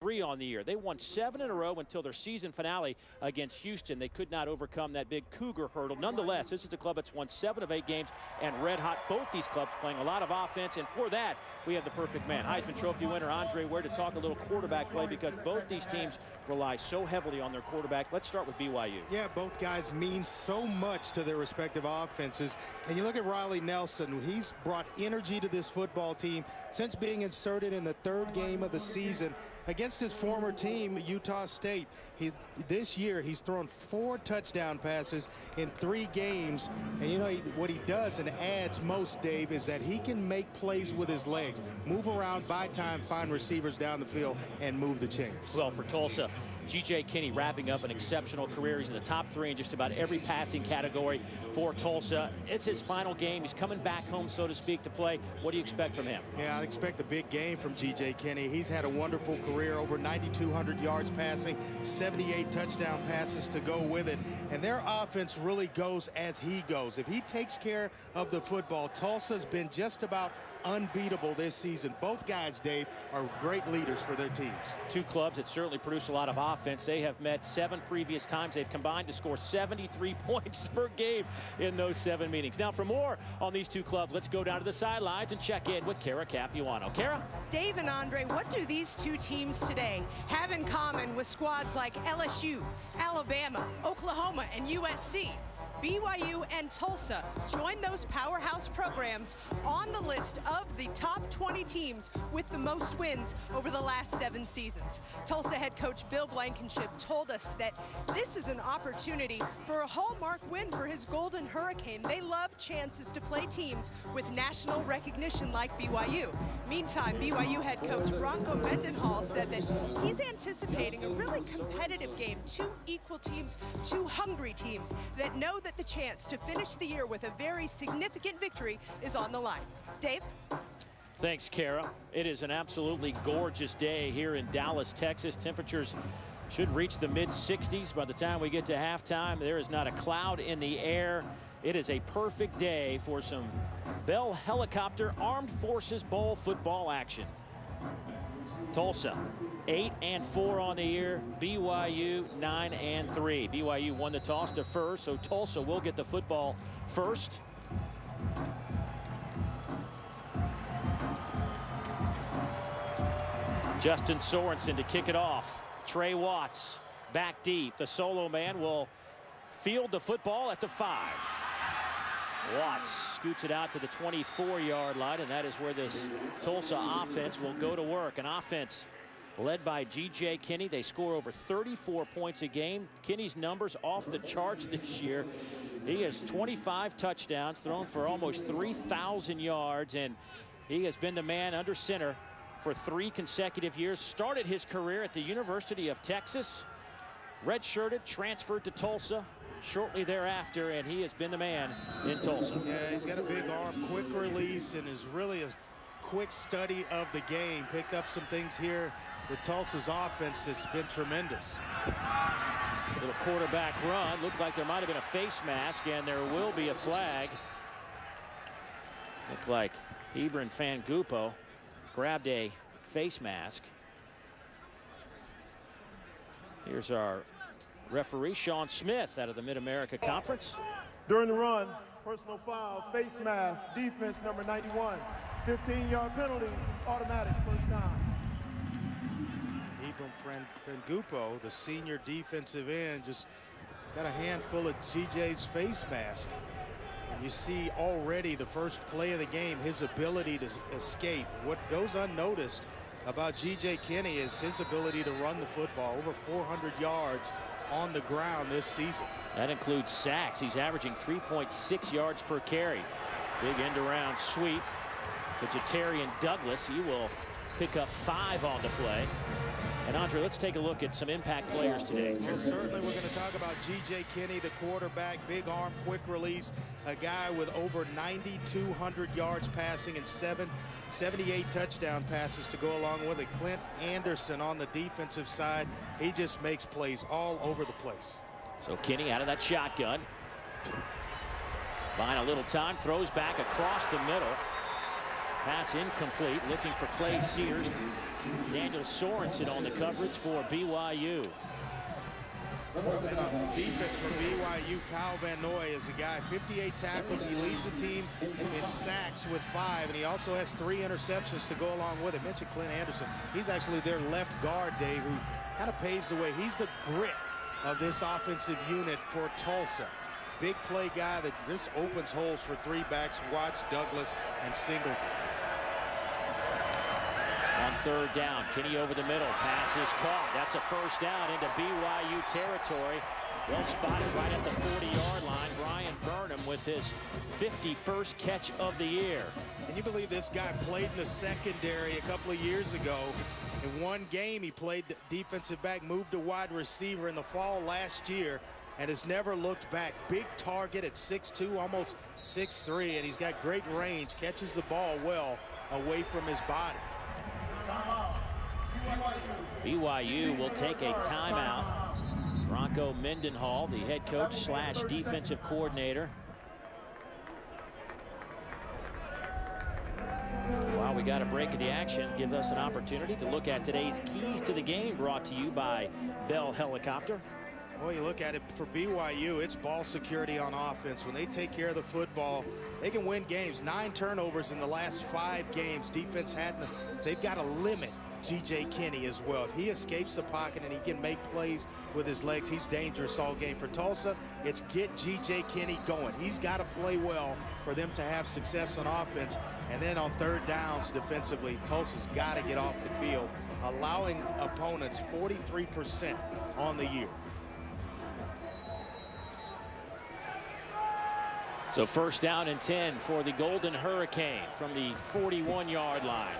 3 on the year. They won 7 in a row until their season finale against Houston. They could not overcome that big Cougar hurdle. Nonetheless, this is a club that's won 7 of 8 games and red hot. Both these clubs playing a lot of offense, and for that, we have the perfect man. Heisman Trophy winner Andre Ware to talk a little quarterback play, because both these teams rely so heavily on their quarterback. Let's start with BYU. Yeah, both guys mean so much to their respective offenses. And you look at Riley Nelson, he's brought energy to this football team since being inserted in the 3rd game of the season against his former team, Utah State. This year, he's thrown 4 touchdown passes in 3 games. And you know what he does and adds most, Dave, is that he can make plays with his legs, move around, buy time, find receivers down the field, and move the chains. Well, for Tulsa, G.J. Kinney wrapping up an exceptional career. He's in the top 3 in just about every passing category for Tulsa. It's his final game. He's coming back home, so to speak, to play. What do you expect from him? Yeah, I expect a big game from G.J. Kinney. He's had a wonderful career, over 9,200 yards passing, 78 touchdown passes to go with it. And their offense really goes as he goes. If he takes care of the football, Tulsa's been just about unbeatable this season. Both guys, Dave, are great leaders for their teams. 2 clubs that certainly produce a lot of offense. They have met 7 previous times. They've combined to score 73 points per game in those 7 meetings. Now, for more on these 2 clubs, let's go down to the sidelines and check in with Kara Capuano. Kara? Dave and Andre, what do these 2 teams today have in common with squads like LSU, Alabama, Oklahoma, and USC? BYU and Tulsa join those powerhouse programs on the list of the top 20 teams with the most wins over the last 7 seasons. Tulsa head coach Bill Blankenship told us that this is an opportunity for a hallmark win for his Golden Hurricane. They love chances to play teams with national recognition like BYU. Meantime, BYU head coach Bronco Mendenhall said that he's anticipating a really competitive game. 2 equal teams, 2 hungry teams that know that the chance to finish the year with a very significant victory is on the line. Dave? Thanks, Kara. It is an absolutely gorgeous day here in Dallas, Texas. Temperatures should reach the mid-60s by the time we get to halftime. There is not a cloud in the air. It is a perfect day for some Bell Helicopter Armed Forces Bowl football action. Tulsa 8-4 on the year. BYU 9-3. BYU won the toss to first, so Tulsa will get the football first. Justin Sorensen to kick it off. Trey Watts back deep. The solo man will field the football at the 5. Watts scoots it out to the 24-yard line, and that is where this Tulsa offense will go to work. An offense led by G.J. Kinney. They score over 34 points a game. Kinney's numbers off the charts this year. He has 25 touchdowns, thrown for almost 3,000 yards, and he has been the man under center for 3 consecutive years. Started his career at the University of Texas, redshirted, transferred to Tulsa shortly thereafter, and he has been the man in Tulsa. Yeah, he's got a big arm, quick release, and is really a quick study of the game. Picked up some things here with Tulsa's offense that's been tremendous. Little quarterback run. Looked like there might have been a face mask, and there will be a flag. Looked like Hebron Fangupo grabbed a face mask. Here's our referee, Sean Smith, out of the Mid-America Conference. During the run, personal foul, face mask, defense number 91. 15-yard penalty, automatic, first down. Hebron Fangupo, the senior defensive end, just got a handful of GJ's face mask. And you see already the first play of the game, his ability to escape. What goes unnoticed about G.J. Kinney is his ability to run the football, over 400 yards on the ground this season. That includes sacks. He's averaging 3.6 yards per carry. Big end around sweep to Jatarian Douglas. He will pick up 5 on the play. And Andre, let's take a look at some impact players today. Well, certainly we're going to talk about G.J. Kinney, the quarterback, big arm, quick release, a guy with over 9,200 yards passing and 78 touchdown passes to go along with it. Clint Anderson on the defensive side, he just makes plays all over the place. So Kinney out of that shotgun. Buying a little time, throws back across the middle. Pass incomplete. Looking for Clay Sears. Daniel Sorensen on the coverage for BYU. And on defense for BYU, Kyle Van Noy is a guy, 58 tackles. He leads the team in sacks with 5, and he also has 3 interceptions to go along with it. Mentioned Clint Anderson. He's actually their left guard, Dave, who kind of paves the way. He's the grit of this offensive unit for Tulsa. Big play guy that just opens holes for 3 backs, Watts, Douglas, and Singleton. On third down, Kinney over the middle. Pass is caught. That's a first down into BYU territory. Well spotted right at the 40-yard line. Brian Burnham with his 51st catch of the year. Can you believe this guy played in the secondary a couple of years ago? In one game, he played defensive back, moved to wide receiver in the fall last year, and has never looked back. Big target at 6'2", almost 6'3", and he's got great range, catches the ball well away from his body. BYU will take a timeout. Bronco Mendenhall, the head coach slash defensive coordinator. While we got a break of the action, gives us an opportunity to look at today's keys to the game, brought to you by Bell Helicopter. Well, you look at it for BYU, it's ball security on offense. When they take care of the football, they can win games. 9 turnovers in the last 5 games. Defense had them. They've got to limit G.J. Kinney as well. If he escapes the pocket and he can make plays with his legs, he's dangerous all game. For Tulsa, it's get G.J. Kinney going. He's got to play well for them to have success on offense. And then on third downs defensively, Tulsa's got to get off the field, allowing opponents 43% on the year. So first down and 10 for the Golden Hurricane from the 41-yard line.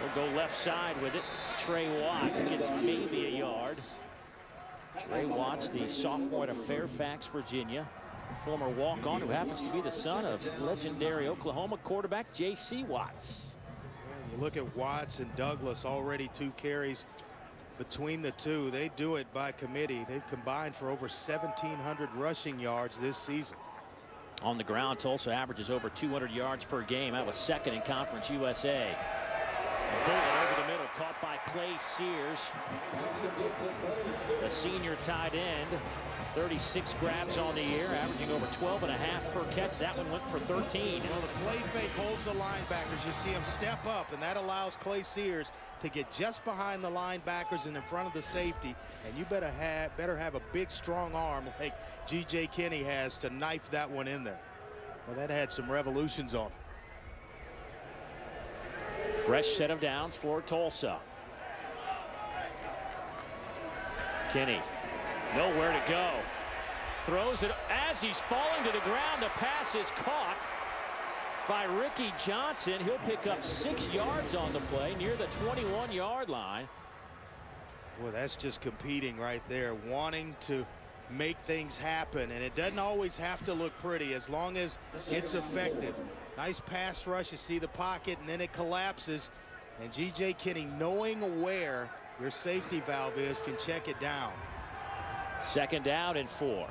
We'll go left side with it. Trey Watts gets maybe a yard. Trey Watts, the sophomore out of Fairfax, Virginia. Former walk-on who happens to be the son of legendary Oklahoma quarterback J.C. Watts. And you look at Watts and Douglas, already 2 carries between the two. They do it by committee. They've combined for over 1,700 rushing yards this season. On the ground, Tulsa averages over 200 yards per game. That was second in Conference USA. A bullet over the middle, caught by Clay Sears, the senior tight end. 36 grabs on the year, averaging over 12.5 per catch. That one went for 13. Well, the play fake holds the linebackers. You see him step up, and that allows Clay Sears to get just behind the linebackers and in front of the safety. And you better have a big, strong arm like G.J. Kinney has to knife that one in there. Well, that had some revolutions on it. Fresh set of downs for Tulsa. Kinney, nowhere to go. Throws it as he's falling to the ground. The pass is caught by Ricky Johnson. He'll pick up 6 yards on the play near the 21-yard line. Boy, that's just competing right there, wanting to make things happen, and it doesn't always have to look pretty as long as it's effective. Nice pass rush. You see the pocket, and then it collapses, and G.J. Kinney, knowing where your safety valve is, can check it down. Second down and 4.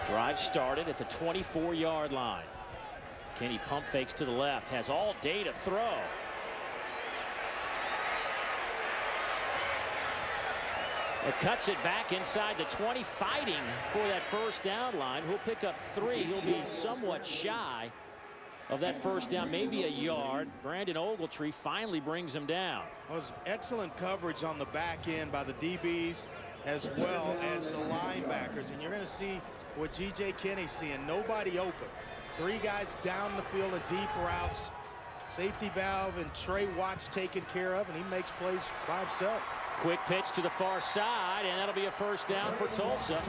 Drive started at the 24-yard line. Kinney pump fakes to the left, has all day to throw. It cuts it back inside the 20, fighting for that first down line. He'll pick up 3. He'll be somewhat shy of that first down, maybe a yard. Brandon Ogletree finally brings him down. It was excellent coverage on the back end by the DBs as well as the linebackers. And you're going to see what G.J. Kinney's seeing. Nobody open. 3 guys down the field in deep routes. Safety valve and Trey Watts taken care of, and he makes plays by himself. Quick pitch to the far side, and that'll be a first down for Tulsa.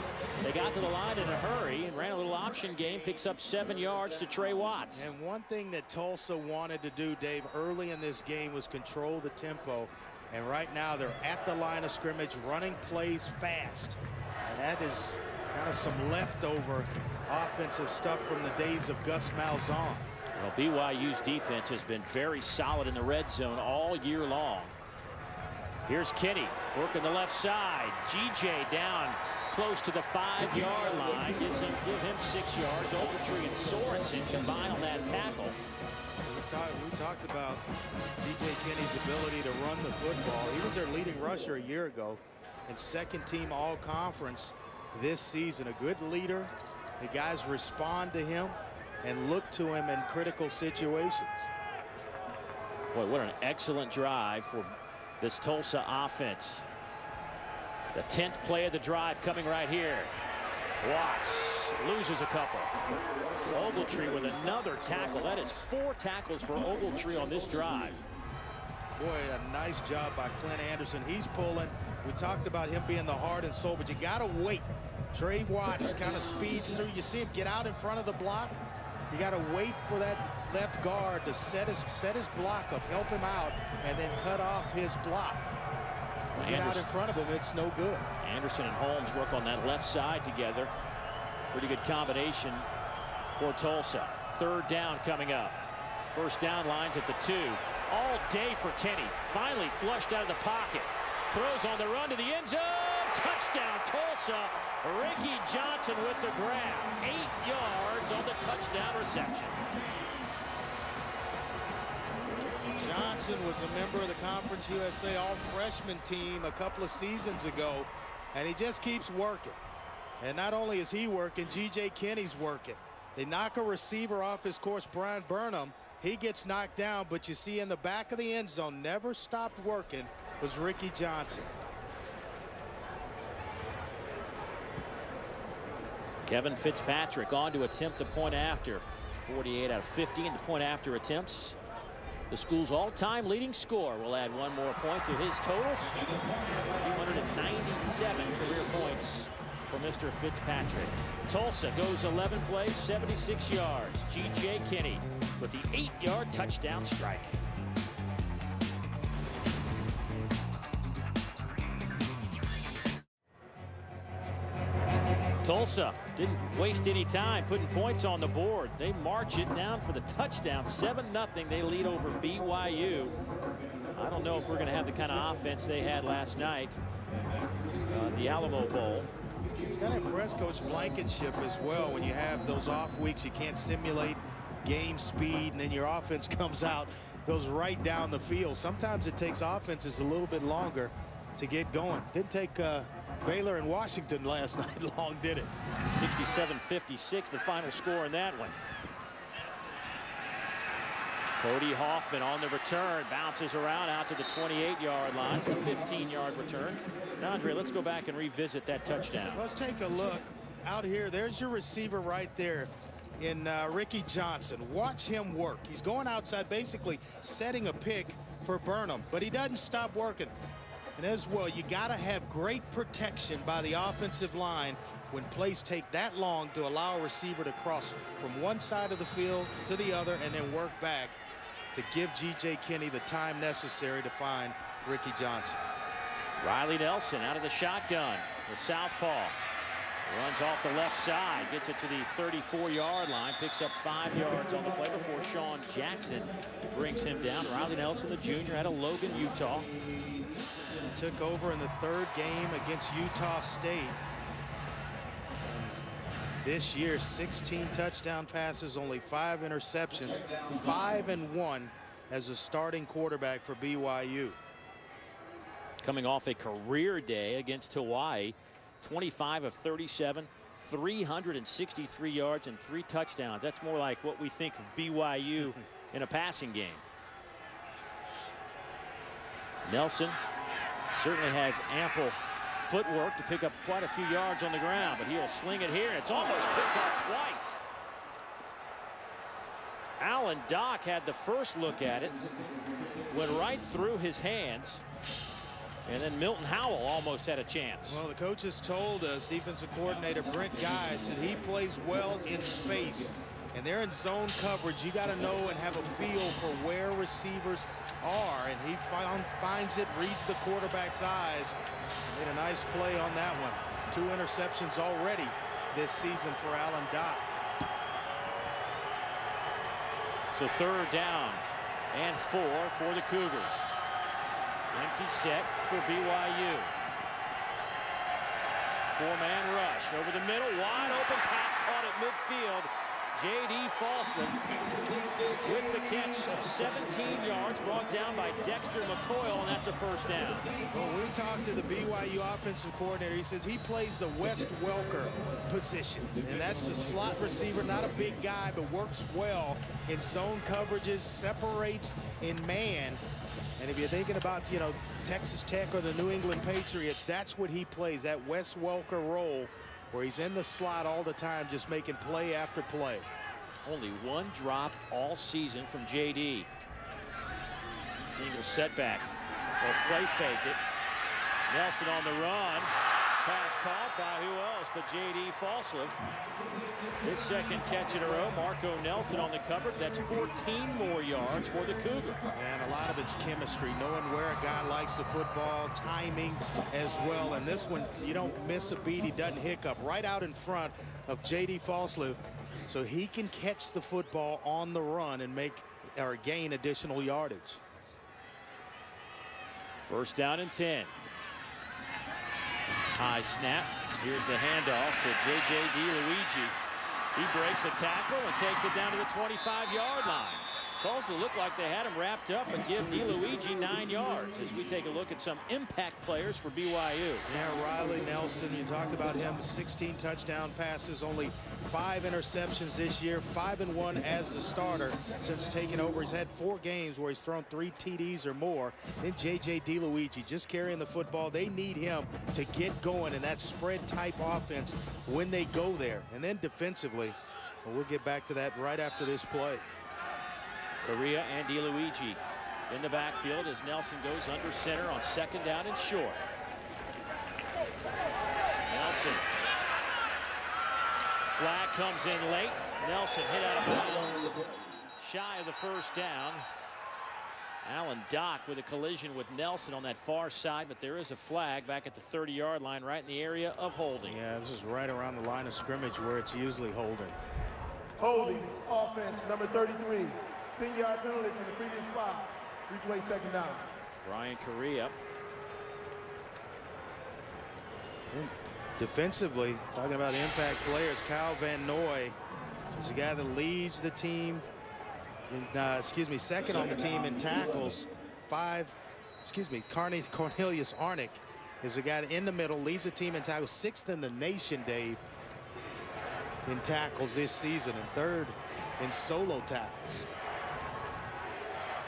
They got to the line in a hurry and ran a little option game, picks up 7 yards to Trey Watts. And one thing that Tulsa wanted to do, Dave, early in this game was control the tempo. And right now they're at the line of scrimmage, running plays fast. And that is kind of some leftover offensive stuff from the days of Gus Malzahn. Well, BYU's defense has been very solid in the red zone all year long. Here's Kinney. Working the left side. GJ down close to the 5-yard line. Give him 6 yards. Ogletree and Sorensen combine on that tackle. We talked about G.J. Kinney's ability to run the football. He was their leading rusher a year ago and second-team all-conference this season. A good leader. The guys respond to him and look to him in critical situations. Boy, what an excellent drive for this Tulsa offense. The 10th play of the drive coming right here. Watts loses a couple. Ogletree with another tackle. That is 4 tackles for Ogletree on this drive. Boy, a nice job by Clint Anderson. He's pulling. We talked about him being the heart and soul, but you got to wait. Trey Watts kind of speeds through. You see him get out in front of the block. You got to wait for that left guard to set his block up, help him out, and then cut off his block. Get out in front of him, it's no good. Anderson and Holmes work on that left side together. Pretty good combination for Tulsa. 3rd down coming up. First down lines at the 2. All day for Kenny. Finally flushed out of the pocket. Throws on the run to the end zone. Touchdown Tulsa. Ricky Johnson with the grab. 8 yards on the touchdown reception. Johnson was a member of the Conference USA All-Freshman team a couple of seasons ago, and he just keeps working. And not only is he working, G.J. Kinney's working. They knock a receiver off his course, Brian Burnham. He gets knocked down, but you see in the back of the end zone, never stopped working, was Ricky Johnson. Kevin Fitzpatrick on to attempt the point after. 48 out of 50 in the point after attempts. The school's all-time leading scorer will add 1 more point to his totals. 297 career points for Mr. Fitzpatrick. Tulsa goes 11 plays, 76 yards. G.J. Kinney with the 8-yard touchdown strike. Tulsa didn't waste any time putting points on the board. They march it down for the touchdown. 7-0. They lead over BYU. I don't know if we're going to have the kind of offense they had last night. The Alamo Bowl. It's got to impress Coach Blankenship as well. When you have those off weeks, you can't simulate game speed, and then your offense comes out, goes right down the field. Sometimes it takes offenses a little bit longer to get going. Didn't take Baylor and Washington last night long, did it? 67-56, the final score in that one. Cody Hoffman on the return, bounces around out to the 28-yard line. It's a 15-yard return. Now, Andre, let's go back and revisit that touchdown. Let's take a look out here. There's your receiver right there in Ricky Johnson. Watch him work. He's going outside, basically setting a pick for Burnham, but he doesn't stop working. And as well, you got to have great protection by the offensive line when plays take that long to allow a receiver to cross from one side of the field to the other and then work back to give G.J. Kinney the time necessary to find Ricky Johnson. Riley Nelson out of the shotgun. The southpaw runs off the left side, gets it to the 34-yard line, picks up 5 yards on the play before Sean Jackson brings him down. Riley Nelson, the junior, out of Logan, Utah. Took over in the 3rd game against Utah State. This year, 16 touchdown passes, only 5 interceptions, 5-1 as a starting quarterback for BYU. Coming off a career day against Hawaii, 25 of 37, 363 yards and 3 touchdowns. That's more like what we think of BYU in a passing game. Nelson certainly has ample footwork to pick up quite a few yards on the ground, but he'll sling it here. It's almost picked off twice. Alan Dock had the first look at it, went right through his hands, and then Milton Howell almost had a chance. Well, the coaches told us, defensive coordinator Brent Guy said he plays well in space, and they're in zone coverage. You got to know and have a feel for where receivers are, and he finds it, reads the quarterback's eyes. Made a nice play on that one. 2 interceptions already this season for Alan Dock. So 3rd down and 4 for the Cougars. Empty set for BYU. Four-man rush over the middle. Wide open pass caught at midfield. J.D. Falsliff with the catch of 17 yards, brought down by Dexter McCoyle, and that's a first down. Well, we talked to the BYU offensive coordinator. He says he plays the Wes Welker position, and that's the slot receiver, not a big guy, but works well in zone coverages, separates in man. And if you're thinking about, you know, Texas Tech or the New England Patriots, that's what he plays, that Wes Welker role, where he's in the slot all the time, just making play after play. Only one drop all season from J.D. Single setback. They'll play fake it. Nelson on the run. Pass caught by who else but J.D. Falsliff. His second catch in a row. Marco Nelson on the cover. That's 14 more yards for the Cougars. And a lot of it's chemistry, knowing where a guy likes the football, timing as well. And this one, you don't miss a beat. He doesn't hiccup. Right out in front of J.D. Falsliff, so he can catch the football on the run and make or gain additional yardage. First down and 10. High snap. Here's the handoff to J.J. DiLuigi. He breaks a tackle and takes it down to the 25-yard line. Tulsa looked like they had him wrapped up and give DiLuigi 9 yards as we take a look at some impact players for BYU. Yeah, Riley Nelson, you talked about him, 16 touchdown passes, only 5 interceptions this year, 5-1 as the starter since taking over. He's had 4 games where he's thrown 3 TDs or more. Then J.J. DiLuigi just carrying the football. They need him to get going in that spread type offense when they go there. And then defensively, well, we'll get back to that right after this play. Correa and DiLuigi in the backfield as Nelson goes under center on second down and short. Nelson. Flag comes in late. Nelson hit out of bounds. Shy of the first down. Alan Dock with a collision with Nelson on that far side, but there is a flag back at the 30-yard line right in the area of holding. Yeah, this is right around the line of scrimmage where it's usually holding. Holding, offense, number 33. 10-yard penalty from the previous spot. Replay second down. Brian Correa. And defensively, talking about impact players, Kyle Van Noy is the guy that leads the team in, second on the team in tackles. Cornelius Arnick is the guy in the middle, leads the team in tackles, 6th in the nation, Dave, in tackles this season, and 3rd in solo tackles.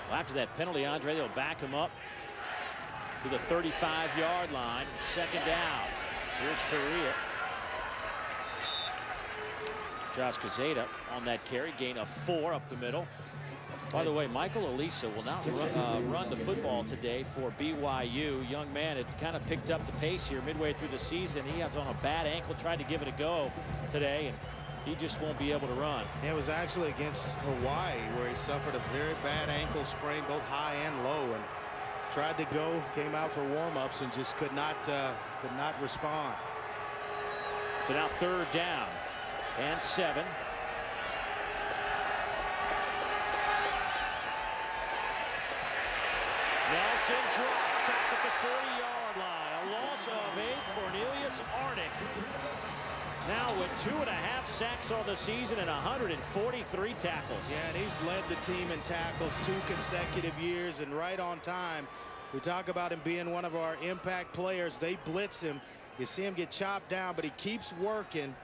Well, after that penalty, Andre, they'll back him up to the 35-yard line. Second down. Here's Correa. Josh Kazeta on that carry, gain of 4 up the middle. By the way, Michael Elisa will not run the football today for BYU. Young man had kind of picked up the pace here midway through the season. He has on a bad ankle, tried to give it a go today, and he just won't be able to run. It was actually against Hawaii where he suffered a very bad ankle sprain, both high and low, and tried to go, came out for warm-ups and just could not respond. So now third down and 7. Nelson dropped back at the 40-yard line. A loss of 8. Cornelius Arnick. Now with 2.5 sacks on the season and 143 tackles. Yeah, and he's led the team in tackles 2 consecutive years and right on time. We talk about him being one of our impact players. They blitz him. You see him get chopped down, but he keeps working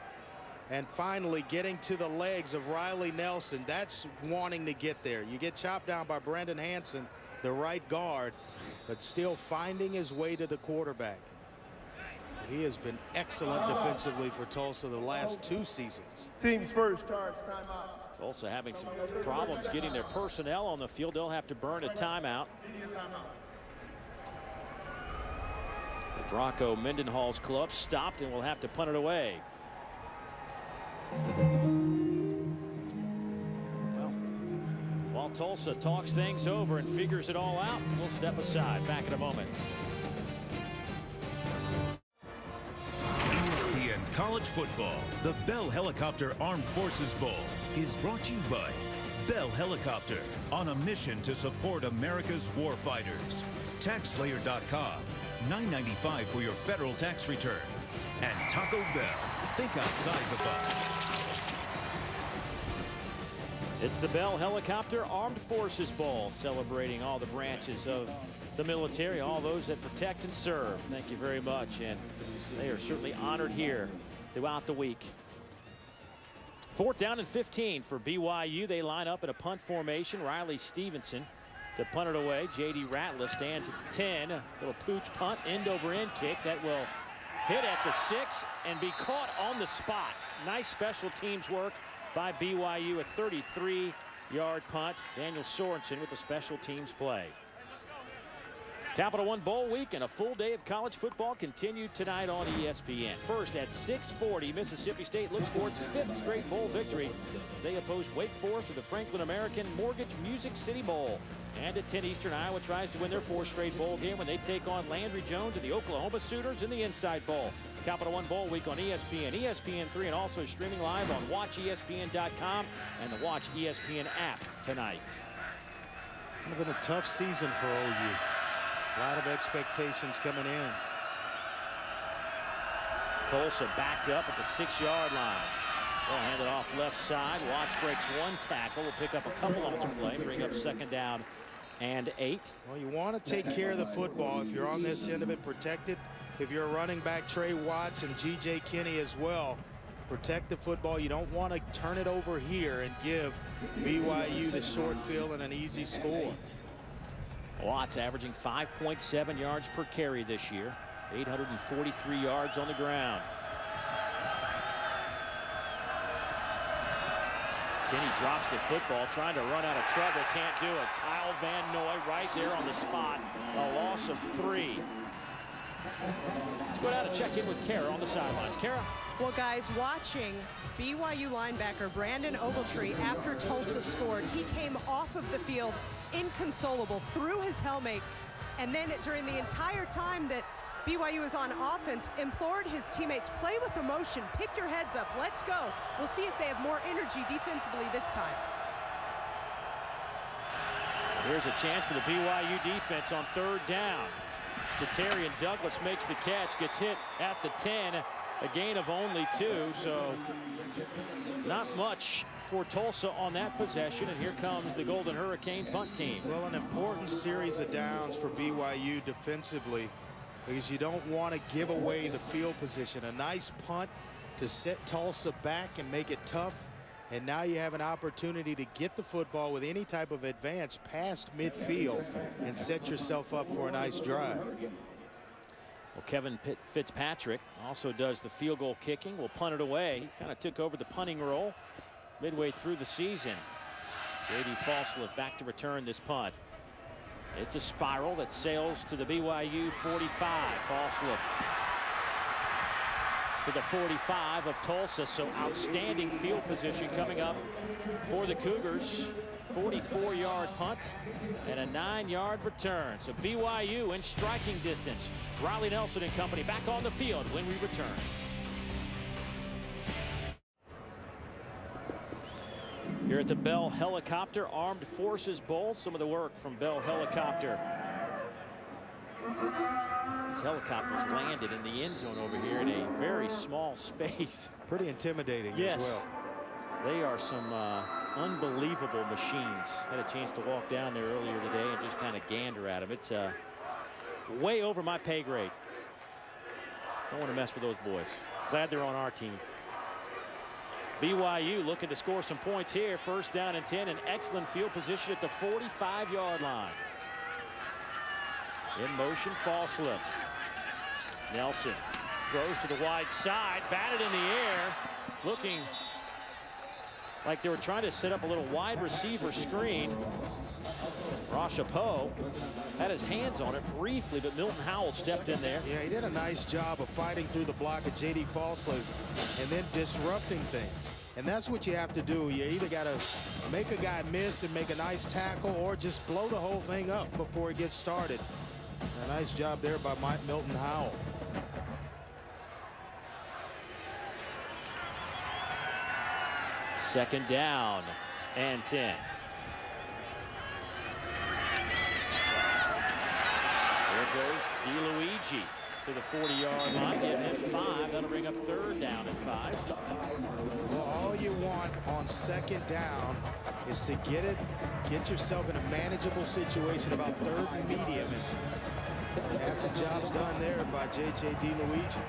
and finally getting to the legs of Riley Nelson. That's wanting to get there. You get chopped down by Brandon Hanson, the right guard, but still finding his way to the quarterback. He has been excellent defensively for Tulsa the last 2 seasons. Teams first, charge, timeout. Tulsa having some problems getting their personnel on the field. They'll have to burn a timeout. Rocco Mendenhall's club stopped and will have to punt it away. Well, while Tulsa talks things over and figures it all out, we'll step aside. Back in a moment. ESPN College Football, the Bell Helicopter Armed Forces Bowl, is brought to you by Bell Helicopter, on a mission to support America's warfighters. TaxSlayer.com. $9.95 for your federal tax return. And Taco Bell. Think outside the box. It's the Bell Helicopter Armed Forces Bowl, celebrating all the branches of the military, all those that protect and serve. Thank you very much, and they are certainly honored here throughout the week. 4th down and 15 for BYU. They line up in a punt formation. Riley Stevenson to punt it away. J.D. Ratliff stands at the 10. A little pooch punt, end over end kick that will hit at the 6 and be caught on the spot. Nice special teams work by BYU. A 33-yard punt. Daniel Sorensen with the special teams play. Capital One Bowl week and a full day of college football continued tonight on ESPN. First at 6:40, Mississippi State looks for its 5th straight bowl victory as they oppose Wake Forest to the Franklin American Mortgage Music City Bowl. And at 10 Eastern, Iowa tries to win their 4th straight bowl game when they take on Landry Jones and the Oklahoma Sooners in the Inside Bowl. Capital One Bowl week on ESPN, ESPN3, and also streaming live on WatchESPN.com and the Watch ESPN app tonight. It's been a tough season for OU. A lot of expectations coming in. Tulsa backed up at the 6-yard line. They'll hand it off left side. Watts breaks one tackle. Will pick up a couple on the play. Bring up 2nd down and 8. Well, you want to take care of the football if you're on this end of it, protected. If you're a running back, Trey Watts and G.J. Kinney as well, protect the football. You don't want to turn it over here and give BYU the short field and an easy score. Watts averaging 5.7 yards per carry this year. 843 yards on the ground. Kinney drops the football, trying to run out of trouble. Can't do it. Kyle Van Noy right there on the spot. A loss of 3. Let's go down and check in with Kara on the sidelines. Kara? Well, guys, watching BYU linebacker Brandon Ogletree after Tulsa scored, he came off of the field inconsolable, threw his helmet, and then during the entire time that BYU was on offense, implored his teammates, play with emotion, pick your heads up, let's go. We'll see if they have more energy defensively this time. Here's a chance for the BYU defense on 3rd down. Katarian Douglas makes the catch, gets hit at the 10, a gain of only 2, so not much for Tulsa on that possession, and here comes the Golden Hurricane punt team. Well, an important series of downs for BYU defensively, because you don't want to give away the field position. A nice punt to set Tulsa back and make it tough, and now you have an opportunity to get the football with any type of advance past midfield and set yourself up for a nice drive. Well, Kevin Fitzpatrick also does the field goal kicking. Will punt it away. He kind of took over the punting role midway through the season. J.D. Falsliff back to return this punt. It's a spiral that sails to the BYU 45. Falsliff to the 45 of Tulsa. So outstanding field position coming up for the Cougars. 44-yard punt and a 9-yard return. So BYU in striking distance. Riley Nelson and company back on the field when we return. Here at the Bell Helicopter Armed Forces Bowl, some of the work from Bell Helicopter. These helicopters landed in the end zone over here in a very small space. Pretty intimidating yes. as well. They are some unbelievable machines. Had a chance to walk down there earlier today and just kind of gander at them. It's way over my pay grade. Don't want to mess with those boys. Glad they're on our team. BYU looking to score some points here. 1st down and 10, an excellent field position at the 45-yard line. In motion, Falsliff. Nelson throws to the wide side, batted in the air, looking like they were trying to set up a little wide receiver screen. Rasha Poe had his hands on it briefly, but Milton Howell stepped in there. Yeah, he did a nice job of fighting through the block of J.D. Falsliff and then disrupting things. And that's what you have to do. You either got to make a guy miss and make a nice tackle, or just blow the whole thing up before it gets started. A nice job there by Milton Howell. Second down and 10. goes DeLuigi to the 40-yard line. Give him 5. That'll bring up 3rd down and 5. Well, all you want on 2nd down is to get yourself in a manageable situation about 3rd and medium, and half the job's done there by J.J. DeLuigi.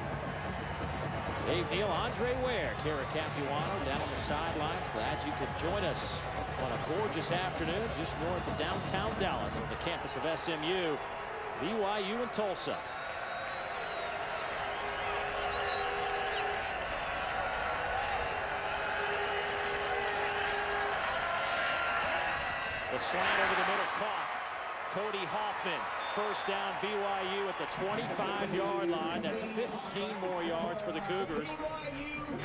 Dave Neal, Andre Ware, Kara Capuano down on the sidelines. Glad you could join us on a gorgeous afternoon just north of downtown Dallas on the campus of SMU, BYU and Tulsa. The slant over the middle caught. Cody Hoffman, 1st down BYU at the 25-yard line. That's 15 more yards for the Cougars.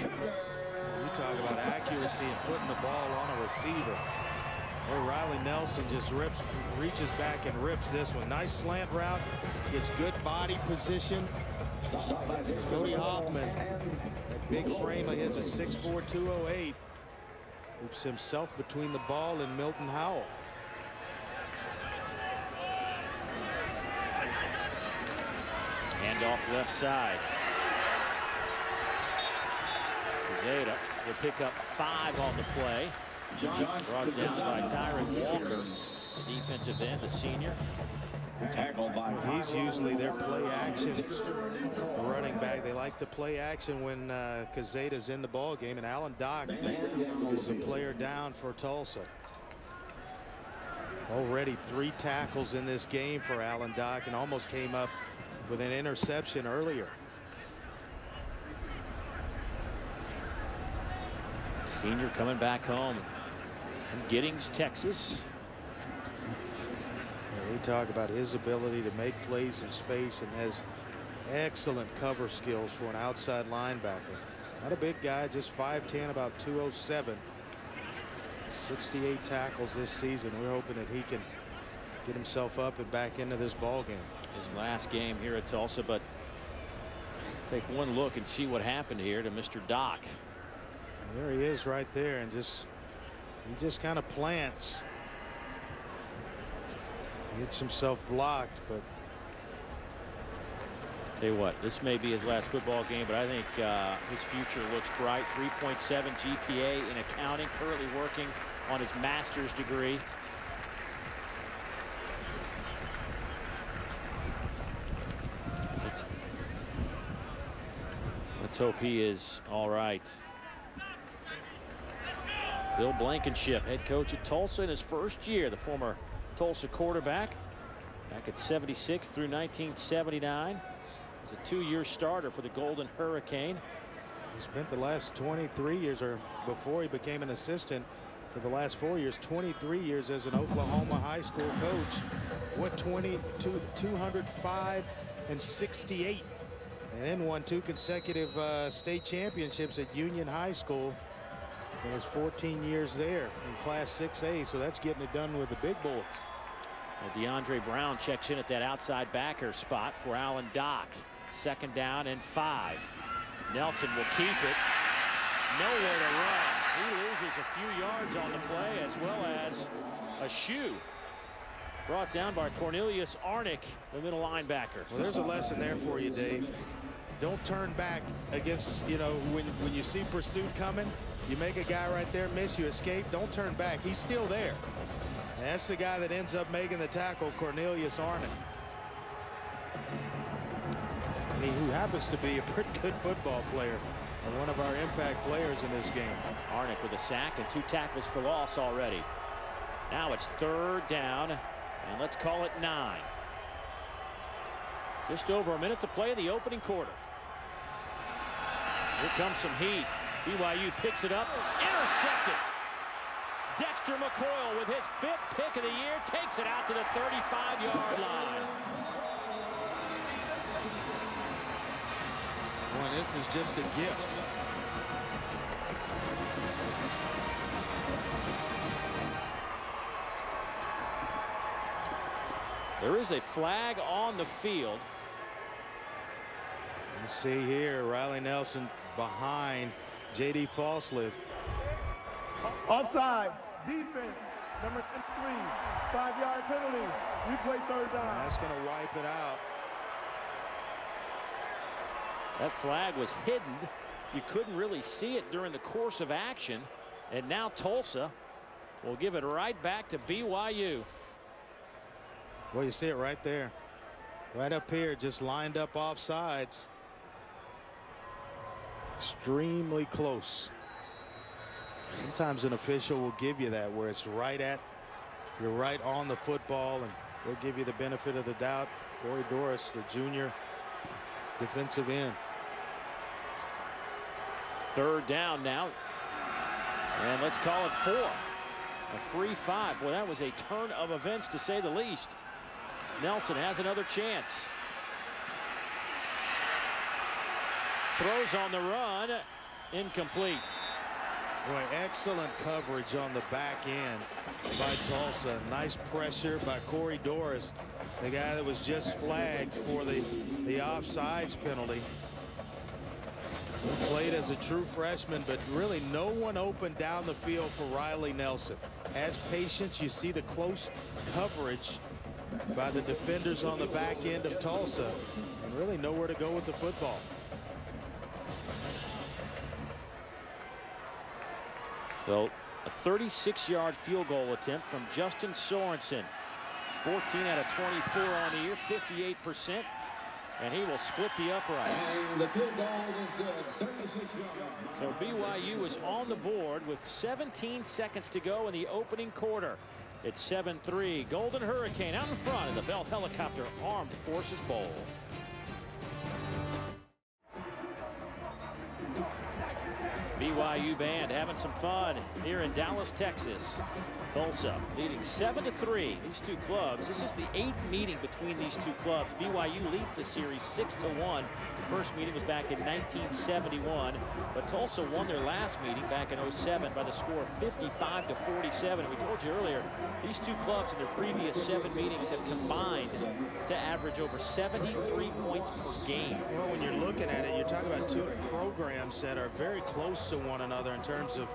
You talk about accuracy and putting the ball on a receiver. Or Riley Nelson just reaches back and rips this one. Nice slant route, gets good body position. Cody Hoffman, that big frame of his at 6'4", 208, hoops himself between the ball and Milton Howell. Handoff left side. Zeta will pick up 5 on the play. Brought down by Tyron Walker, the defensive end, the senior. He's usually their play action running back. They like to play action when Zeta's in the ball game, and Alan Dock is a player down for Tulsa. Already 3 tackles in this game for Alan Dock, and almost came up with an interception earlier. Senior coming back home from Giddings, Texas. We talk about his ability to make plays in space and has excellent cover skills for an outside linebacker. Not a big guy, just 5'10", about 207. 68 tackles this season. We're hoping that he can get himself up and back into this ball game. His last game here at Tulsa, but take one look and see what happened here to Mr. Dock. There he is right there, and he just kind of plants. Gets himself blocked, but tell you what, this may be his last football game, but I think his future looks bright. 3.7 GPA in accounting, currently working on his master's degree. Let's hope he is all right. Bill Blankenship, head coach at Tulsa in his first year, the former Tulsa quarterback, back at 76 through 1979. Was a 2-year starter for the Golden Hurricane. He spent the last 23 years, or before he became an assistant, for the last 4 years, 23 years as an Oklahoma high school coach. What 205 and 68, and then won 2 consecutive state championships at Union High School. It was 14 years there in Class 6A, so that's getting it done with the big boys. DeAndre Brown checks in at that outside backer spot for Alan Dock. 2nd down and 5. Nelson will keep it. Nowhere to run. He loses a few yards on the play, as well as a shoe. Brought down by Cornelius Arnick, the middle linebacker. Well, there's a lesson there for you, Dave. Don't turn back against, when you see pursuit coming, you make a guy right there miss, you escape. Don't turn back. He's still there. And that's the guy that ends up making the tackle, Cornelius Arnick. Who happens to be a pretty good football player and one of our impact players in this game. Arnick with a sack and 2 tackles for loss already. Now it's 3rd down, and let's call it 9. Just over a minute to play in the opening quarter. Here comes some heat. BYU picks it up, intercepted. Dexter McCoyle with his 5th pick of the year takes it out to the 35-yard line. Boy, this is just a gift. There is a flag on the field. You see here, Riley Nelson behind J.D. Falsliff. Offside. Defense. Number 3. 5-yard penalty. Replay 3rd down. And that's going to wipe it out. That flag was hidden. You couldn't really see it during the course of action. And now Tulsa will give it right back to BYU. Well, you see it right there. Right up here, just lined up off sides. Extremely close. Sometimes an official will give you that where it's right at, you're right on the football, and they'll give you the benefit of the doubt. Corey Doris, the junior defensive end. Third down now. And let's call it 4. A free 5. Boy, that was a turn of events to say the least. Nelson has another chance. Throws on the run. Incomplete. Boy, excellent coverage on the back end by Tulsa. Nice pressure by Corey Doris, the guy that was just flagged for the offsides penalty. He played as a true freshman, but really no one open down the field for Riley Nelson. Has patience. You see the close coverage by the defenders on the back end of Tulsa, and really nowhere to go with the football. So a 36-yard field goal attempt from Justin Sorensen. 14 out of 24 on the year, 58%. And he will split the uprights. And the field goal is good, 36 yards. So BYU is on the board with 17 seconds to go in the opening quarter. It's 7-3. Golden Hurricane out in front of the Bell Helicopter Armed Forces Bowl. BYU band having some fun here in Dallas, Texas. Tulsa leading 7-3. These two clubs, this is the 8th meeting between these two clubs. BYU leads the series 6-1. First meeting was back in 1971, but Tulsa won their last meeting back in 07 by the score of 55-47. We told you earlier, these two clubs in their previous 7 meetings have combined to average over 73 points per game. Well, when you're looking at it, you're talking about two programs that are very close to one another in terms of,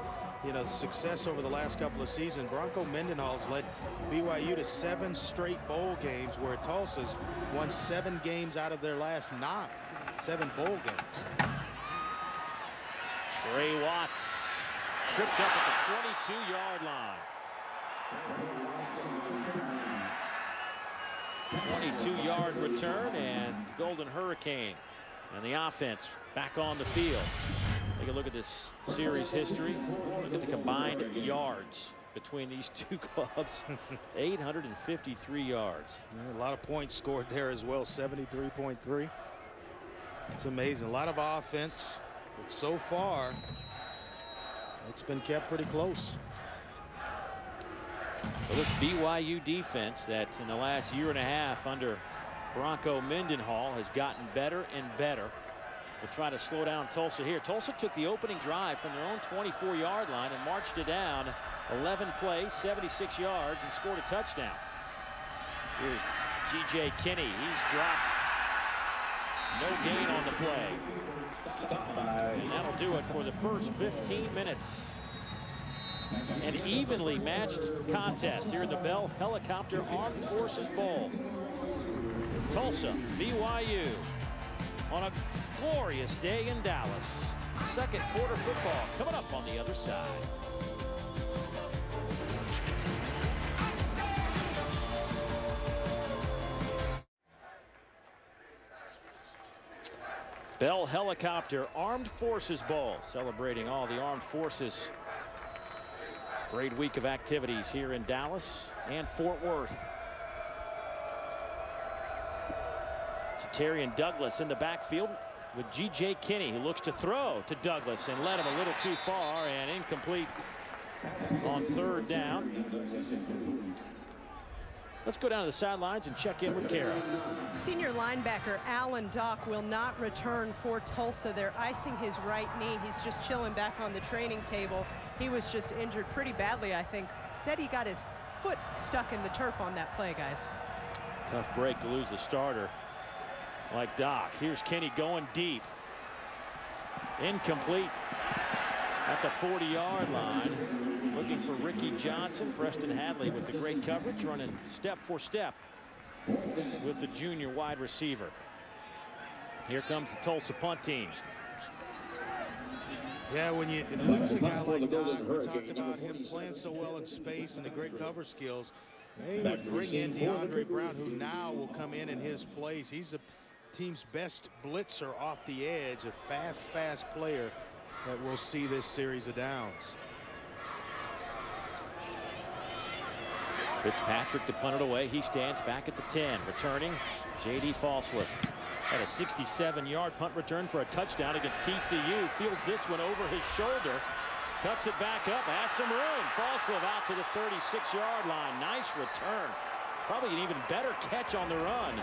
you know, success over the last couple of seasons. Bronco Mendenhall's led BYU to 7 straight bowl games, where Tulsa's won 7 games out of their last 9. 7 bowl games. Trey Watts tripped up at the 22-yard line. 22-yard return, and Golden Hurricane and the offense back on the field. Take a look at this series history. Look at the combined yards between these two clubs. 853 yards. Yeah, a lot of points scored there as well. 73.3. It's amazing. A lot of offense, but so far it's been kept pretty close. Well, this BYU defense that in the last year and a half under Bronco Mendenhall has gotten better and better. We'll try to slow down Tulsa here. Tulsa took the opening drive from their own 24-yard line and marched it down 11 plays, 76 yards, and scored a touchdown. Here's G.J. Kinney. He's dropped. No gain on the play. And that'll do it for the first 15 minutes. An evenly matched contest here in the Bell Helicopter Armed Forces Bowl. Tulsa, BYU on a glorious day in Dallas. Second quarter football coming up on the other side. Bell Helicopter Armed Forces Bowl, celebrating all the armed forces. Great week of activities here in Dallas and Fort Worth. Terry and Douglas in the backfield with G.J. Kinney, who looks to throw to Douglas and led him a little too far, and incomplete on third down. Let's go down to the sidelines and check in with Kara. Senior linebacker Alan Dock will not return for Tulsa. They're icing his right knee. He's just chilling back on the training table. He was just injured pretty badly, I think. Said he got his foot stuck in the turf on that play, guys. Tough break to lose the starter like Dock. Here's Kinney going deep. Incomplete at the 40-yard line. Looking for Ricky Johnson. Preston Hadley with the great coverage, running step for step with the junior wide receiver. Here comes the Tulsa punt team. Yeah, when you lose a guy like Doc, we talked about him playing so well in space and the great cover skills. They would bring in DeAndre Brown, who now will come in his place. He's the team's best blitzer off the edge, a fast player that will see this series of downs. Fitzpatrick to punt it away. He stands back at the 10. Returning, J.D. Falsliff. Had a 67-yard punt return for a touchdown against TCU. Fields this one over his shoulder. Cuts it back up. Has some room. Falsliff out to the 36-yard line. Nice return. Probably an even better catch on the run.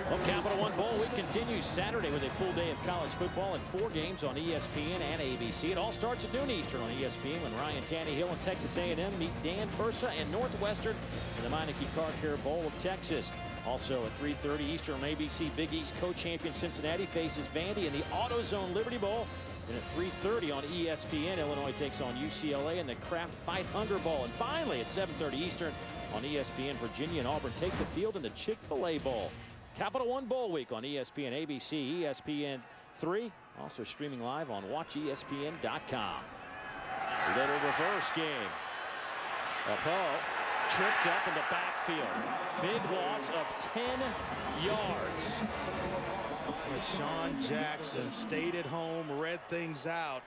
Well, Capital One Bowl week continues Saturday with a full day of college football and 4 games on ESPN and ABC. It all starts at noon Eastern on ESPN when Ryan Tannehill and Texas A&M meet Dan Persa and Northwestern in the Meineke Car Care Bowl of Texas. Also at 3:30 Eastern on ABC, Big East co-champion Cincinnati faces Vandy in the AutoZone Liberty Bowl. And at 3:30 on ESPN, Illinois takes on UCLA in the Kraft 500 Bowl. And finally at 7:30 Eastern on ESPN, Virginia and Auburn take the field in the Chick-fil-A Bowl. Capital One Bowl week on ESPN, ABC, ESPN3, also streaming live on WatchESPN.com. Little reverse game. Paul tripped up in the backfield. Big loss of 10 yards. Sean Jackson stayed at home, read things out,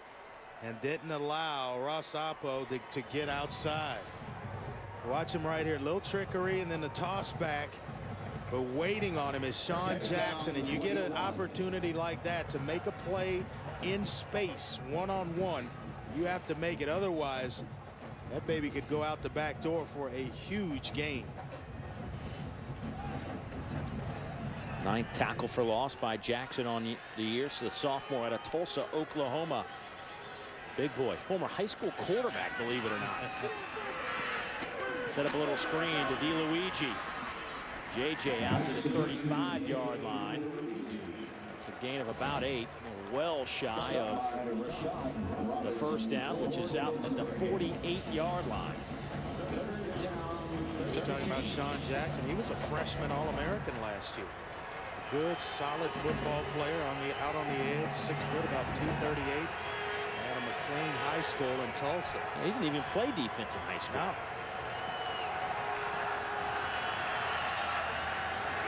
and didn't allow Ross Oppo to get outside. Watch him right here. Little trickery and then the toss back. But waiting on him is Sean Jackson, and you get an opportunity like that to make a play in space, one-on-one. You have to make it. Otherwise, that baby could go out the back door for a huge gain. 9th tackle for loss by Jackson on the year. So the sophomore out of Tulsa, Oklahoma. Big boy, former high school quarterback, believe it or not. Set up a little screen to DeLuigi. JJ out to the 35-yard line. It's a gain of about 8. Well shy of the first down, which is out at the 48-yard line. You're talking about Sean Jackson. He was a freshman All-American last year. A good, solid football player out on the edge, 6 foot, about 238. Out of McLean High School in Tulsa. He didn't even play defense in high school. No.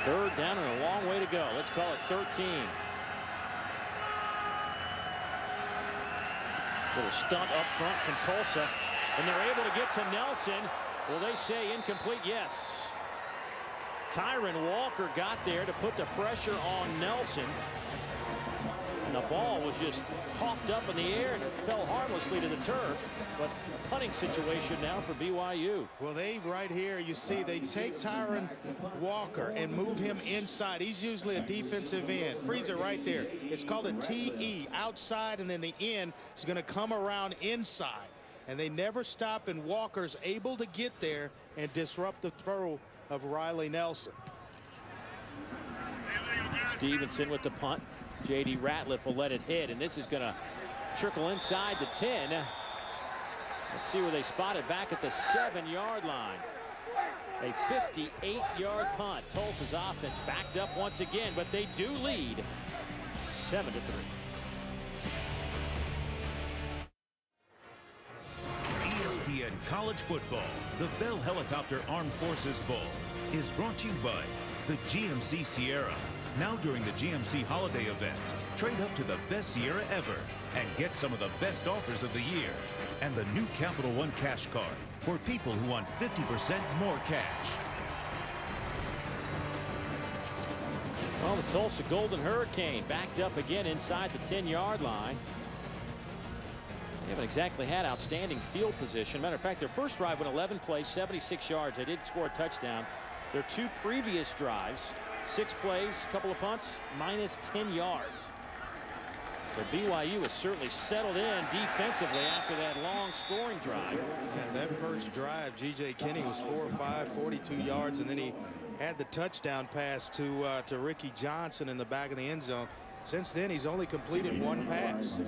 3rd down and a long way to go. Let's call it 13. Little stunt up front from Tulsa, and they're able to get to Nelson. Will they say incomplete? Yes. Tyron Walker got there to put the pressure on Nelson, and the ball was just coughed up in the air and it fell harmlessly to the turf. But a punting situation now for BYU. Well, they right here, you see, they take Tyron Walker and move him inside. He's usually a defensive end. Freeze it right there. It's called a TE, outside, and then the end is going to come around inside. And they never stop, and Walker's able to get there and disrupt the throw of Riley Nelson. Stevenson with the punt. J.D. Ratliff will let it hit, and this is going to trickle inside the 10. Let's see where they spot it, back at the 7-yard line. A 58-yard punt. Tulsa's offense backed up once again, but they do lead 7-3. ESPN College Football, the Bell Helicopter Armed Forces Bowl, is brought to you by the GMC Sierra. Now during the GMC holiday event, trade up to the best Sierra ever and get some of the best offers of the year. And the new Capital One Cash Card for people who want 50% more cash. Well, the Tulsa Golden Hurricane backed up again inside the 10-yard line. They haven't exactly had outstanding field position. Matter of fact, their first drive went 11 plays, 76 yards. They did score a touchdown. Their 2 previous drives, 6 plays, couple of punts, minus 10 yards. So BYU has certainly settled in defensively after that long scoring drive. Yeah, that first drive, G.J. Kinney was 4 or 5, 42 yards, and then he had the touchdown pass to Ricky Johnson in the back of the end zone. Since then, he's only completed 1 pass.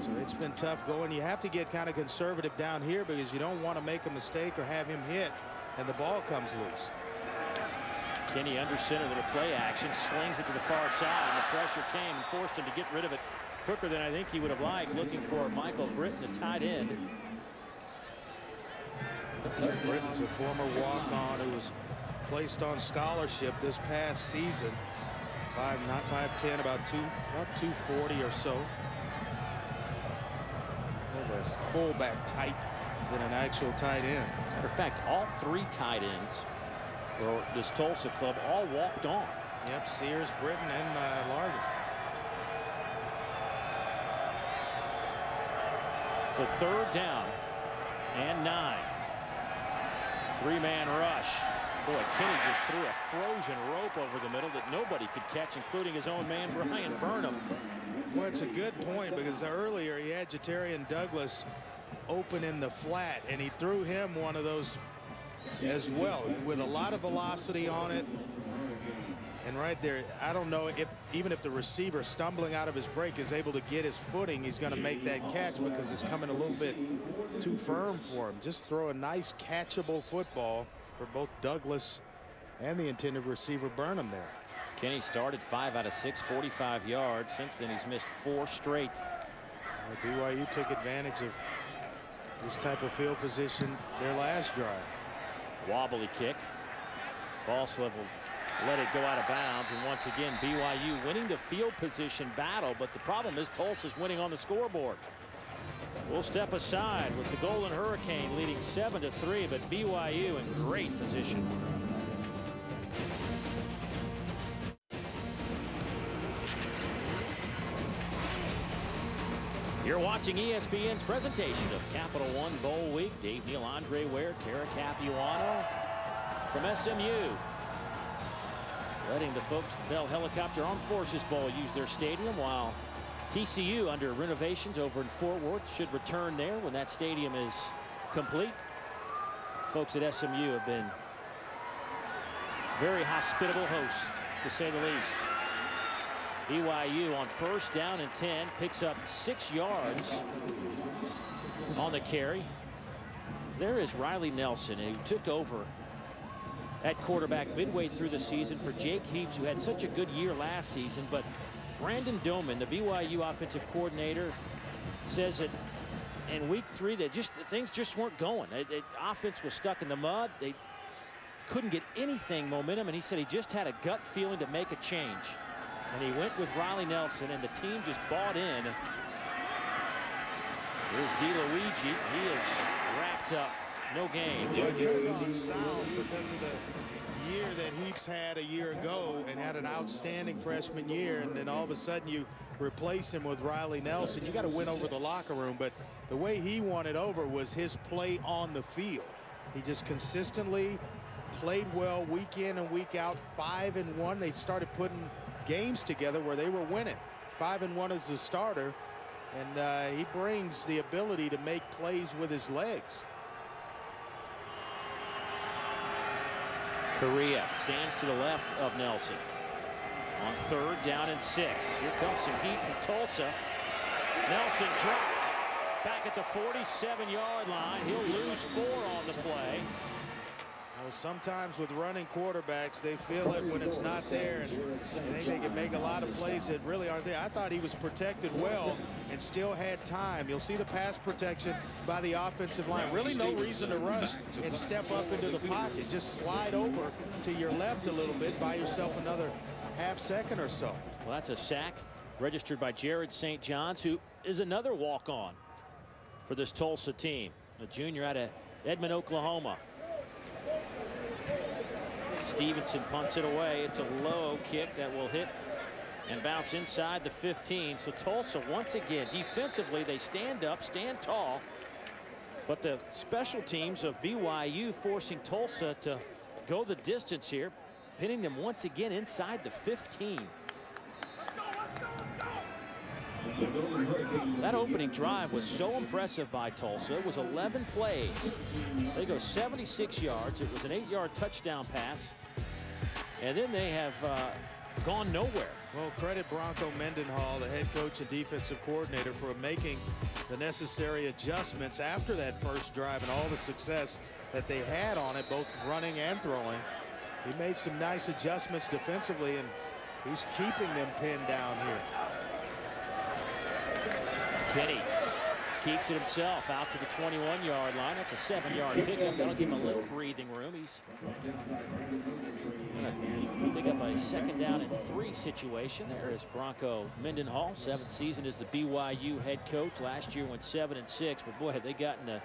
So it's been tough going. You have to get kind of conservative down here because you don't want to make a mistake or have him hit and the ball comes loose. Kinney under center, little play action, slings it to the far side, and the pressure came and forced him to get rid of it quicker than I think he would have liked, looking for Michael Britton, the tight end. Britton's a former walk-on who was placed on scholarship this past season. 5'10", about 240 or so. More of a fullback type than an actual tight end. As a matter of fact, all three tight ends for this Tulsa club all walked on. Yep, Sears, Britton, and Largan. So 3rd down and 9. 3-man rush. Boy, Kinney just threw a frozen rope over the middle that nobody could catch, including his own man, Brian Burnham. Well, it's a good point, because earlier he had Jatarian Douglas open in the flat, and he threw him one of those as well, with a lot of velocity on it. And right there, I don't know if even if the receiver stumbling out of his break is able to get his footing, he's going to make that catch, because it's coming a little bit too firm for him. Just throw a nice catchable football for both Douglas and the intended receiver Burnham there. Kinney started 5 out of 6, 45 yards. Since then, he's missed 4 straight. BYU took advantage of this type of field position their last drive. Wobbly kick. False level. Let it go out of bounds, and once again BYU winning the field position battle, but the problem is Tulsa's winning on the scoreboard. We'll step aside with the Golden Hurricane leading 7-3, but BYU in great position. You're watching ESPN's presentation of Capital One Bowl Week. Dave Neal, Andre Ware, Kara Capuano from SMU. Letting the folks at Bell Helicopter Armed Forces Bowl use their stadium, while TCU, under renovations over in Fort Worth, should return there when that stadium is complete. Folks at SMU have been very hospitable hosts, to say the least. BYU on 1st down and 10 picks up 6 yards on the carry. There is Riley Nelson, who took over at quarterback midway through the season for Jake Heaps, who had such a good year last season. But Brandon Doman, the BYU offensive coordinator, says that in week 3 that things just weren't going. The offense was stuck in the mud. They couldn't get anything momentum, and he said he just had a gut feeling to make a change. And he went with Riley Nelson, and the team just bought in. Here's DeLuigi. He is wrapped up. No gain. Well, it could have gone south because of the year that Heaps had a year ago, and had an outstanding freshman year, and then all of a sudden you replace him with Riley Nelson. You got to win over the locker room, but the way he won it over was his play on the field. He just consistently played well week in and week out. 5-1. They started putting games together where they were winning. 5-1 as the starter, and he brings the ability to make plays with his legs. Correa stands to the left of Nelson on 3rd down and 6. Here comes some heat from Tulsa. Nelson dropped back at the 47-yard line. He'll lose 4 on the play. Well, sometimes with running quarterbacks, they feel it when it's not there, and they can make a lot of plays that really aren't there. I thought he was protected well and still had time. You'll see the pass protection by the offensive line. Really no reason to rush and step up into the pocket. Just slide over to your left a little bit, buy yourself another half second or so. Well, that's a sack registered by Jared St. John's, who is another walk-on for this Tulsa team. A junior out of Edmond, Oklahoma. Stevenson punts it away. It's a low kick that will hit and bounce inside the 15. So Tulsa, once again, defensively, they stand up, stand tall. But the special teams of BYU forcing Tulsa to go the distance here, pinning them once again inside the 15. That opening drive was so impressive by Tulsa. It was 11 plays. They go 76 yards. It was an 8-yard touchdown pass. And then they have gone nowhere. Well, credit Bronco Mendenhall, the head coach and defensive coordinator, for making the necessary adjustments after that first drive and all the success that they had on it, both running and throwing. He made some nice adjustments defensively, and he's keeping them pinned down here. Kenny keeps it himself out to the 21-yard line. That's a 7-yard pickup. That'll give him a little breathing room. He's going to pick up a 2nd down and 3 situation. There is Bronco Mendenhall, 7th season as the BYU head coach. Last year went 7-6, but boy, have they gotten the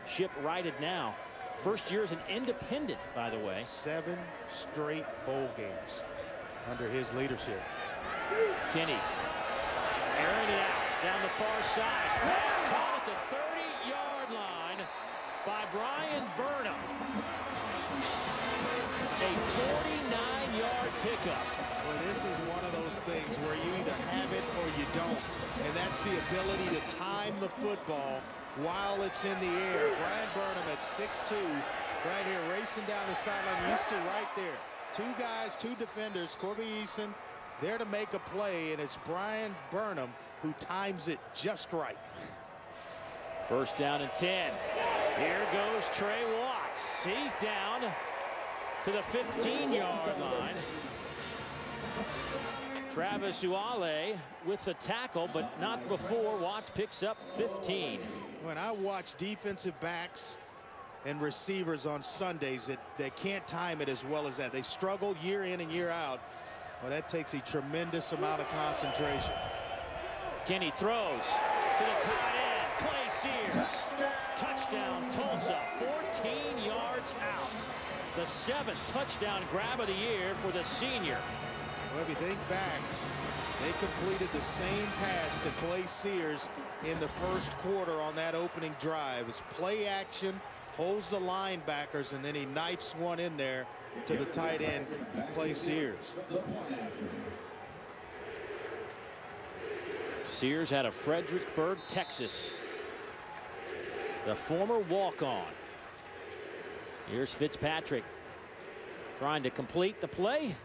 ship righted now. First year as an independent, by the way. 7 straight bowl games under his leadership. Kenny airing it out down the far side. Pass caught at the 30-yard line by Brian Burnham. A 49-yard pickup. Well, this is one of those things where you either have it or you don't. And that's the ability to time the football while it's in the air. Brian Burnham at 6'2", right here, racing down the sideline. You see right there, 2 guys, 2 defenders, Corby Eason there to make a play, and it's Brian Burnham who times it just right. 1st down and 10. Here goes Trey Watts. He's down to the 15-yard line. Travis Uale with the tackle, but not before. Watts picks up 15. When I watch defensive backs and receivers on Sundays that can't time it as well as that, they struggle year in and year out. Well, that takes a tremendous amount of concentration. Kenny throws to the tight end, Clay Sears. Touchdown, Tulsa, 14 yards out. The 7th touchdown grab of the year for the senior. Well, if you think back, they completed the same pass to Clay Sears in the 1st quarter on that opening drive. It's play action, holds the linebackers, and then he knifes one in there to the tight end, Clay Sears. Sears out of Fredericksburg, Texas. The former walk-on. Here's Fitzpatrick trying to complete the play.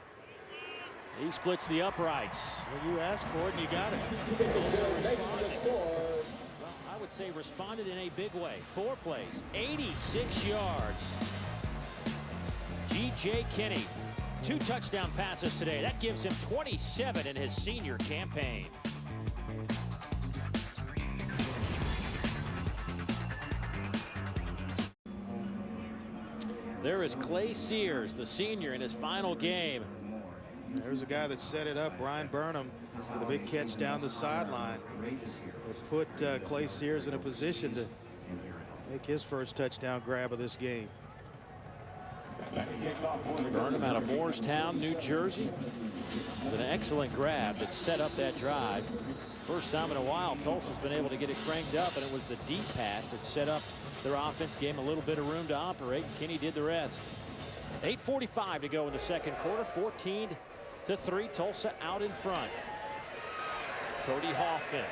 He splits the uprights. Well, you asked for it and you got it. Tulsa responded. Well, I would say responded in a big way. 4 plays, 86 yards. G.J. Kenny, 2 touchdown passes today. That gives him 27 in his senior campaign. There is Clay Sears, the senior, in his final game. There's a guy that set it up, Brian Burnham, with a big catch down the sideline. It put Clay Sears in a position to make his first touchdown grab of this game. Burnham out of Moorestown, New Jersey, with an excellent grab that set up that drive. First time in a while Tulsa's been able to get it cranked up, and it was the deep pass that set up their offense, gave him a little bit of room to operate, and Kenny did the rest. 8:45 to go in the 2nd quarter. 14-3, Tulsa out in front. Cody Hoffman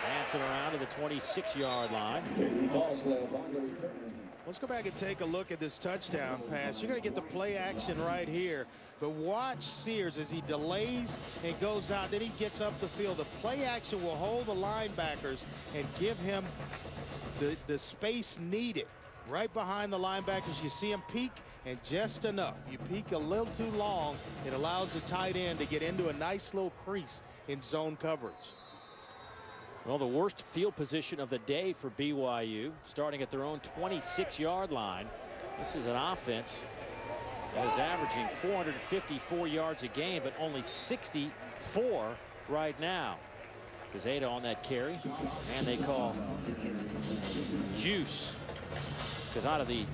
dancing around to the 26-yard line. Let's go back and take a look at this touchdown pass. You're going to get the play action right here. But watch Sears as he delays and goes out. Then he gets up the field. The play action will hold the linebackers and give him the space needed. Right behind the linebackers, you see him peek, and just enough. You peek a little too long, it allows the tight end to get into a nice little crease in zone coverage. Well, the worst field position of the day for BYU, starting at their own 26-yard line. This is an offense that is averaging 454 yards a game, but only 64 right now. Quezada on that carry, and they call juice. Quezada, the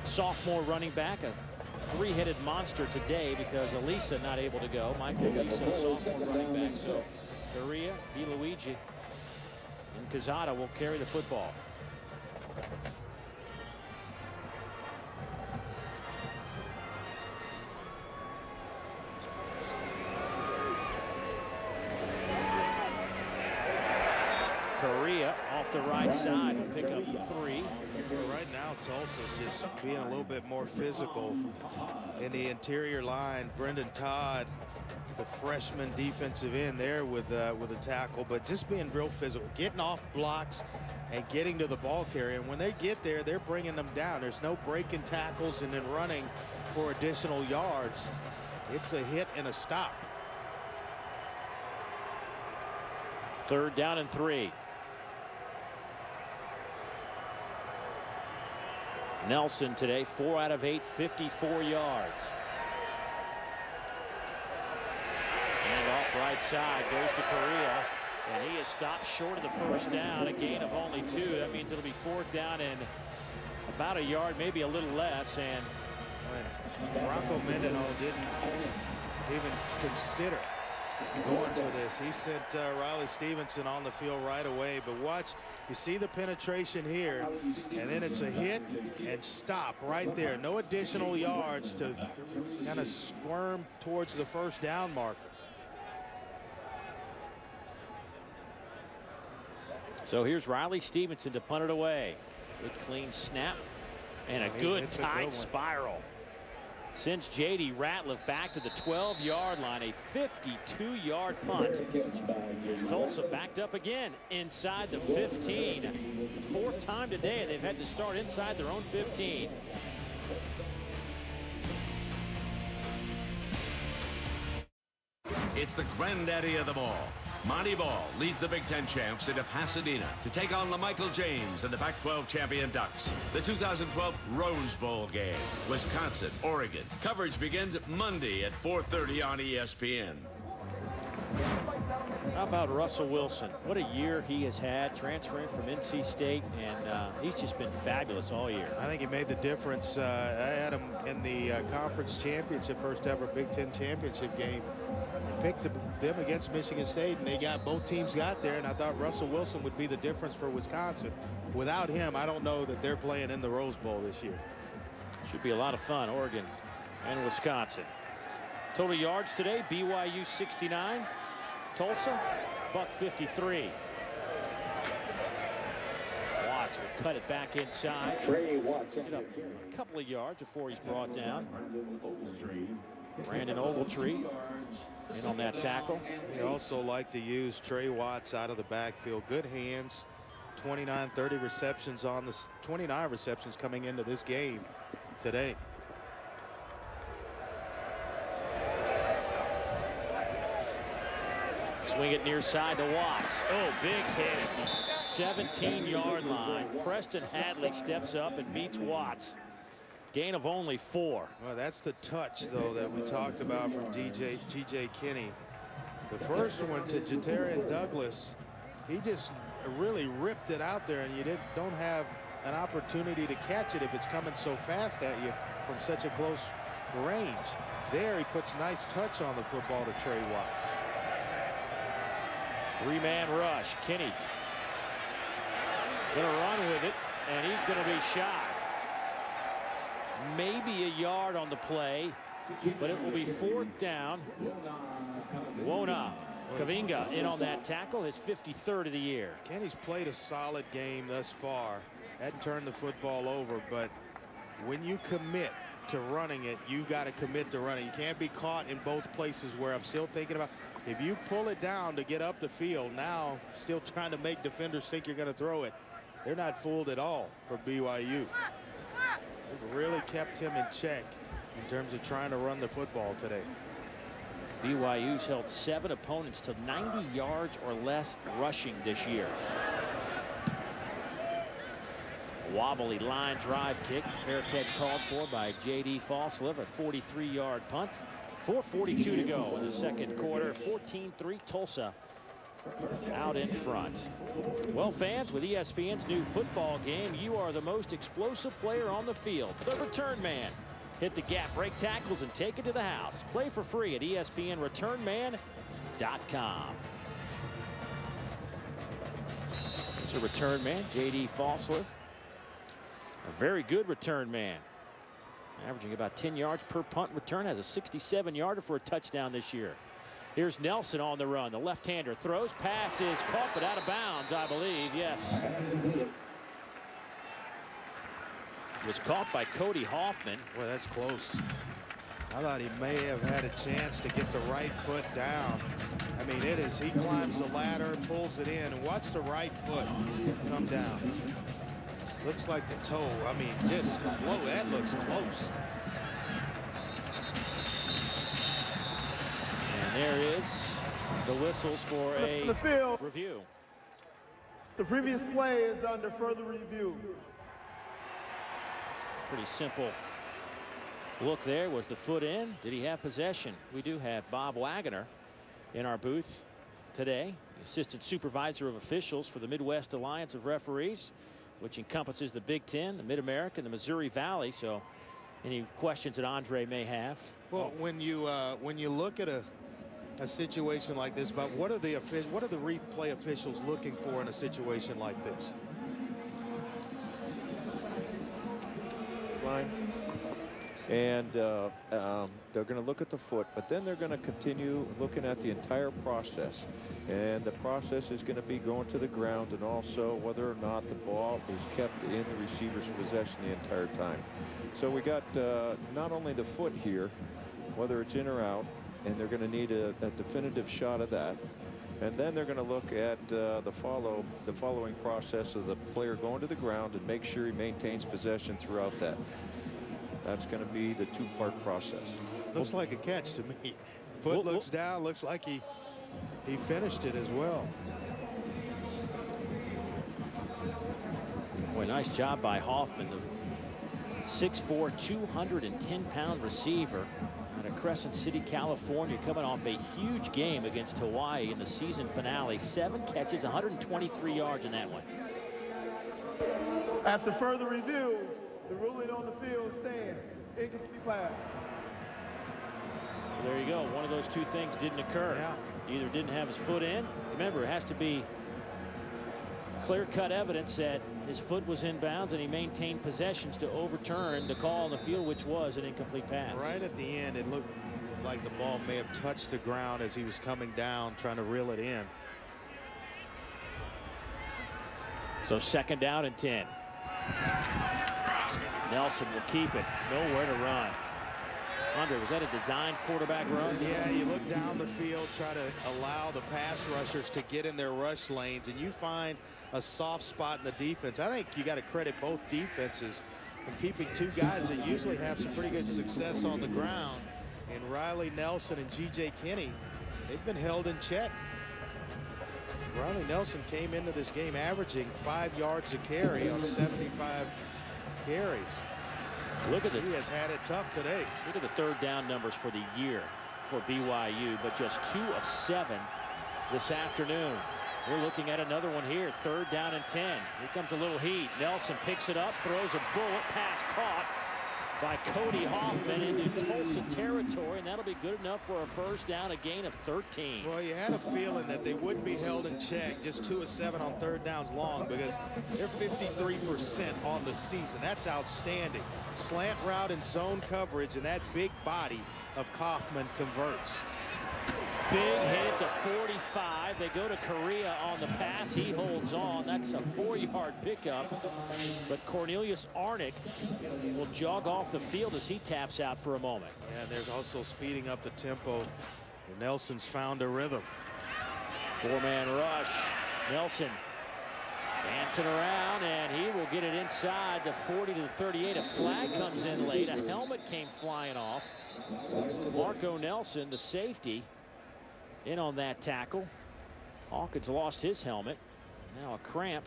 sophomore running back, a 3-headed monster today because Elisa not able to go. Michael Elisa, the sophomore running back. So Correa, DeLuigi, and Quezada will carry the football. Correa off the right side will pick up 3. Right now, Tulsa's just being a little bit more physical in the interior line. Brendan Todd, the freshman defensive end there with a tackle, but just being real physical, getting off blocks and getting to the ball carrier. And when they get there, they're bringing them down. There's no breaking tackles and then running for additional yards. It's a hit and a stop. 3rd down and 3. Nelson today 4 out of 8, 54 yards. And off right side goes to Correa, and he is stopped short of the 1st down, a gain of only 2. That means it'll be 4th down and about a yard, maybe a little less. And Bronco Mendenhall didn't even consider going for this. He sent Riley Stevenson on the field right away. But watch, you see the penetration here, and then it's a hit and stop right there. No additional yards to kind of squirm towards the 1st down marker. So here's Riley Stevenson to punt it away. Good clean snap and a good tight spiral. Sends J.D. Ratliff back to the 12-yard line, a 52-yard punt. Tulsa backed up again inside the 15. The 4th time today they've had to start inside their own 15. It's the granddaddy of them all. Monty Ball leads the Big Ten champs into Pasadena to take on LaMichael James and the Pac-12 champion Ducks. The 2012 Rose Bowl game, Wisconsin, Oregon. Coverage begins Monday at 4:30 on ESPN. How about Russell Wilson? What a year he has had, transferring from NC State, and he's just been fabulous all year. I think he made the difference. I had him in the conference championship, first ever Big Ten championship game. Picked them against Michigan State, and both teams got there, and I thought Russell Wilson would be the difference for Wisconsin. Without him, I don't know that they're playing in the Rose Bowl this year. Should be a lot of fun, Oregon and Wisconsin. Total yards today, BYU 69, Tulsa buck 53. Watts will cut it back inside. Get up a couple of yards before he's brought down. Brandon Ogletree in on that tackle. He also like to use Trey Watts out of the backfield. Good hands. 29-30 receptions on this, 29 receptions coming into this game today. Swing it near side to Watts. Oh, big hit at the 17-yard line. Preston Hadley steps up and beats Watts. Gain of only 4. Well, that's the touch, though, that we talked about from G.J. Kinney. The first one to Jatarian Douglas, he just really ripped it out there, and you don't have an opportunity to catch it if it's coming so fast at you from such a close range. There, he puts nice touch on the football to Trey Watts. 3-man rush. Kinney gonna run with it, and he's gonna be shot. Maybe a yard on the play, but it will be 4th down. Wona Kavinga in on that tackle, his 53rd of the year. Kenny's played a solid game thus far. Hadn't turned the football over, but when you commit to running it, you got to commit to running. You can't be caught in both places, where I'm still thinking about, if you pull it down to get up the field, now still trying to make defenders think you're going to throw it. They're not fooled at all for BYU. They've really kept him in check in terms of trying to run the football today. BYU's held 7 opponents to 90 yards or less rushing this year. Wobbly line drive kick. Fair catch called for by J.D. Falsliv. A 43-yard punt. 4:42 to go in the second quarter. 14-3 Tulsa out in front. Well, fans, with ESPN's new football game, you are the most explosive player on the field. The return man. Hit the gap, break tackles, and take it to the house. Play for free at ESPNReturnMan.com. Here's a return man, J.D. Falsliv. A very good return man. Averaging about 10 yards per punt return. Has a 67-yarder for a touchdown this year. Here's Nelson on the run. The left-hander throws. Pass is caught, but out of bounds, I believe. Yes. Was caught by Cody Hoffman. Boy, that's close. I thought he may have had a chance to get the right foot down. I mean, it is, he climbs the ladder, pulls it in, and watch the right foot come down. Looks like the toe. I mean, just close. That looks close. And there is the whistles for a The field. review. The previous play is under further review. Pretty simple look there. Was the foot in? Did he have possession? We do have Bob Wagoner in our booth today, the assistant supervisor of officials for the Midwest Alliance of Referees, which encompasses the Big Ten, the Mid-America, and the Missouri Valley. So any questions that Andre may have? Well, when you look at a situation like this, but what are the replay officials looking for in a situation like this? Line. And they're going to look at the foot, but then they're going to continue looking at the entire process. And the process is going to be going to the ground, and also whether or not the ball is kept in the receiver's possession the entire time. So we got not only the foot here, whether it's in or out, and they're going to need a definitive shot of that. And then they're going to look at the following process of the player going to the ground and make sure he maintains possession throughout that. That's going to be the two-part process. Looks like a catch to me. Foot looks down. Looks like he finished it as well. Boy, nice job by Hoffman, the 6'4", 210-pound receiver out of Crescent City, California, coming off a huge game against Hawaii in the season finale. 7 catches, 123 yards in that one. After further review, the ruling on the field stands. Incomplete pass. So there you go. One of those two things didn't occur. Yeah. Either didn't have his foot in. Remember, it has to be clear-cut evidence that his foot was in bounds and he maintained possessions to overturn the call on the field, which was an incomplete pass. Right at the end, it looked like the ball may have touched the ground as he was coming down, trying to reel it in. So 2nd down and 10. Nelson will keep it. Nowhere to run. Andre, was that a design quarterback run? Yeah, you look down the field, try to allow the pass rushers to get in their rush lanes, and you find a soft spot in the defense. I think you got to credit both defenses in keeping two guys that usually have some pretty good success on the ground. And Riley Nelson and G.J. Kinney, they've been held in check. Riley Nelson came into this game averaging 5 yards a carry on 75 carries. Look at He has had it tough today. Look at the 3rd down numbers for the year for BYU, but just 2 of 7 this afternoon. We're looking at another one here. 3rd down and 10. Here comes a little heat. Nelson picks it up, throws a bullet, pass caught by Cody Hoffman into Tulsa territory, and that'll be good enough for a 1st down, a gain of 13. Well, you had a feeling that they wouldn't be held in check. Just 2 of 7 on 3rd downs long, because they're 53% on the season. That's outstanding. Slant route and zone coverage, and that big body of Kaufman converts. Big hit at the 45. They go to Correa on the pass. He holds on. That's a 4-yard pickup. But Cornelius Arnick will jog off the field as he taps out for a moment. Yeah, and there's also speeding up the tempo. Nelson's found a rhythm. 4-man rush. Nelson dancing around, and he will get it inside the 40 to the 38. A flag comes in late. A helmet came flying off. Marco Nelson, the safety, in on that tackle. Hawkins lost his helmet. Now a cramp.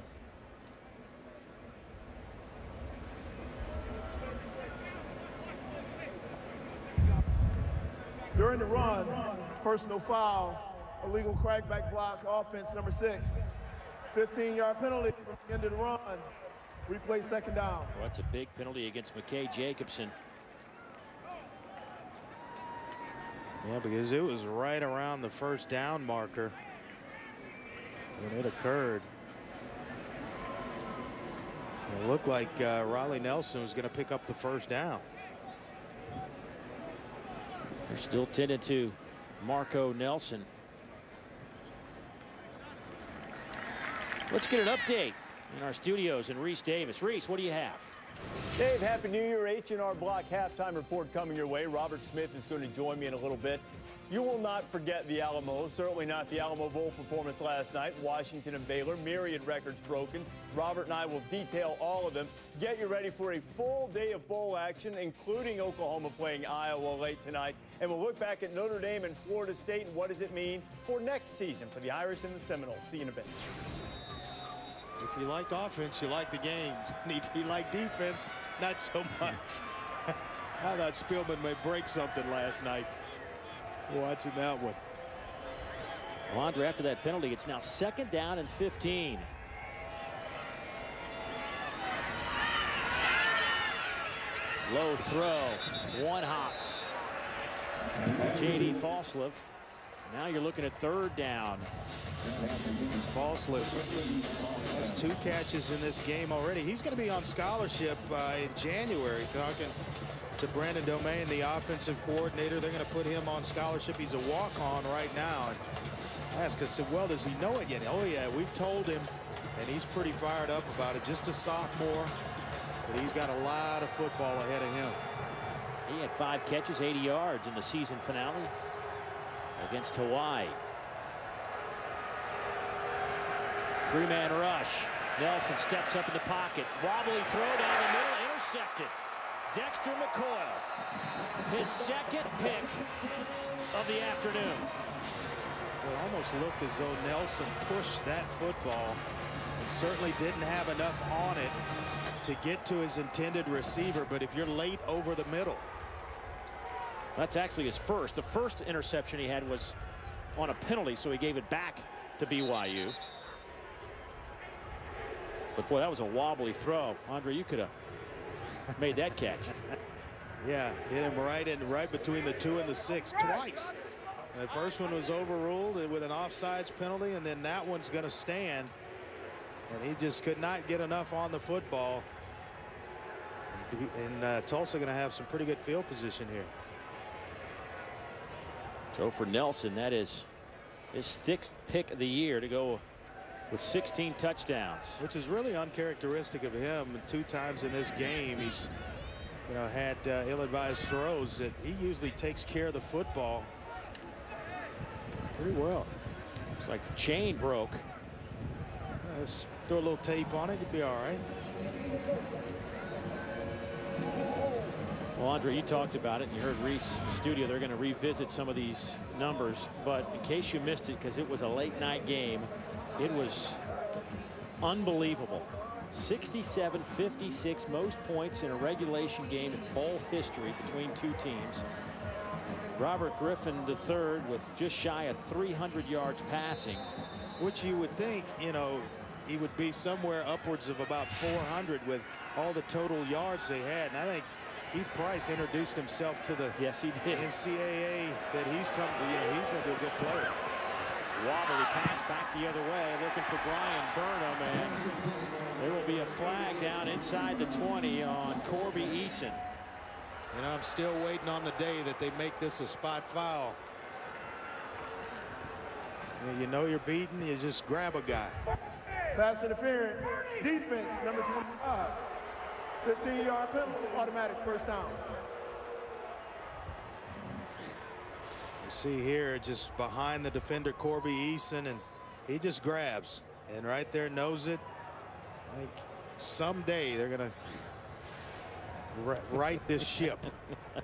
During the run, personal foul, illegal crackback block, offense number 6. 15-yard penalty from the end of the run. Replay 2nd down. Well, that's a big penalty against McKay Jacobson. Yeah, because it was right around the 1st down marker when it occurred. It looked like Riley Nelson was going to pick up the 1st down. They're still tended to Marco Nelson. Let's get an update in our studios and Reese Davis. Reese, what do you have? Dave, Happy New Year. H&R Block halftime report coming your way. Robert Smith is going to join me in a little bit. You will not forget the Alamo, certainly not the Alamo Bowl performance last night. Washington and Baylor, myriad records broken. Robert and I will detail all of them. Get you ready for a full day of bowl action, including Oklahoma playing Iowa late tonight. And we'll look back at Notre Dame and Florida State and what does it mean for next season for the Irish and the Seminoles. See you in a bit. If you like offense, you like the game. If you like defense, not so much. How about Spielman may break something last night. Watching that one. Well, Andre, after that penalty, it's now 2nd down and 15. Low throw. One hops. J.D. Falslev. Now you're looking at 3rd down. Falslev has 2 catches in this game already. He's going to be on scholarship in January. Talking to Brandon Domain, the offensive coordinator. They're going to put him on scholarship. He's a walk-on right now. And I asked, I said, well, does he know it yet? Oh, yeah, we've told him, and he's pretty fired up about it. Just a sophomore, but he's got a lot of football ahead of him. He had 5 catches, 80 yards in the season finale against Hawaii. 3-man rush. Nelson steps up in the pocket. Wobbly throw down the middle. Intercepted. Dexter McCoy. His 2nd pick of the afternoon. Well, it almost looked as though Nelson pushed that football and certainly didn't have enough on it to get to his intended receiver. But if you're late over the middle. That's actually his first. The first interception he had was on a penalty, so he gave it back to BYU. But boy, that was a wobbly throw. Andre, you could have made that catch. Yeah, hit him right between the 2 and the 6 twice. And the first one was overruled with an offsides penalty, and then that one's going to stand. And he just could not get enough on the football. And Tulsa going to have some pretty good field position here. So for Nelson, that is his 6th pick of the year to go with 16 touchdowns. Which is really uncharacteristic of him. 2 times in this game, he's had ill-advised throws. That he usually takes care of the football pretty well. Looks like the chain broke. Let's throw a little tape on it. You'd be all right. Well, Andre, you talked about it, and you heard Reese in the studio. They're going to revisit some of these numbers. But in case you missed it, because it was a late-night game, it was unbelievable. 67-56, most points in a regulation game in bowl history between 2 teams. Robert Griffin III with just shy of 300 yards passing. Which you would think, he would be somewhere upwards of about 400 with all the total yards they had. And I think Heath Price introduced himself to the NCAA that he's come to. He's going to be a good player. Wobbly pass back the other way, looking for Brian Burnham, and there will be a flag down inside the 20 on Corby Eason. And I'm still waiting on the day that they make this a spot foul. You know you're beaten, you just grab a guy. Pass interference, defense, number 25. 15-yard penalty, automatic 1st down. You see here, just behind the defender, Corby Eason, and he just grabs. And right there, knows it. I think someday they're going to right this ship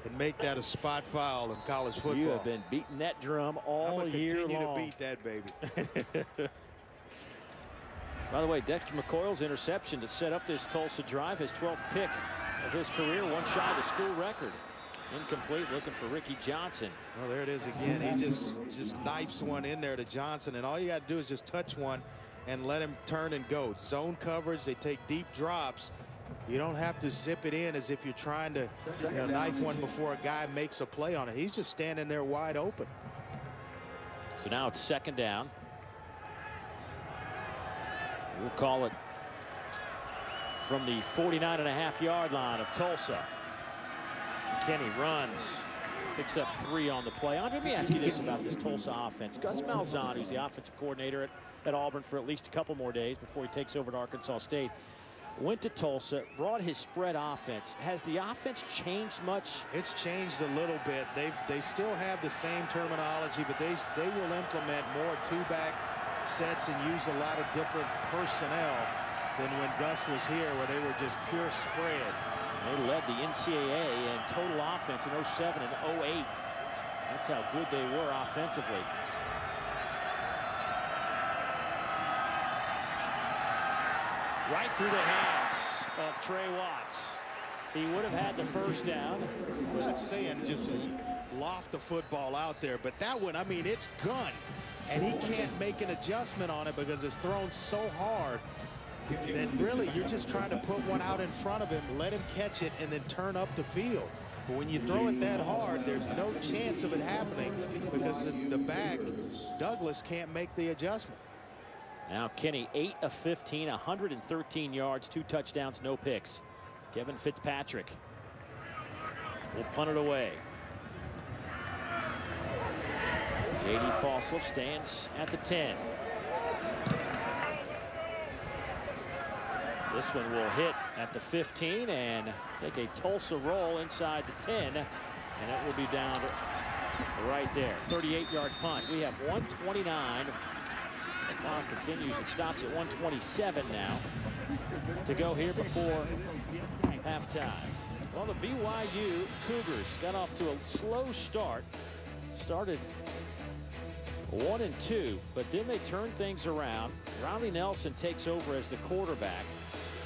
and make that a spot foul in college football. You have been beating that drum all year long. I'm going to continue to beat that baby. By the way, Dexter McCoy's interception to set up this Tulsa drive, his 12th pick of his career, one shy of the school record. Incomplete, looking for Ricky Johnson. Well, there it is again. He just knifes one in there to Johnson, and all you got to do is just touch one and let him turn and go. Zone coverage, they take deep drops. You don't have to zip it in as if you're trying to knife one before a guy makes a play on it. He's just standing there wide open. So now it's 2nd down. We'll call it from the 49.5-yard line of Tulsa. Kenny runs, picks up 3 on the play. Andre, let me ask you this about this Tulsa offense. Gus Malzahn, who's the offensive coordinator at Auburn for at least a couple more days before he takes over at Arkansas State. went to Tulsa, brought his spread offense. Has the offense changed much? It's changed a little bit. They still have the same terminology, but they will implement more two-back sets and use a lot of different personnel than when Gus was here, where they were just pure spread. They led the NCAA in total offense in 07 and 08. That's how good they were offensively. Right through the hands of Trey Watts. He would have had the first down. I'm not saying just loft the football out there, but that one, I mean, it's gunned. And he can't make an adjustment on it because it's thrown so hard that really you're just trying to put one out in front of him, let him catch it, and then turn up the field. But when you throw it that hard, there's no chance of it happening because the back, Douglas, can't make the adjustment. Now Kenny, 8 of 15, 113 yards, 2 touchdowns, no picks. Kevin Fitzpatrick will punt it away. J.D. Fossil stands at the 10. This one will hit at the 15 and take a Tulsa roll inside the 10, and it will be down right there. 38-yard punt. We have 1:29. The clock continues. It stops at 1:27 now to go here before halftime. Well, the BYU Cougars got off to a slow start. Started 1-2, but then they turned things around. Riley Nelson takes over as the quarterback.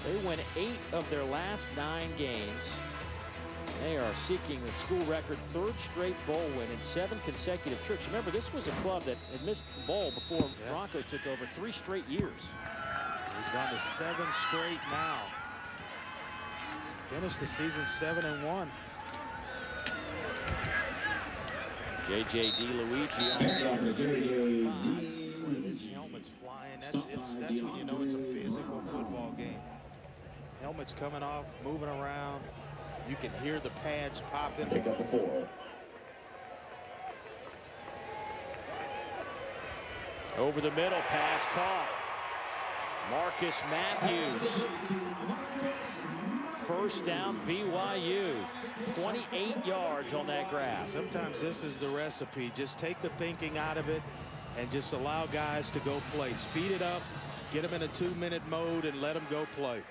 They win 8 of their last 9 games. They are seeking the school record 3rd straight bowl win in 7 consecutive trips. Remember, this was a club that had missed the bowl before Bronco took over 3 straight years. He's gone to 7 straight now. Finished the season 7-1. J.J. DeLuigi on the his helmet's flying. That's when you know it's a physical football game. Helmet's coming off, moving around. You can hear the pads popping. Pick up the 4. Over the middle, pass caught. Marcus Matthews. First down, BYU. 28 yards on that grab. Sometimes this is the recipe. Just take the thinking out of it and just allow guys to go play. Speed it up, get them in a 2-minute mode, and let them go play.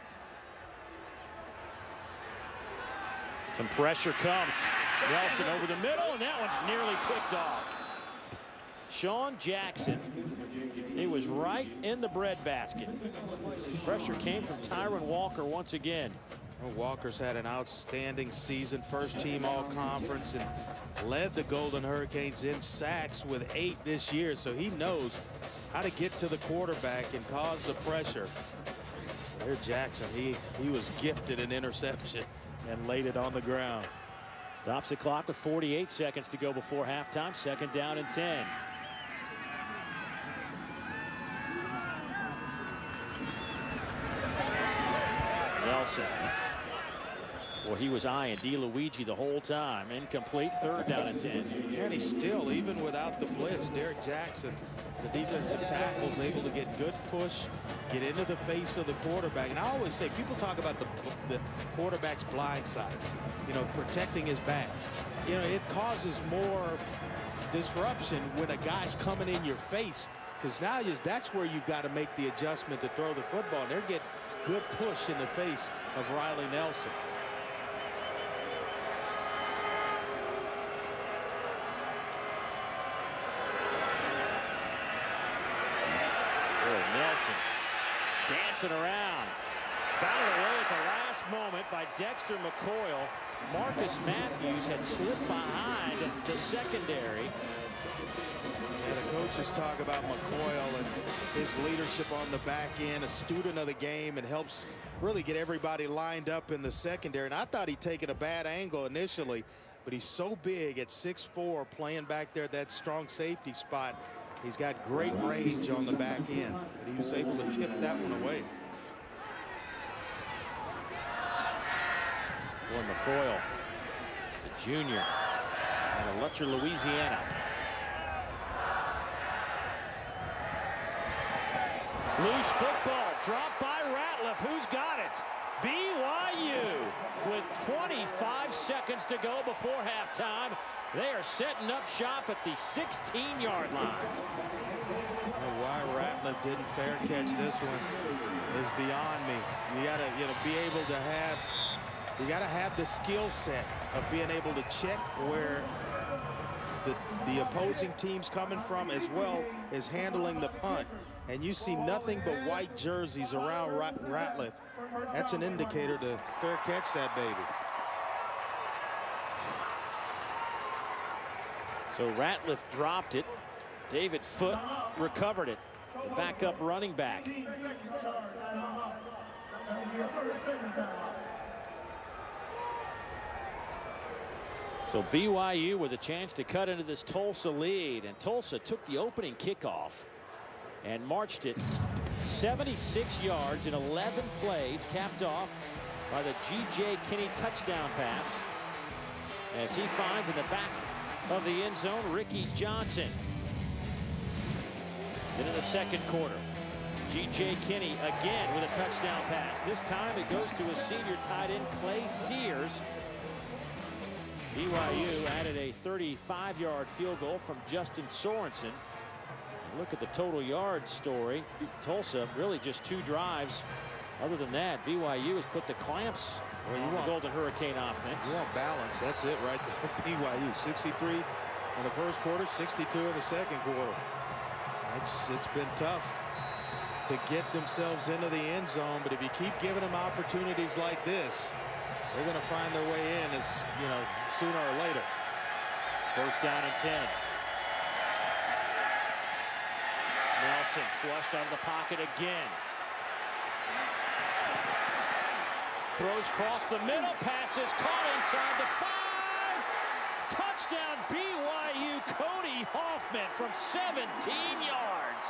Some pressure comes. Nelson over the middle, and that one's nearly picked off. Sean Jackson. He was right in the breadbasket. Pressure came from Tyron Walker once again. Well, Walker's had an outstanding season, first team all-conference, and led the Golden Hurricanes in sacks with 8 this year, so he knows how to get to the quarterback and cause the pressure. There's Jackson. He was gifted an interception and laid it on the ground. Stops the clock with 48 seconds to go before halftime. 2nd down and 10. Nelson. Well, he was eyeing DeLuigi the whole time. Incomplete. 3rd down and 10. And he's still, even without the blitz, Derek Jackson, the defensive tackle, is able to get good push, get into the face of the quarterback. And I always say, people talk about the quarterback's blind side, you know, protecting his back. You know, it causes more disruption when a guy's coming in your face, because now that's where you've got to make the adjustment to throw the football. And they're getting good push in the face of Riley Nelson. Nelson dancing around. Batted away at the last moment by Dexter McCoyle. Marcus Matthews had slipped behind the secondary. Yeah, the coaches talk about McCoyle and his leadership on the back end, a student of the game, and helps really get everybody lined up in the secondary. And I thought he'd taken a bad angle initially, but he's so big at 6'4", playing back there at that strong safety spot. He's got great range on the back end, but he was able to tip that one away. Boy, McCoyle, the junior out of Lutcher, Louisiana. Loose football. dropped by Ratliff. Who's got it? BYU with 25 seconds to go before halftime. They are setting up shop at the 16-yard line. Why Ratliff didn't fair catch this one is beyond me. You gotta be able to have, you gotta have the skill set of being able to check where the opposing team's coming from, as well as handling the punt. And you see nothing but white jerseys around Ratliff. That's an indicator to fair catch that baby. So Ratliff dropped it. David Foote recovered it. The backup running back. So BYU with a chance to cut into this Tulsa lead, and Tulsa took the opening kickoff and marched it 76 yards in 11 plays, capped off by the G.J. Kinney touchdown pass as he finds in the back of the end zone Ricky Johnson. Then in the second quarter, G.J. Kinney again with a touchdown pass. This time it goes to a senior tight end, Clay Sears. BYU added a 35-yard field goal from Justin Sorensen. Look at the total yard story. Tulsa really just 2 drives. Other than that, BYU has put the clamps on the Golden Hurricane offense. You want balance. That's it right there. BYU 63 in the first quarter, 62 in the second quarter. It's been tough to get themselves into the end zone, but if you keep giving them opportunities like this, they're going to find their way in, as you know, sooner or later. First down and 10. Nelson flushed out of the pocket again. Throws across the middle. Passes caught inside the 5. Touchdown BYU. Cody Hoffman from 17 yards.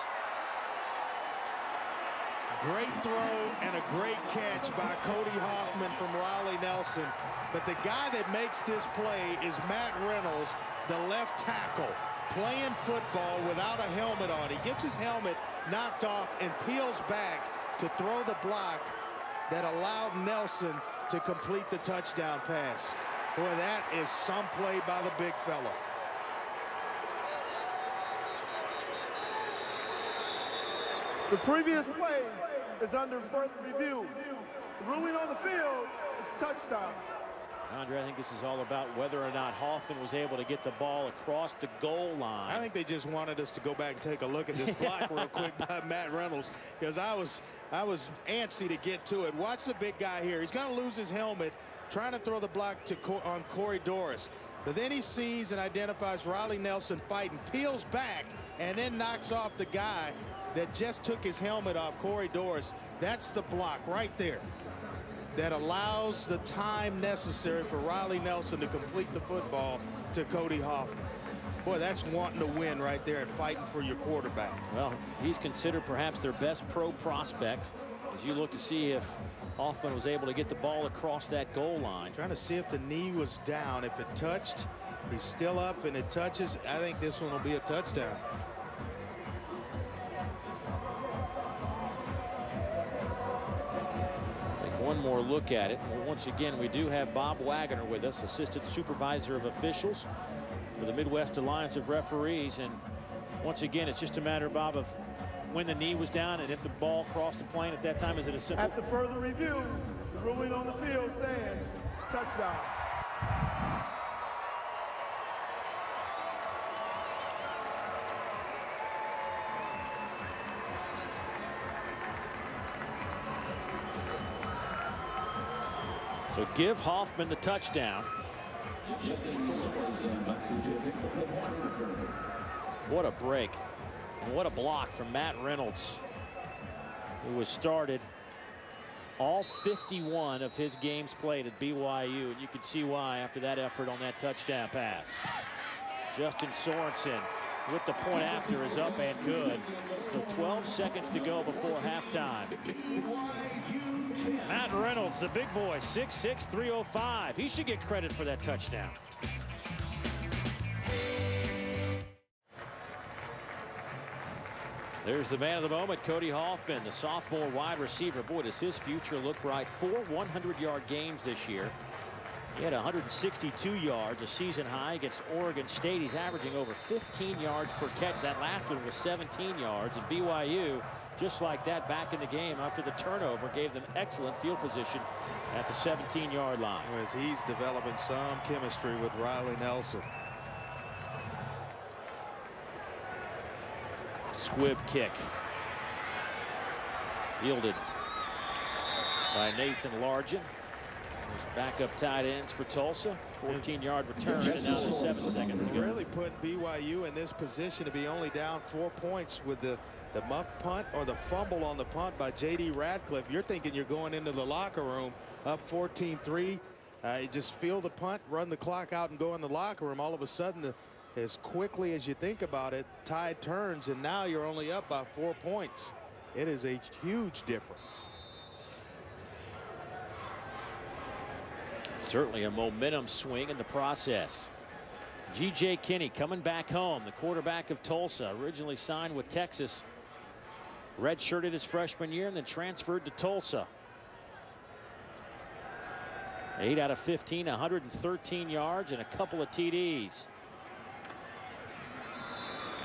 Great throw and a great catch by Cody Hoffman from Riley Nelson. But the guy that makes this play is Matt Reynolds, the left tackle, playing football without a helmet on. He gets his helmet knocked off and peels back to throw the block that allowed Nelson to complete the touchdown pass. Boy, that is some play by the big fella. The previous play is under further review. The ruling on the field is touchdown. Andre, I think this is all about whether or not Hoffman was able to get the ball across the goal line. I think they just wanted us to go back and take a look at this block real quick by Matt Reynolds, because I was antsy to get to it. Watch the big guy here. He's going to lose his helmet trying to throw the block on Corey Doris. But then he sees and identifies Riley Nelson fighting, peels back, and then knocks off the guy that just took his helmet off, Corey Doris. That's the block right there that allows the time necessary for Riley Nelson to complete the football to Cody Hoffman. Boy, that's wanting to win right there and fighting for your quarterback. Well, he's considered perhaps their best pro prospect as you look to see if Hoffman was able to get the ball across that goal line. Trying to see if the knee was down. If it touched, he's still up and it touches. I think this one will be a touchdown. One more look at it. Well, once again, we do have Bob Wagner with us, Assistant Supervisor of Officials for the Midwest Alliance of Referees. And once again, it's just a matter, Bob, of when the knee was down and if the ball crossed the plane at that time. Is it a simple? After further review, the ruling on the field stands touchdown. So give Hoffman the touchdown. What a break. And what a block from Matt Reynolds, who was started all 51 of his games played at BYU. And you can see why after that effort on that touchdown pass. Justin Sorensen with the point after is up and good. So 12 seconds to go before halftime. Matt Reynolds, the big boy, 6'6", 305. He should get credit for that touchdown. There's the man of the moment, Cody Hoffman, the sophomore wide receiver. Boy, does his future look bright. 4 100-yard games this year. He had 162 yards, a season high against Oregon State. He's averaging over 15 yards per catch. That last one was 17 yards. And BYU, just like that, back in the game after the turnover, gave them excellent field position at the 17-yard line. As he's developing some chemistry with Riley Nelson. Squib kick. Fielded by Nathan Largent. There's backup tight ends for Tulsa. 14-yard return, and now there's 7 seconds to go. Really put BYU in this position to be only down 4 points with the muff punt or the fumble on the punt by J.D. Radcliffe. You're thinking you're going into the locker room up 14-3. You just feel the punt, run the clock out, and go in the locker room. All of a sudden, as quickly as you think about it, tide turns, and now you're only up by 4 points. It is a huge difference. Certainly a momentum swing in the process. G.J. Kinney coming back home, the quarterback of Tulsa, originally signed with Texas, redshirted his freshman year and then transferred to Tulsa. 8 out of 15, 113 yards and a couple of TDs.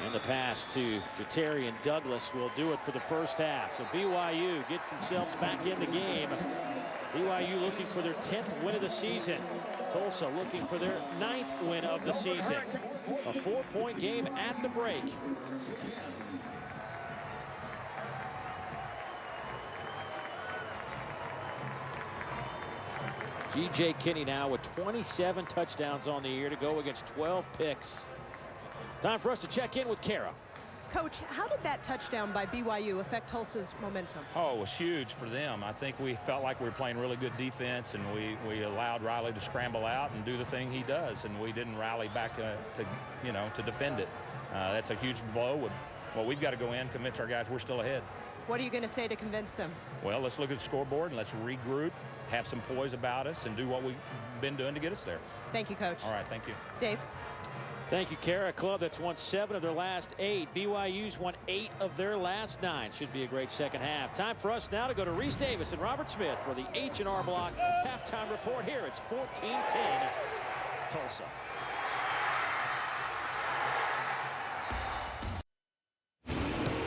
And the pass to Jatarian Douglas will do it for the first half. So BYU gets themselves back in the game. BYU looking for their 10th win of the season. Tulsa looking for their 9th win of the season. A 4-point game at the break. G.J. Kinney now with 27 touchdowns on the year to go against 12 picks. Time for us to check in with Kara. Coach, how did that touchdown by BYU affect Tulsa's momentum? Oh, it was huge for them. I think we felt like we were playing really good defense, and we allowed Riley to scramble out and do the thing he does, and we didn't rally back to defend it. That's a huge blow. Well, we've got to go in, convince our guys we're still ahead. What are you going to say to convince them? Well, let's look at the scoreboard and let's regroup, have some poise about us, and do what we've been doing to get us there. Thank you, Coach. All right, thank you. Dave. Thank you, Kara. A club that's won 7 of their last 8. BYU's won 8 of their last 9. Should be a great second half. Time for us now to go to Reese Davis and Robert Smith for the H&R Block halftime report. Here it's 14-10 Tulsa.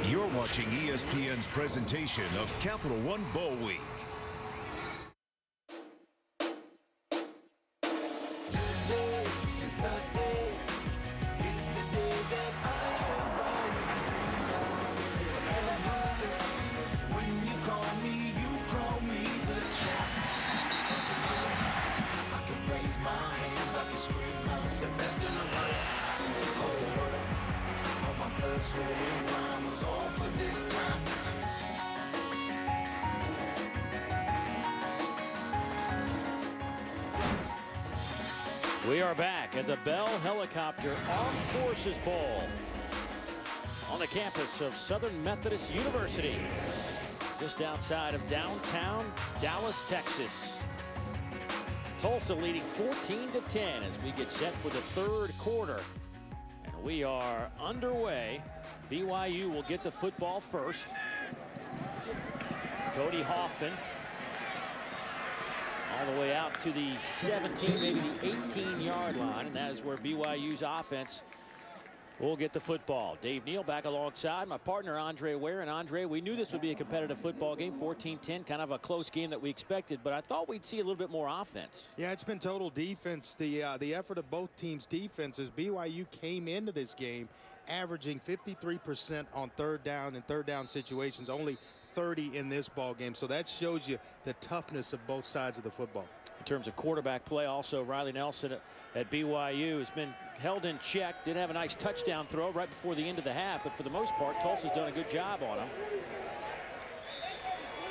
You're watching ESPN's presentation of Capital One Bowl Week. We are back at the Bell Helicopter Armed Forces Bowl on the campus of Southern Methodist University, just outside of downtown Dallas, Texas. Tulsa leading 14-10 as we get set for the third quarter. And we are underway. BYU will get the football first. Cody Hoffman all the way out to the 17, maybe the 18-yard line, and that is where BYU's offense will get the football. Dave Neal back alongside my partner Andre Ware. And Andre, we knew this would be a competitive football game, 14-10, kind of a close game that we expected, but I thought we'd see a little bit more offense. Yeah, it's been total defense. The effort of both teams' defenses. BYU came into this game averaging 53% on third down and third down situations, only 30 in this ball game. So that shows you the toughness of both sides of the football. In terms of quarterback play, also Riley Nelson at BYU has been held in check. Did have a nice touchdown throw right before the end of the half, but for the most part, Tulsa's done a good job on him.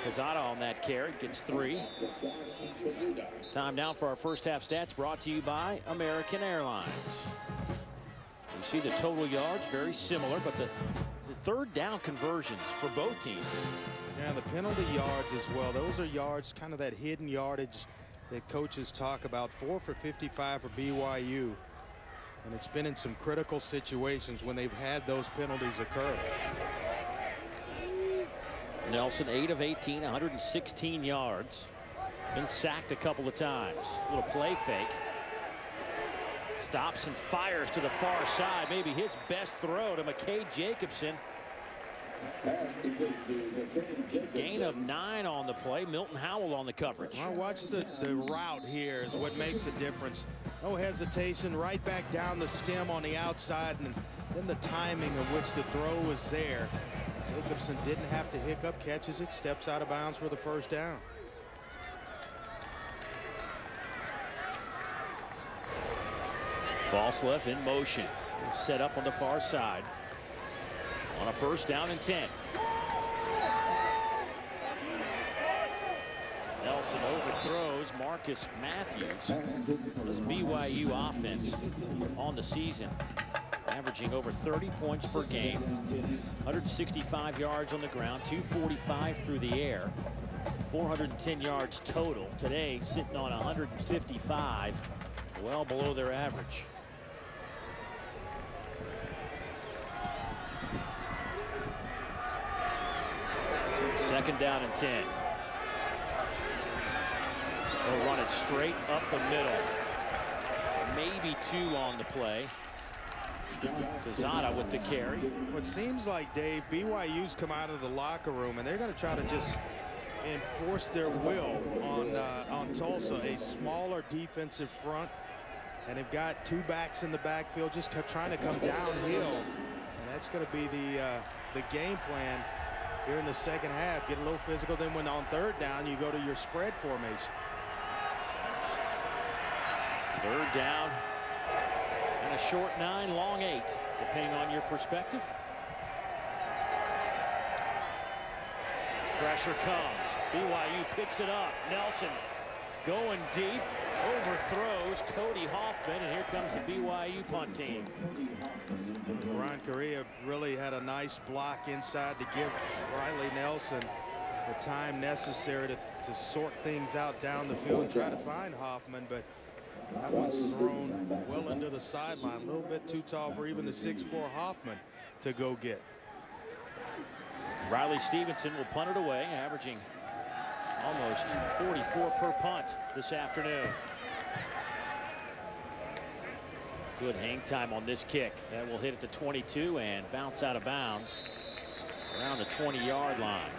Quezada on that carry gets 3. Time now for our first half stats, brought to you by American Airlines. You see the total yards very similar, but the third down conversions for both teams. Yeah, the penalty yards as well. Those are yards, kind of that hidden yardage that coaches talk about. 4 for 55 for BYU. And it's been in some critical situations when they've had those penalties occur. Nelson 8 of 18, 116 yards. Been sacked a couple of times. Little play fake. Stops and fires to the far side. Maybe his best throw to McKay Jacobson. Gain of 9 on the play. Milton Howell on the coverage. Well, watch the route here is what makes a difference. No hesitation, right back down the stem on the outside, and then the timing of which the throw was there. Jacobson didn't have to hiccup, catches it, steps out of bounds for the first down. Falslev in motion. Set up on the far side. On a first down and 10. Nelson overthrows Marcus Matthews. This BYU offense on the season averaging over 30 points per game, 165 yards on the ground, 245 through the air, 410 yards total. Today sitting on 155, well below their average. Second down and 10. They'll run it straight up the middle. Maybe 2 on the play. Quezada with the carry. What seems like, Dave, BYU's come out of the locker room and they're going to try to just enforce their will on Tulsa. A smaller defensive front, and they've got 2 backs in the backfield just trying to come downhill, and that's going to be the game plan here in the second half. Get a little physical, then when on third down you go to your spread formation. Third down and a short 9, long 8, depending on your perspective. Pressure comes. BYU picks it up. Nelson going deep, overthrows Cody Hoffman, and here comes the BYU punt team. Brian Correa really had a nice block inside to give Riley Nelson the time necessary to sort things out down the field and try to find Hoffman, but that one's thrown well into the sideline. A little bit too tall for even the 6'4" Hoffman to go get. Riley Stevenson will punt it away, averaging almost 44 per punt this afternoon. Good hang time on this kick. That will hit at the 22 and bounce out of bounds around the 20-yard line.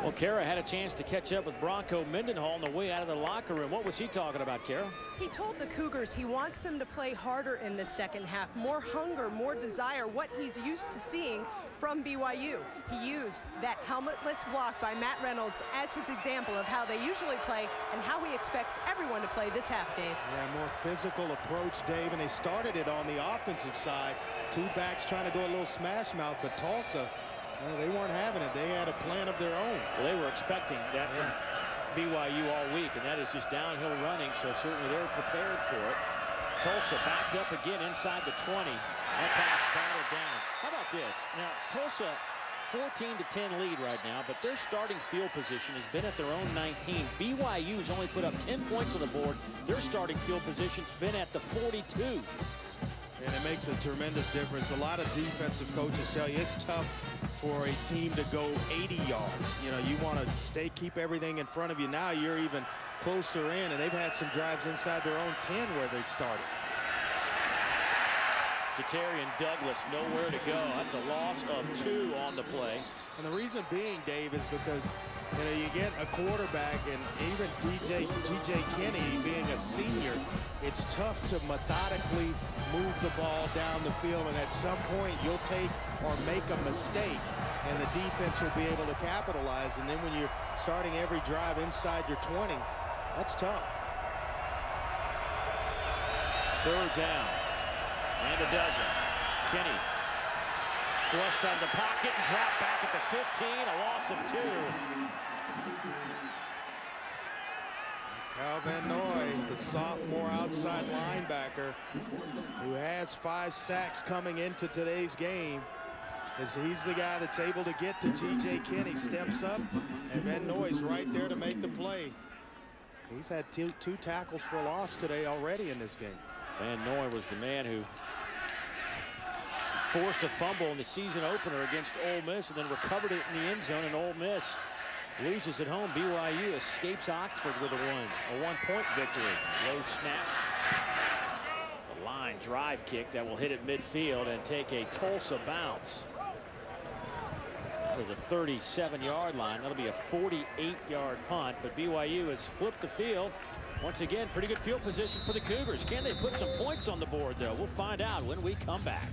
Well, Kara had a chance to catch up with Bronco Mendenhall on the way out of the locker room. What was he talking about, Kara? He told the Cougars he wants them to play harder in the second half. More hunger, more desire, what he's used to seeing from BYU. He used that helmetless block by Matt Reynolds as his example of how they usually play and how he expects everyone to play this half, Dave. Yeah, more physical approach, Dave, and they started it on the offensive side. 2 backs trying to go a little smash mouth, but Tulsa, well, they weren't having it. They had a plan of their own. Well, they were expecting that from BYU all week, and that is just downhill running, so certainly they're prepared for it. Tulsa backed up again inside the 20. That pass batted down. How about this? Now, Tulsa 14-10 lead right now, but their starting field position has been at their own 19. BYU's only put up 10 points on the board. Their starting field position's been at the 42. And it makes a tremendous difference. A lot of defensive coaches tell you it's tough for a team to go 80 yards. You know, you want to keep everything in front of you. Now you're even closer in, and they've had some drives inside their own 10 where they've started. Jatarian Douglas nowhere to go. That's a loss of 2 on the play. And the reason being, Dave, is because you get a quarterback, and even G.J. Kinney being a senior, it's tough to methodically move the ball down the field, and at some point you'll take or make a mistake and the defense will be able to capitalize. And then when you're starting every drive inside your 20, that's tough. Third down and a dozen. Kinney flushed out of the pocket and dropped back at the 15, a loss of 2. Cal Van Noy, the sophomore outside linebacker, who has 5 sacks coming into today's game, as he's the guy that's able to get to G.J. Kinney. Steps up, and Van Noy's right there to make the play. He's had two tackles for a loss today already in this game. Van Noy was the man who forced a fumble in the season opener against Ole Miss and then recovered it in the end zone, and Ole Miss loses at home. BYU escapes Oxford with a one-point victory. Low snap. It's a line drive kick that will hit at midfield and take a Tulsa bounce out of the 37-yard line. That'll be a 48-yard punt, but BYU has flipped the field. Once again, pretty good field position for the Cougars. Can they put some points on the board, though? We'll find out when we come back.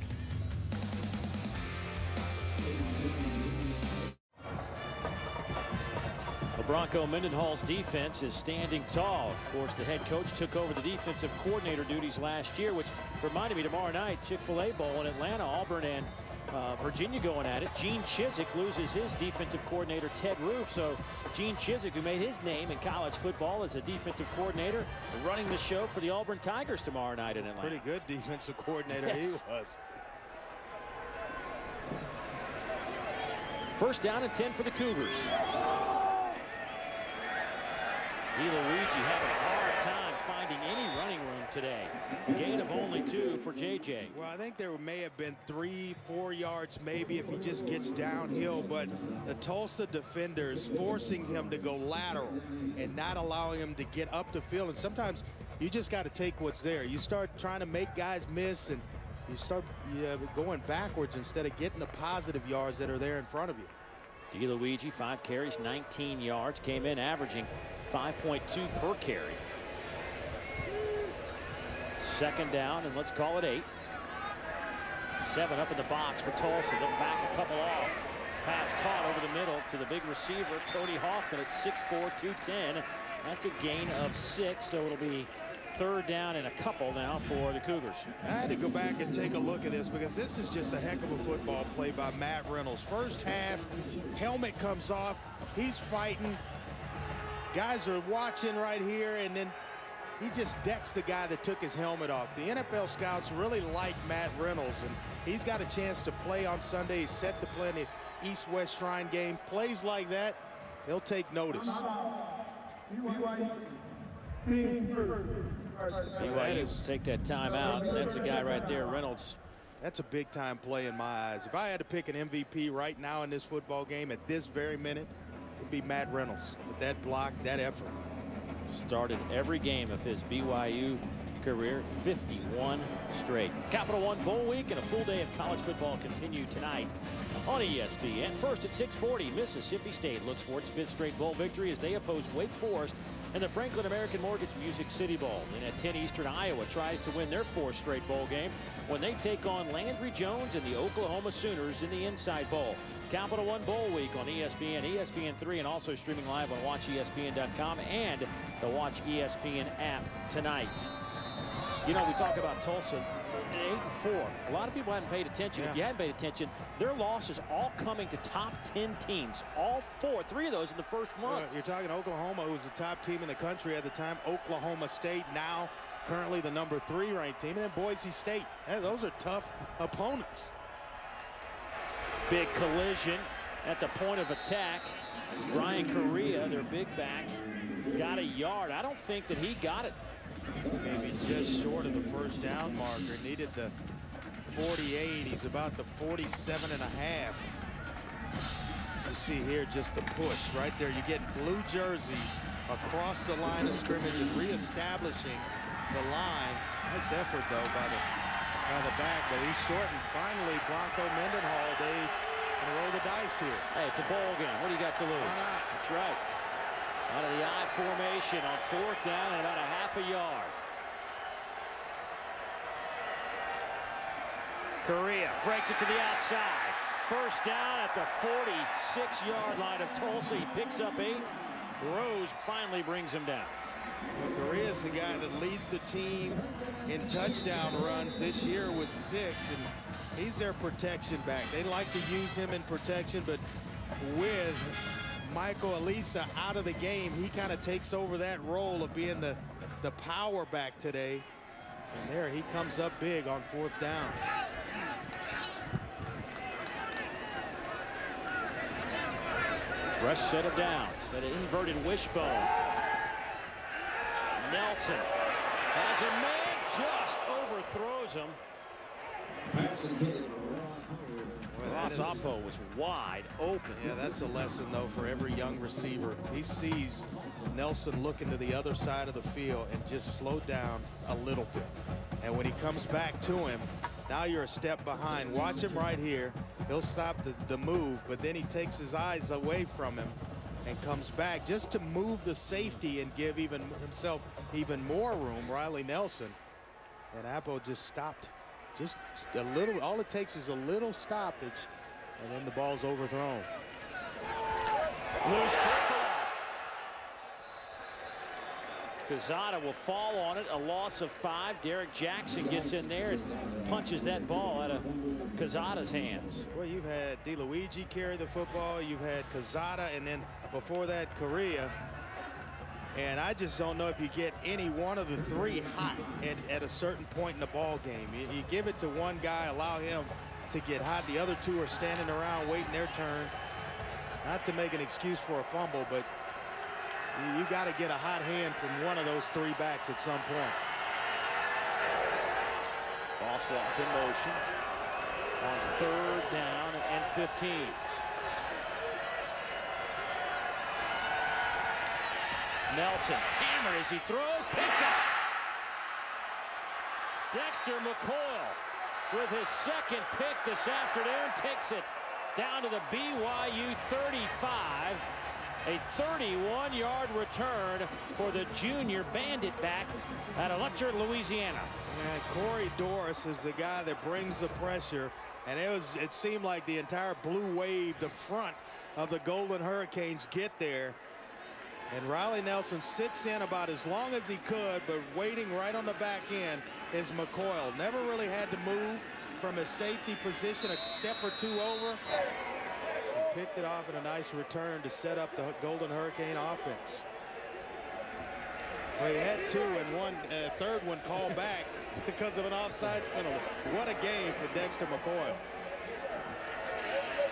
Bronco Mendenhall's defense is standing tall. Of course, the head coach took over the defensive coordinator duties last year, which reminded me tomorrow night, Chick-fil-A Bowl in Atlanta, Auburn and Virginia going at it. Gene Chizik loses his defensive coordinator, Ted Roof. So Gene Chizik, who made his name in college football as a defensive coordinator, running the show for the Auburn Tigers tomorrow night in Atlanta. Pretty good defensive coordinator. Yes. He was. First down and 10 for the Cougars. Luigi having a hard time finding any running room today. Gain of only 2 for JJ. Well, I think there may have been 3-4 yards maybe if he just gets downhill, but the Tulsa defenders forcing him to go lateral and not allowing him to get up the field. And sometimes you just got to take what's there. You start trying to make guys miss, and you start going backwards instead of getting the positive yards that are there in front of you. DeLuigi, 5 carries, 19 yards, came in averaging 5.2 per carry. Second down, and let's call it 8. 7 up in the box for Tulsa. They'll back a couple off. Pass caught over the middle to the big receiver, Cody Hoffman, at 6'4", 210. That's a gain of 6, so it'll be third down and a couple now for the Cougars. I had to go back and take a look at this because this is just a heck of a football play by Matt Reynolds. First half, helmet comes off. He's fighting. Guys are watching right here, and then he just decks the guy that took his helmet off. The NFL scouts really like Matt Reynolds, and he's got a chance to play on Sunday. He's set to play in the East-West Shrine game. Plays like that, they'll take notice. BYU take that timeout. That's a guy right there, Reynolds. That's a big-time play in my eyes. If I had to pick an MVP right now in this football game at this very minute, it'd be Matt Reynolds with that block, that effort. Started every game of his BYU career, 51 straight. Capital One Bowl Week and a full day of college football continue tonight on ESPN. First at 6:40, Mississippi State looks for its 5th straight bowl victory as they oppose Wake Forest in the Franklin American Mortgage Music City Bowl. And at 10 Eastern, Iowa tries to win their 4th straight bowl game when they take on Landry Jones and the Oklahoma Sooners in the Inside Bowl. Capital One Bowl Week on ESPN, ESPN3, and also streaming live on WatchESPN.com and the Watch ESPN app tonight. You know, we talk about Tulsa, 8-4. A lot of people hadn't paid attention. Yeah. If you hadn't paid attention, their losses all coming to top 10 teams. All 3 of those in the first month. You're talking Oklahoma, who was the top team in the country at the time. Oklahoma State, now currently the number 3 ranked team. And then Boise State. Those are tough opponents. Big collision at the point of attack. Brian Correa, their big back, got a yard. I don't think that he got it. Maybe just short of the first down marker. Needed the 48. He's about the 47 and a half. You see here just the push right there. You're getting blue jerseys across the line of scrimmage and reestablishing the line. Nice effort though by the back, but he's shortened. Finally, Bronco Mendenhall, Dave, gonna roll the dice here. Hey, it's a bowl game. What do you got to lose? That's right. Out of the I formation on 4th down and about a half a yard. Correa breaks it to the outside. First down at the 46-yard line of Tulsa. He picks up 8. Rose finally brings him down. Correa's the guy that leads the team in touchdown runs this year with 6, and he's their protection back. They like to use him in protection, but with Michael Elisa out of the game, he kind of takes over that role of being the power back today. And there he comes up big on 4th down. Fresh set of downs. That inverted wishbone. Nelson has a man, just overthrows him. Ross Oppo was wide open. Yeah, that's a lesson, though, for every young receiver. He sees Nelson looking to the other side of the field and just slow down a little bit. And when he comes back to him, now you're a step behind. Watch him right here. He'll stop the move, but then he takes his eyes away from him and comes back just to move the safety and give himself even more room, Riley Nelson. And Appo just stopped. Just a little, all it takes is a little stoppage, and then the ball's overthrown. Loose football. Quezada will fall on it, a loss of 5. Derek Jackson gets in there and punches that ball out of Quezada's hands. Well, you've had DeLuigi carry the football, you've had Quezada, and then before that, Correa. And I just don't know if you get any one of the 3 hot at a certain point in the ball game. You give it to one guy, allow him to get hot. The other 2 are standing around waiting their turn. Not to make an excuse for a fumble, but you got to get a hot hand from one of those 3 backs at some point. Vosloff in motion on 3rd down and 15. Nelson hammered as he throws, picked up. Dexter McCoy with his 2nd pick this afternoon takes it down to the BYU 35. A 31-yard return for the junior bandit back out of Luncher, Louisiana. And Corey Doris is the guy that brings the pressure, and it seemed like the entire blue wave, the front of the Golden Hurricanes, get there. And Riley Nelson sits in about as long as he could, but waiting right on the back end is McCoy. Never really had to move from his safety position, a step or 2 over. And picked it off in a nice return to set up the Golden Hurricane offense. Well, he had 2 and one, 3rd one called back because of an offsides penalty. What a game for Dexter McCoy.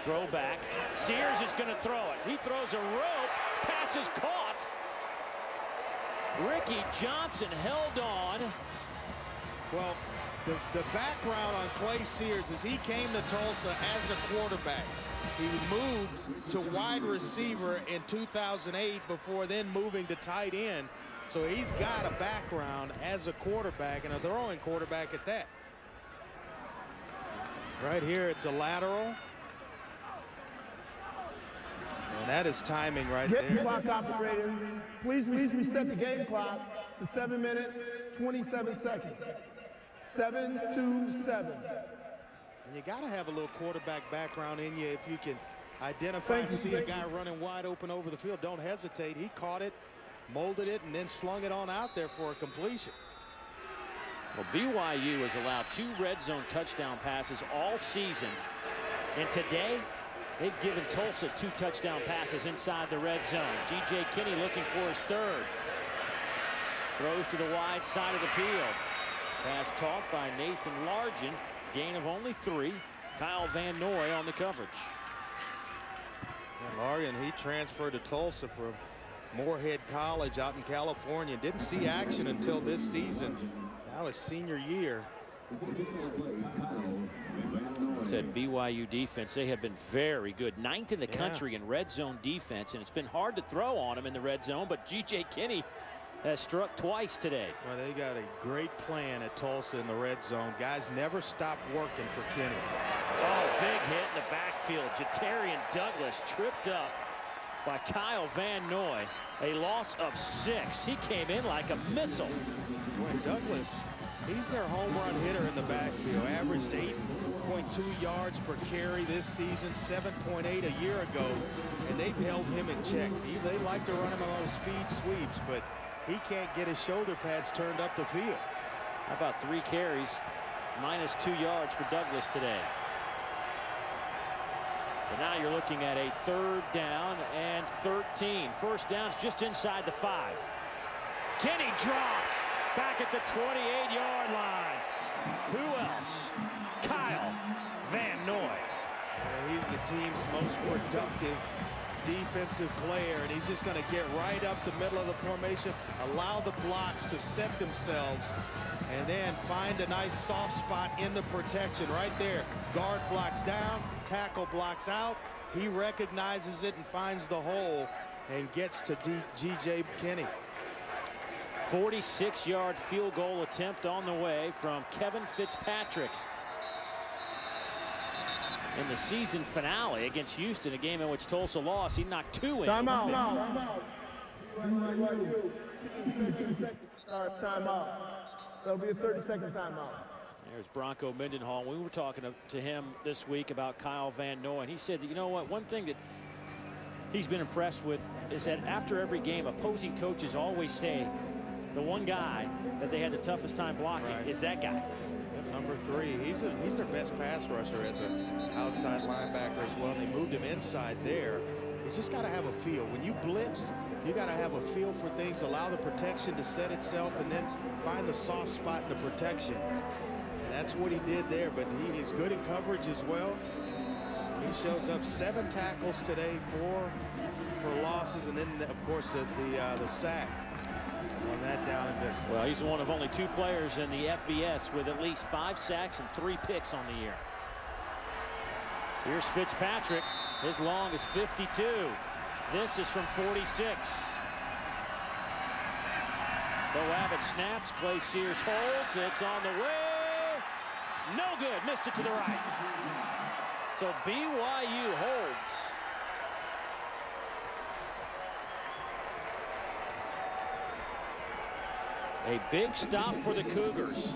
Throw back. Sears is going to throw it. He throws a rope. Pass is caught. Ricky Johnson held on. Well, the background on Clay Sears is he came to Tulsa as a quarterback. He moved to wide receiver in 2008 before then moving to tight end. So he's got a background as a quarterback and a throwing quarterback at that. Right here, it's a lateral. And that is timing right there. Get clock operator. Please reset the game clock to 7 minutes, 27 seconds. 7-2-7. And you got to have a little quarterback background in you if you can identify and see a guy running wide open over the field. Don't hesitate. He caught it, molded it, and then slung it on out there for a completion. Well, BYU has allowed 2 red zone touchdown passes all season. And today, they've given Tulsa 2 touchdown passes inside the red zone. G.J. Kinney looking for his 3rd. Throws to the wide side of the field. Pass caught by Nathan Largent. Gain of only 3. Kyle Van Noy on the coverage. And Largent, he transferred to Tulsa from Moorhead College out in California. Didn't see action until this season. Now his senior year. Said BYU defense, they have been very good. 9th in the country in red zone defense, and it's been hard to throw on them in the red zone, but G.J. Kinney has struck twice today. Well, they got a great plan at Tulsa in the red zone. Guys never stop working for Kinney. Oh, big hit in the backfield. Jatarian Douglas tripped up by Kyle Van Noy. A loss of 6. He came in like a missile. Boy, Douglas, he's their home run hitter in the backfield. Averaged 8.2 yards per carry this season, 7.8 a year ago, and they've held him in check. They like to run him on those speed sweeps, but he can't get his shoulder pads turned up the field. How about 3 carries, minus 2 yards for Douglas today. So now you're looking at a 3rd down and 13. First down's just inside the 5. Kinney dropped back at the 28-yard line. Who else? Kyle Van Noy. He's the team's most productive defensive player, and he's just going to get right up the middle of the formation, allow the blocks to set themselves, and then find a nice soft spot in the protection right there. Guard blocks down, tackle blocks out. He recognizes it and finds the hole and gets to G.J. Kinney. 46-yard field goal attempt on the way from Kevin Fitzpatrick. In the season finale against Houston, a game in which Tulsa lost, he knocked 2 in. Timeout. Timeout. That'll be a 30-second timeout. There's Bronco Mendenhall. We were talking to him this week about Kyle Van Noy, and he said that, you know what, one thing that he's been impressed with is that after every game, opposing coaches always say the one guy that they had the toughest time blocking is that guy. Number 3, he's their best pass rusher as an outside linebacker as well. They moved him inside there. He's just got to have a feel. When you blitz, you got to have a feel for things, allow the protection to set itself, and then find the soft spot in the protection. And that's what he did there, but he is good in coverage as well. He shows up 7 tackles today, 4 for losses, and then, of course, the sack on that down and distance. Well, he's one of only 2 players in the FBS with at least 5 sacks and 3 picks on the year. Here's Fitzpatrick. His long is 52. This is from 46. Bo Abbott snaps. Clay Sears holds. It's on the way. No good. Missed it to the right. So BYU holds. A big stop for the Cougars.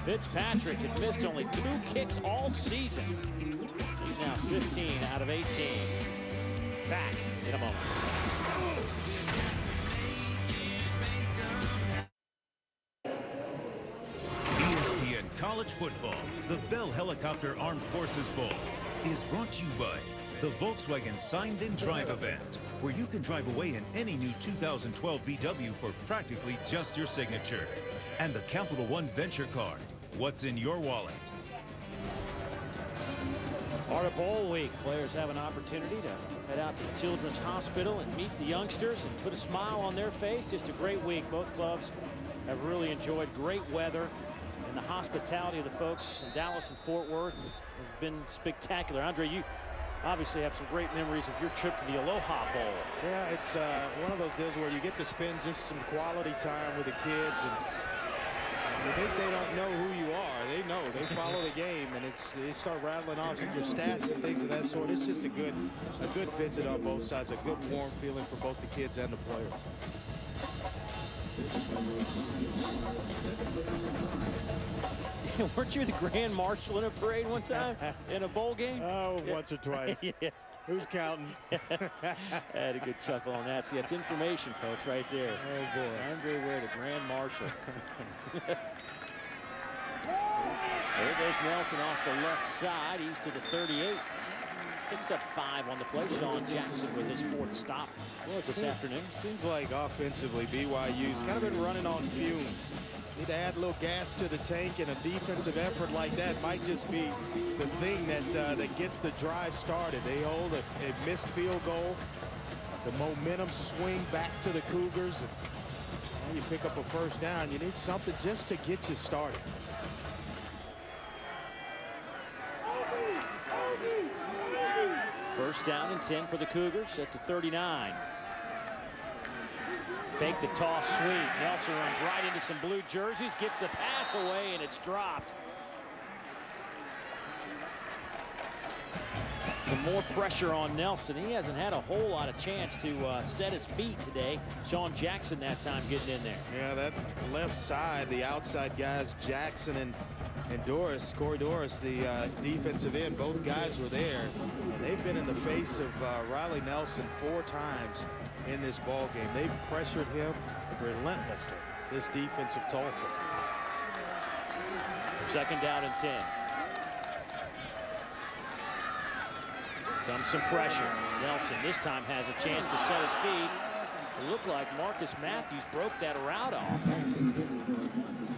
Fitzpatrick had missed only 2 kicks all season. He's now 15 out of 18. Back in a moment. ESPN College Football, the Bell Helicopter Armed Forces Bowl, is brought to you by the Volkswagen Signed In Drive event, where you can drive away in any new 2012 VW for practically just your signature. And the Capital One Venture Card. What's in your wallet? Part of Bowl Week, players have an opportunity to head out to the Children's Hospital and meet the youngsters and put a smile on their face. Just a great week. Both clubs have really enjoyed great weather, and the hospitality of the folks in Dallas and Fort Worth has been spectacular. Andre, you obviously have some great memories of your trip to the Aloha Bowl. Yeah, it's one of those deals where you get to spend just some quality time with the kids, and you think they don't know who you are. They know. They follow the game, and they start rattling off your stats and things of that sort. It's just a good visit on both sides, a good warm feeling for both the kids and the players. Weren't you the Grand Marshal in a parade one time in a bowl game? Oh, once or twice. Yeah. Who's counting? I had a good chuckle on that. See, that's information, folks, right there. Oh, boy. Andre Ware, the Grand Marshal. There goes Nelson off the left side. He's to the 38. Picks up 5 on the play. Sean Jackson with his 4th stop this afternoon. Seems like offensively BYU's kind of been running on fumes. Need to add a little gas to the tank, and a defensive effort like that might just be the thing that gets the drive started. They hold a missed field goal. The momentum swing back to the Cougars. And now you pick up a first down. You need something just to get you started. First down and 10 for the Cougars at the 39. Fake the toss sweep. Nelson runs right into some blue jerseys, gets the pass away, and it's dropped. Some more pressure on Nelson. He hasn't had a whole lot of chance to set his feet today. Sean Jackson that time getting in there. Yeah, that left side, the outside guys, Jackson and Doris, Corey Doris, the defensive end, both guys were there. They've been in the face of Riley Nelson 4 times in this ball game. They've pressured him relentlessly, this defense of Tulsa. Second down and 10. Comes some pressure. Nelson this time has a chance to set his feet. It looked like Marcus Matthews broke that route off.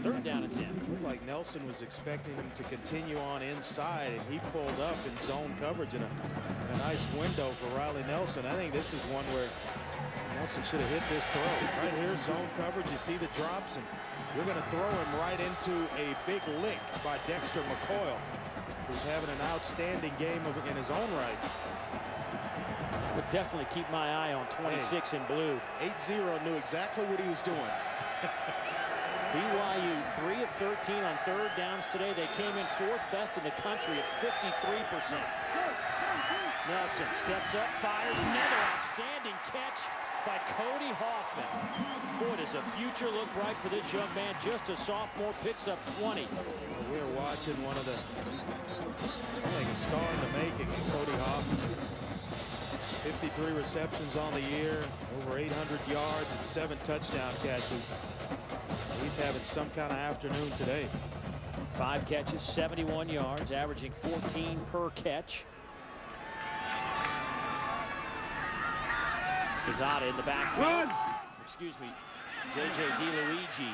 3rd down and 10. Looked like Nelson was expecting him to continue on inside, and he pulled up in zone coverage in a nice window for Riley Nelson. I think this is one where Nelson should have hit this throw. Right here, zone coverage. You see the drops, and you're going to throw him right into a big lick by Dexter McCoy, who's having an outstanding game in his own right. I would definitely keep my eye on 26 in blue. 8-0 knew exactly what he was doing. BYU 3 of 13 on 3rd downs today. They came in 4th best in the country at 53%. Nelson steps up, fires, another outstanding catch by Cody Hoffman. Boy, does the future look bright for this young man. Just a sophomore, picks up 20. We're watching one of the, I think, a star in the making, Cody Hoffman. 53 receptions on the year, over 800 yards and 7 touchdown catches. He's having some kind of afternoon today. 5 catches, 71 yards, averaging 14 per catch. Quezada in the backfield. Run! Excuse me, J.J. DeLuigi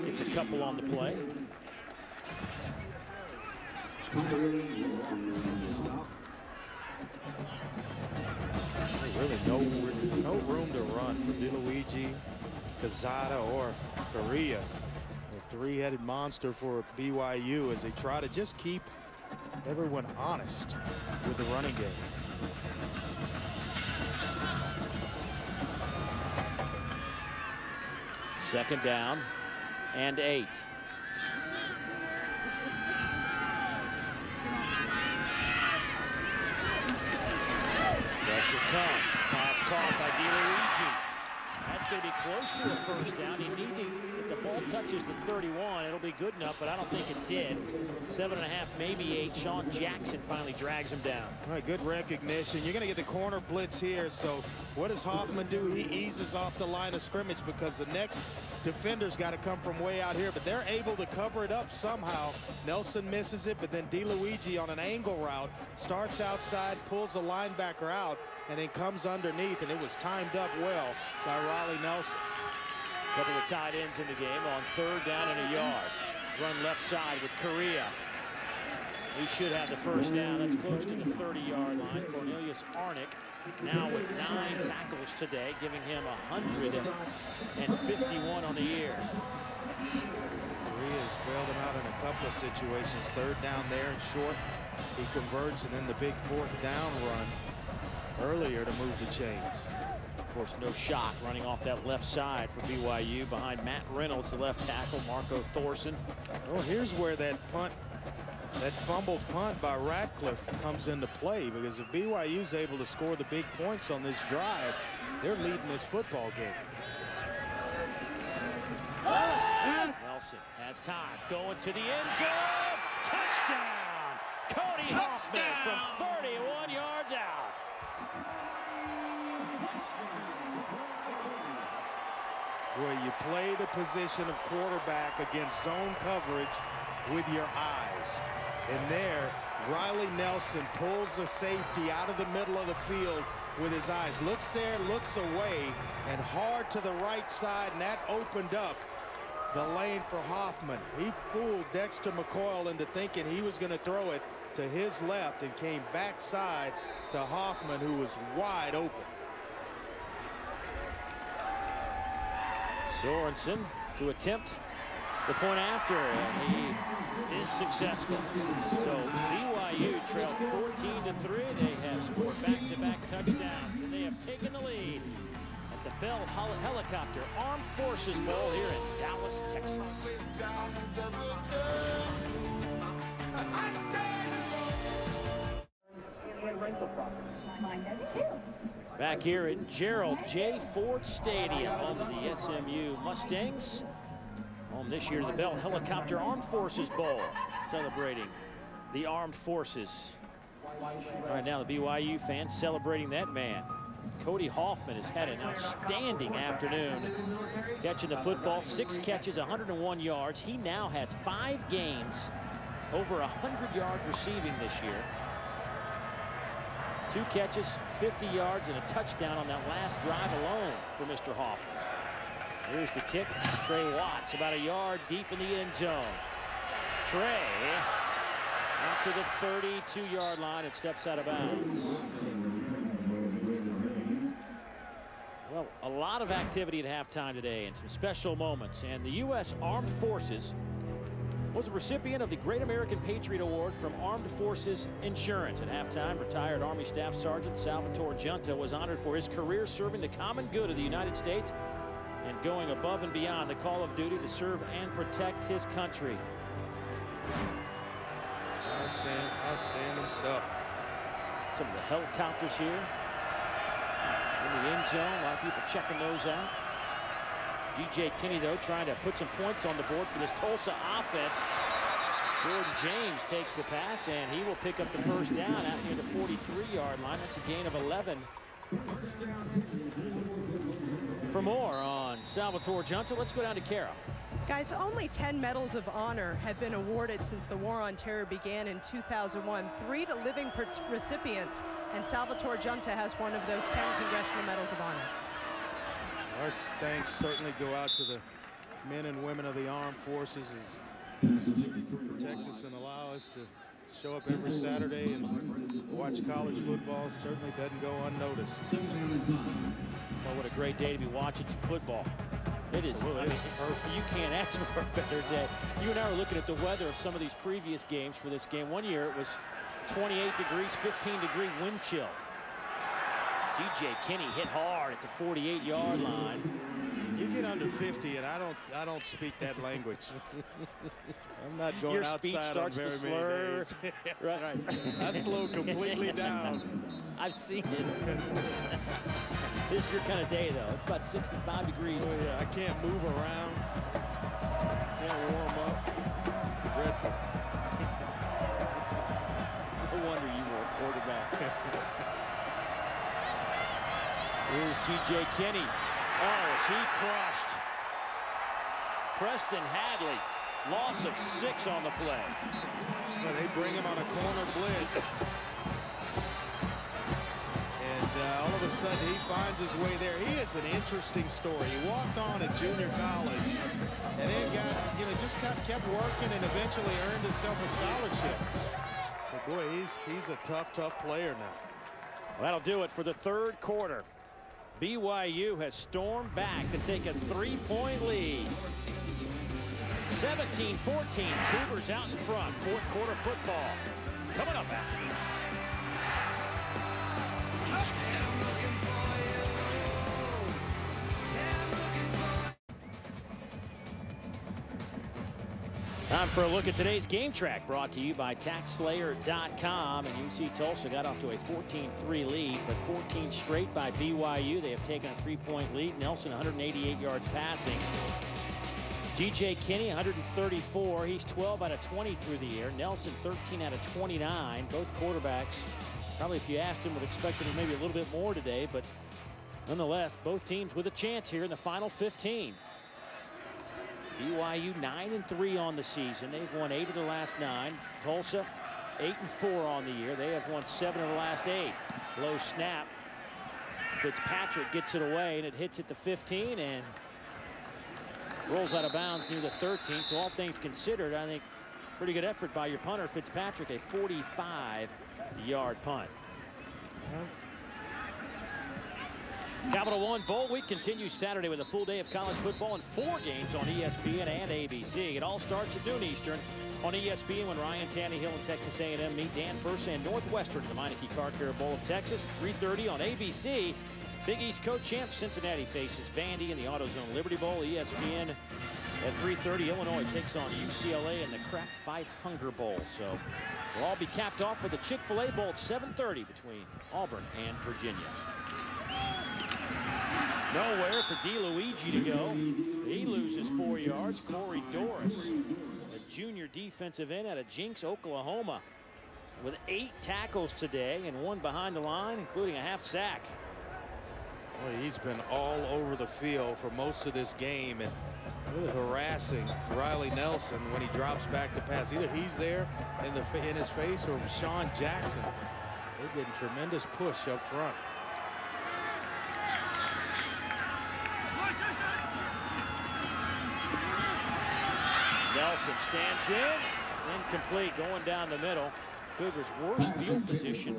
gets a couple on the play. Really no room to run for DeLuigi, Quezada, or Correa. A three-headed monster for BYU as they try to just keep everyone honest with the running game. Second down and 8. Pressure comes. Pass caught by DeLuigi. That's going to be close to a first down. He needed to, if the ball touches the 31, it'll be good enough, but I don't think it did. 7.5, maybe 8. Sean Jackson finally drags him down. All right, good recognition. You're going to get the corner blitz here. So what does Hoffman do? He eases off the line of scrimmage because the next defender's got to come from way out here, but they're able to cover it up somehow. Nelson misses it, but then DeLuigi on an angle route starts outside, pulls the linebacker out, and then comes underneath, and it was timed up well by Riley Nelson. A couple of tight ends in the game on 3rd down and a yard. Run left side with Correa. He should have the first down. That's close to the 30-yard line. Cornelius Arnick now with 9 tackles today, giving him 151 on the year. Correa's bailed him out in a couple of situations. 3rd down there and short. He converts, and then the big 4th down run earlier to move the chains. Of course, no shock running off that left side for BYU behind Matt Reynolds, the left tackle, Marco Thorson. Well, here's where that punt, that fumbled punt by Ratcliffe comes into play, because if BYU's able to score the big points on this drive, they're leading this football game. Nelson has time, going to the end zone. Touchdown! Cody Hoffman from 31 yards out. Where you play the position of quarterback against zone coverage with your eyes. And there, Riley Nelson pulls the safety out of the middle of the field with his eyes. Looks there, looks away, and hard to the right side, and that opened up the lane for Hoffman. He fooled Dexter McCoy into thinking he was going to throw it to his left and came backside to Hoffman, who was wide open. Sorensen to attempt the point after, and he is successful. So BYU trailed 14-3. They have scored back-to-back touchdowns, and they have taken the lead at the Bell Helicopter Armed Forces Bowl here in Dallas, Texas. Back here at Gerald J. Ford Stadium, home of the SMU Mustangs. Home this year to the Bell Helicopter Armed Forces Bowl, celebrating the armed forces. All right, now the BYU fans celebrating that man. Cody Hoffman has had an outstanding afternoon catching the football. 6 catches, 101 yards. He now has 5 games over 100 yards receiving this year. 2 catches, 50 yards, and a touchdown on that last drive alone for Mr. Hoffman. Here's the kick. Trey Watts about a yard deep in the end zone. Trey out to the 32-yard line and steps out of bounds. Well, a lot of activity at halftime today and some special moments. And the U.S. Armed Forces was a recipient of the Great American Patriot Award from Armed Forces Insurance. At halftime, retired Army Staff Sergeant Salvatore Giunta was honored for his career serving the common good of the United States and going above and beyond the call of duty to serve and protect his country. Outstanding stuff. Some of the helicopters here in the end zone. A lot of people checking those out. G.J. Kinney, though, trying to put some points on the board for this Tulsa offense. Jordan James takes the pass, and he will pick up the first down out near the 43-yard line. That's a gain of 11. For more on Salvatore Giunta, let's go down to Kara. Guys, only 10 medals of honor have been awarded since the War on Terror began in 2001. 3 to living recipients, and Salvatore Giunta has one of those 10 Congressional Medals of Honor. Our thanks certainly go out to the men and women of the armed forces as protect us and allow us to show up every Saturday and watch college football. Certainly doesn't go unnoticed. Well, what a great day to be watching some football. It is. Absolutely. It's perfect. You can't ask for a better day. You and I were looking at the weather of some of these previous games for this game. One year it was 28 degrees, 15-degree wind chill. G.J. Kinney hit hard at the 48-yard line. You get under 50, and I don't speak that language. I'm not going Your outside speech starts on very to slur. many days. That's right. I slow completely down. I've seen it. This is your kind of day, though. It's about 65 degrees. Oh, yeah. I can't move around. Can't warm up. Dreadful. No wonder you were a quarterback. Here's G.J. Kinney. Oh, is he crushed? Preston Hadley, loss of 6 on the play. Well, they bring him on a corner blitz. And all of a sudden, he finds his way there. He is an interesting story. He walked on at junior college and then got, just kept working and eventually earned himself a scholarship. But boy, he's a tough player now. Well, that'll do it for the third quarter. BYU has stormed back to take a 3-point lead. 17-14, Cougars out in front. Fourth quarter football coming up after this. Time for a look at today's game track, brought to you by TaxSlayer.com. And UC Tulsa got off to a 14-3 lead, but 14 straight by BYU. They have taken a 3-point lead. Nelson 188 yards passing. G.J. Kinney 134. He's 12 out of 20 through the air. Nelson 13 out of 29. Both quarterbacks, probably if you asked them, would expect them maybe a little bit more today, but nonetheless, both teams with a chance here in the final 15. BYU 9-3 on the season. They've won 8 of the last 9. Tulsa 8-4 on the year. They have won 7 of the last 8. Low snap. Fitzpatrick gets it away, and it hits at the 15 and rolls out of bounds near the 13. So all things considered, I think pretty good effort by your punter, Fitzpatrick, a 45-yard punt. Capital One Bowl Week continues Saturday with a full day of college football and 4 games on ESPN and ABC. It all starts at noon Eastern on ESPN when Ryan Tannehill and Texas A&M meet Dan Bursa and Northwestern in the Meineke Car Care Bowl of Texas. 3:30 on ABC. Big East co-champ Cincinnati faces Vandy in the AutoZone Liberty Bowl. ESPN at 3:30. Illinois takes on UCLA in the Crack Fight Hunger Bowl. So we'll all be capped off with the Chick-fil-A Bowl at 7:30 between Auburn and Virginia. Nowhere for DeLuigi to go. He loses 4 yards. Corey Doris, a junior defensive end out of Jinx, Oklahoma, with 8 tackles today and 1 behind the line, including a half sack. Well, he's been all over the field for most of this game and really harassing Riley Nelson when he drops back to pass. Either he's there in his face or Sean Jackson. They're getting tremendous push up front. Nelson stands in, incomplete, going down the middle. Cougars' worst field position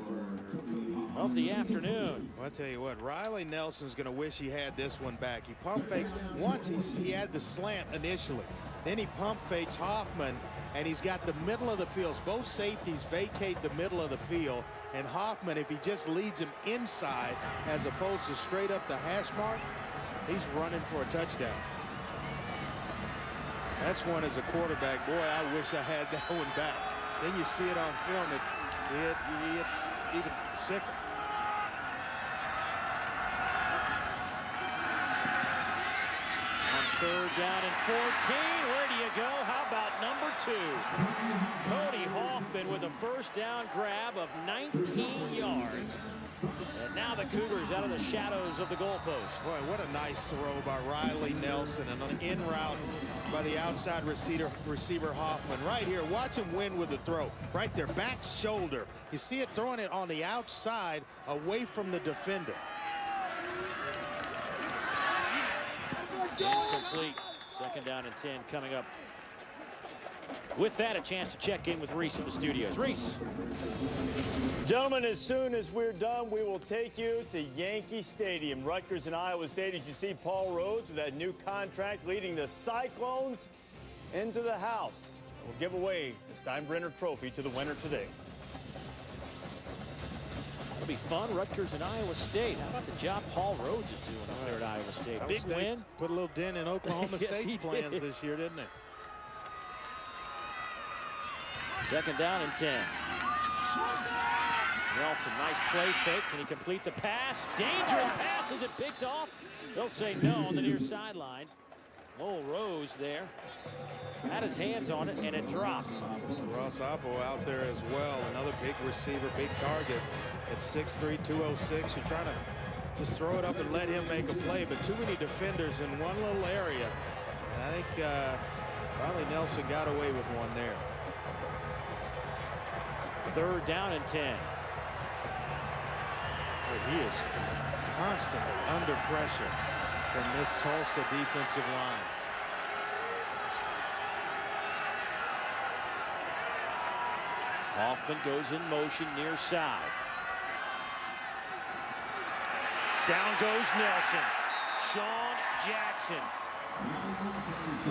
of the afternoon. Well, I'll tell you what, Riley Nelson's going to wish he had this one back. He pump fakes once. He had the slant initially. Then he pump fakes Hoffman, and he's got the middle of the field. Both safeties vacate the middle of the field, and Hoffman, if he just leads him inside as opposed to straight up the hash mark, he's running for a touchdown. That's one as a quarterback. Boy, I wish I had that one back. Then you see it on film. You get even sicker. On 3rd down and 14. Where do you go? How about number 2? Cody Hoffman with a first down grab of 19 yards. And now the Cougars out of the shadows of the goalpost. Boy, what a nice throw by Riley Nelson, and an in route by the outside receiver Hoffman. Right here, watch him win with the throw. Right there, back shoulder. You see it throwing it on the outside away from the defender. Incomplete. 2nd down and 10 coming up. With that, a chance to check in with Reese in the studios. Reese. Gentlemen, as soon as we're done, we will take you to Yankee Stadium. Rutgers and Iowa State, as you see Paul Rhodes with that new contract leading the Cyclones into the house. We'll give away the Steinbrenner Trophy to the winner today. It'll be fun. Rutgers and Iowa State. How about the job Paul Rhodes is doing up there at Iowa State? Big win. Put a little dent in Oklahoma Yes, State's plans this year, didn't it? 2nd down and 10. Nelson, nice play fake. Can he complete the pass? Dangerous pass. Is it picked off? They'll say no on the near sideline. Lowell Rose there. Had his hands on it, and it dropped. Ross Oppo out there as well. Another big receiver, big target at 6'3", 206. You're trying to just throw it up and let him make a play, but too many defenders in one little area. And I think Riley Nelson got away with one there. 3rd down and 10. He is constantly under pressure from this Tulsa defensive line. Hoffman goes in motion near side. Down goes Nelson. Sean Jackson.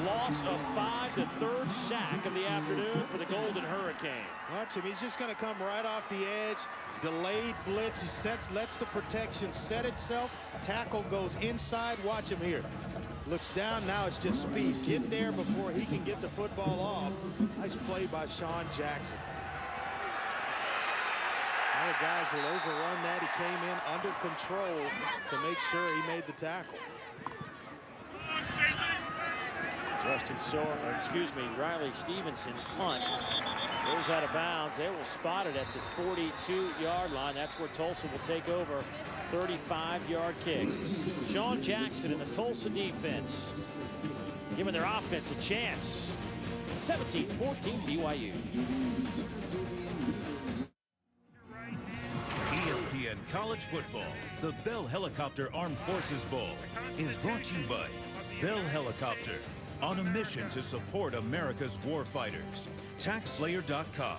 Loss of 5, the 3rd sack of the afternoon for the Golden Hurricane. Watch him. He's just going to come right off the edge. Delayed blitz. He lets the protection set itself. Tackle goes inside. Watch him here. Looks down. Now it's just speed. Get there before he can get the football off. Nice play by Sean Jackson. Other guys will overrun that. He came in under control to make sure he made the tackle. Riley Stevenson's punt goes out of bounds. They will spot it at the 42-yard line. That's where Tulsa will take over. 35-yard kick. Sean Jackson and the Tulsa defense giving their offense a chance. 17-14 BYU. ESPN College Football, the Bell Helicopter Armed Forces Bowl, is brought to you by Bell Helicopter, on a mission to support America's warfighters. TaxSlayer.com,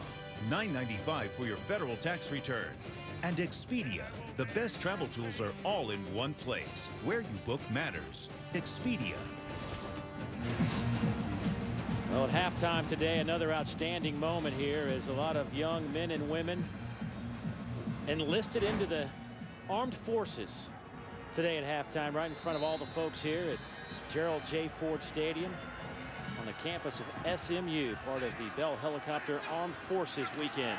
$9.95 for your federal tax return. And Expedia, the best travel tools are all in one place. Where you book matters. Expedia. Well, at halftime today, another outstanding moment here as a lot of young men and women enlisted into the armed forces today at halftime, right in front of all the folks here at Gerald J. Ford Stadium on the campus of SMU, part of the Bell Helicopter Armed Forces weekend.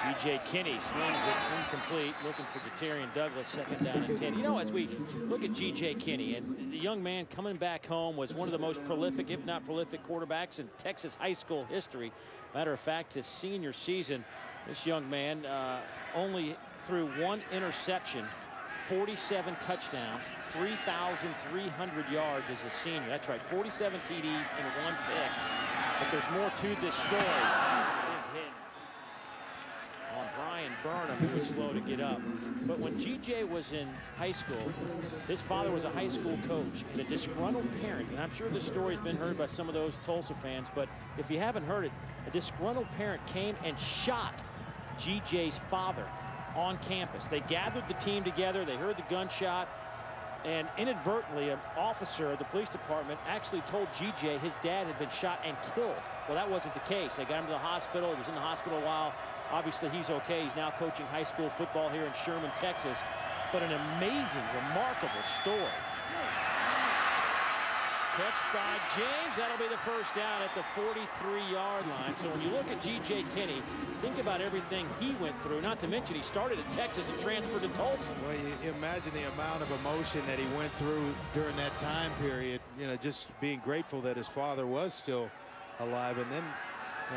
G.J. Kinney slings it incomplete, looking for Jatarian Douglas, 2nd down and 10. You know, as we look at G.J. Kinney, and the young man coming back home was one of the most prolific, if not prolific, quarterbacks in Texas high school history. Matter of fact, his senior season, this young man only threw 1 interception, 47 touchdowns, 3,300 yards as a senior. That's right, 47 TDs and 1 pick. But there's more to this story. Big hit on Brian Burnham, who was slow to get up. But when GJ was in high school, his father was a high school coach, and a disgruntled parent, and I'm sure this story's been heard by some of those Tulsa fans, but if you haven't heard it, a disgruntled parent came and shot GJ's father on campus. They gathered the team together, they heard the gunshot, and inadvertently an officer of the police department actually told GJ his dad had been shot and killed. Well, that wasn't the case. They got him to the hospital. He was in the hospital a while. Obviously, he's okay. He's now coaching high school football here in Sherman, Texas. But an amazing, remarkable story. Catch by James. That'll be the first down at the 43-yard line. So when you look at G.J. Kinney, think about everything he went through. Not to mention he started at Texas and transferred to Tulsa. Well, you imagine the amount of emotion that he went through during that time period. You know, just being grateful that his father was still alive. And then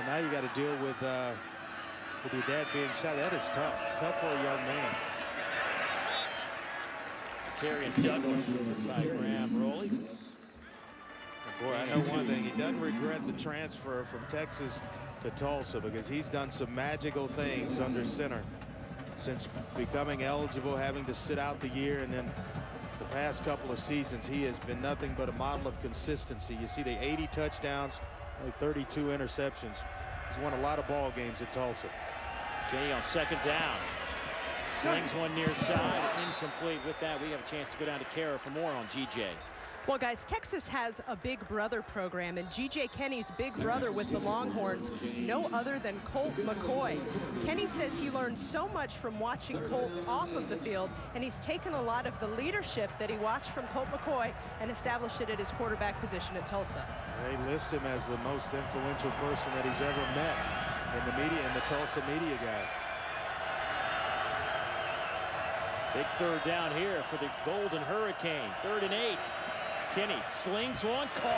now you got to deal with your dad being shot. That is tough. Tough for a young man. Terrian Douglas by Graham Rowley. Boy, I know one thing. He doesn't regret the transfer from Texas to Tulsa because he's done some magical things under center since becoming eligible, having to sit out the year, and then the past couple of seasons he has been nothing but a model of consistency. You see the 80 touchdowns, only 32 interceptions. He's won a lot of ball games at Tulsa. Kenny on second down. Slings one near side, incomplete. With that, we have a chance to go down to Kara for more on GJ. Well, guys, Texas has a Big Brother program, and G.J. Kenny's big brother with the Longhorns, no other than Colt McCoy. Kenny says he learned so much from watching Colt off of the field, and he's taken a lot of the leadership that he watched from Colt McCoy and established it at his quarterback position at Tulsa. They list him as the most influential person that he's ever met in the media, and the Tulsa media guy. Big third down here for the Golden Hurricane. 3rd and 8. Kenny slings one, caught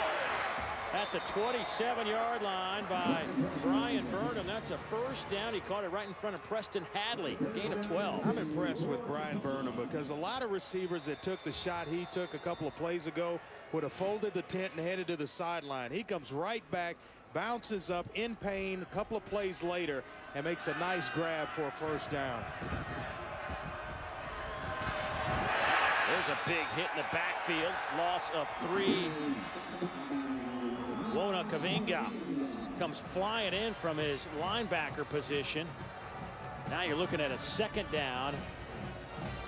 at the 27-yard line by Brian Burnham. That's a first down. He caught it right in front of Preston Hadley. Gain of 12. I'm impressed with Brian Burnham because a lot of receivers that took the shot he took a couple of plays ago would have folded the tent and headed to the sideline. He comes right back, bounces up in pain a couple of plays later, and makes a nice grab for a first down. There's a big hit in the backfield. Loss of 3. Wona Kavinga comes flying in from his linebacker position. Now you're looking at a second down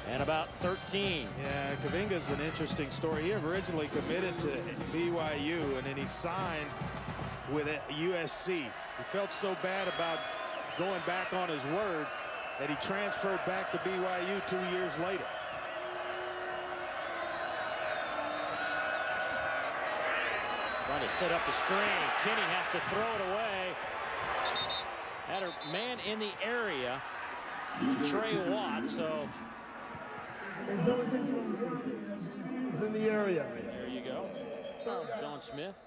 and about 13. Yeah, Kavinga's an interesting story. He originally committed to BYU, and then he signed with USC. He felt so bad about going back on his word that he transferred back to BYU 2 years later. Trying to set up the screen. Kenny has to throw it away. Had a man in the area, Trey Watts. So he's in the area. There you go. Sean Smith,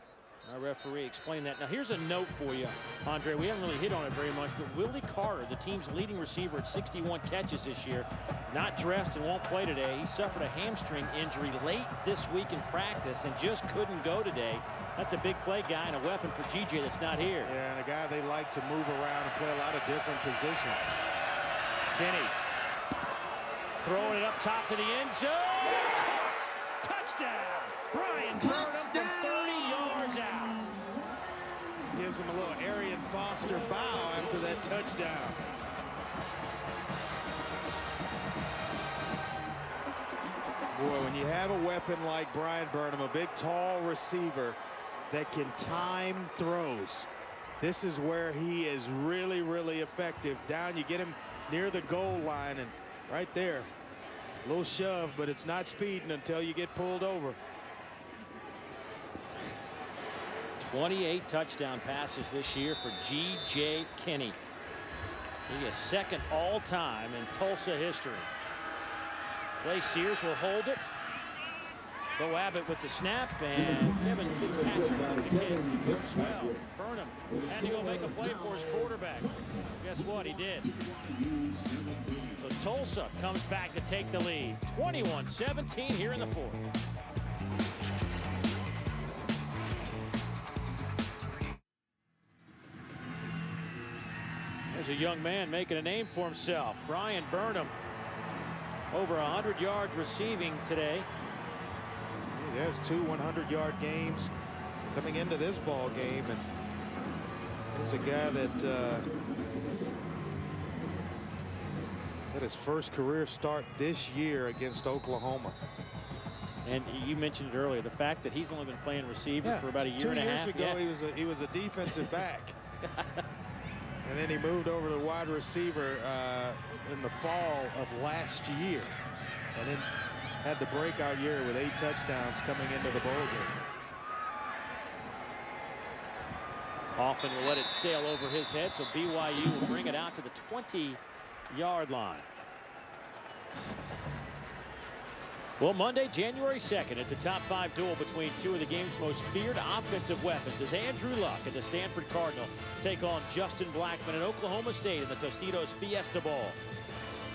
our referee, explained that. Now here's a note for you, Andre. We haven't really hit on it very much, but Willie Carter, the team's leading receiver at 61 catches this year, not dressed and won't play today. He suffered a hamstring injury late this week in practice and just couldn't go today. That's a big play guy and a weapon for GJ that's not here. Yeah, and a guy they like to move around and play a lot of different positions. Kenny throwing it up top to the end zone. Touchdown! Brian Burnham from 30 yards out. Gives him a little Arian Foster bow after that touchdown. Boy, when you have a weapon like Brian Burnham, a big, tall receiver that can time throws, this is where he is really, really effective. Down, you get him near the goal line, and right there, a little shove, but it's not speeding until you get pulled over. 28 touchdown passes this year for G.J. Kinney. He is second all-time in Tulsa history. Clay Sears will hold it. Bo Abbott with the snap, and Kevin Fitzpatrick with the kick. Works well. Burnham had to go make a play for his quarterback. Guess what? He did. So Tulsa comes back to take the lead. 21-17 here in the fourth. There's a young man making a name for himself. Brian Burnham, over 100 yards receiving today. He has 2 100-yard games coming into this ball game, and there's a guy that had his first career start this year against Oklahoma. And you mentioned it earlier, the fact that he's only been playing receiver for about a year and a half. 2 years ago, he was a defensive back. And then he moved over to wide receiver in the fall of last year, and then had the breakout year with 8 touchdowns coming into the bowl game. Hoffman will let it sail over his head, so BYU will bring it out to the 20-yard line. Well, Monday, January 2nd, it's a top 5 duel between 2 of the game's most feared offensive weapons as Andrew Luck and the Stanford Cardinal take on Justin Blackman at Oklahoma State in the Tostitos Fiesta Bowl.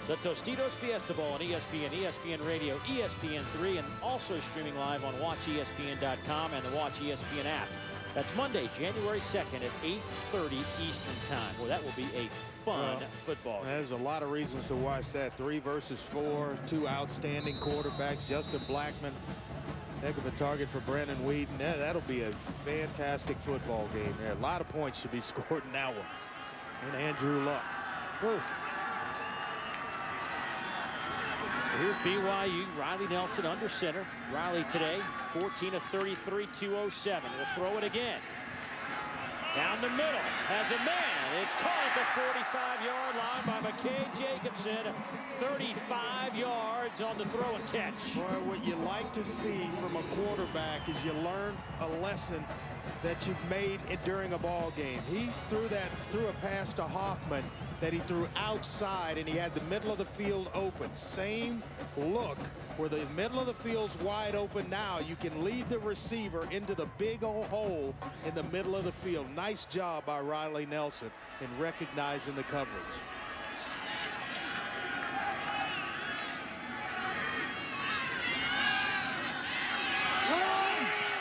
The Tostitos Fiesta Bowl on ESPN, ESPN Radio, ESPN3, and also streaming live on WatchESPN.com and the Watch ESPN app. That's Monday, January 2nd at 8:30 Eastern Time. Well, that will be a fun football game. There's a lot of reasons to watch that. 3 versus 4, 2 outstanding quarterbacks. Justin Blackman, heck of a target for Brandon Whedon. Yeah, that'll be a fantastic football game there. A lot of points should be scored in that one. And Andrew Luck. Woo. So here's BYU. Riley Nelson under center. Riley today, 14 of 33, 207. We'll throw it again. Down the middle, has a man. It's caught at the 45-yard line by McKay Jacobson. 35 yards on the throw and catch. Boy, what you like to see from a quarterback is you learn a lesson that you've made during a ball game. He threw a pass to Hoffman that he threw outside, and he had the middle of the field open. Same look where the middle of the field's wide open. Now you can lead the receiver into the big old hole in the middle of the field. Nice job by Riley Nelson in recognizing the coverage.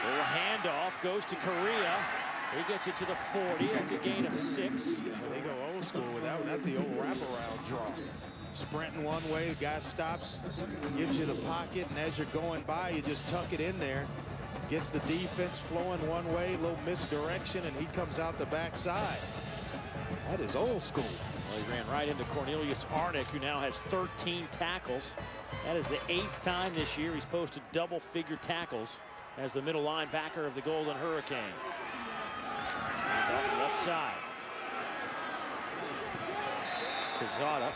Little handoff goes to Correa. He gets it to the 40. That's a gain of 6. They go old school with that one. That's the old wraparound draw. Sprinting one way, the guy stops, gives you the pocket, and as you're going by, you just tuck it in there. Gets the defense flowing one way, a little misdirection, and he comes out the backside. That is old school. Well, he ran right into Cornelius Arnick, who now has 13 tackles. That is the 8th time this year he's posted double-figure tackles as the middle linebacker of the Golden Hurricane. And off the left side. Quezada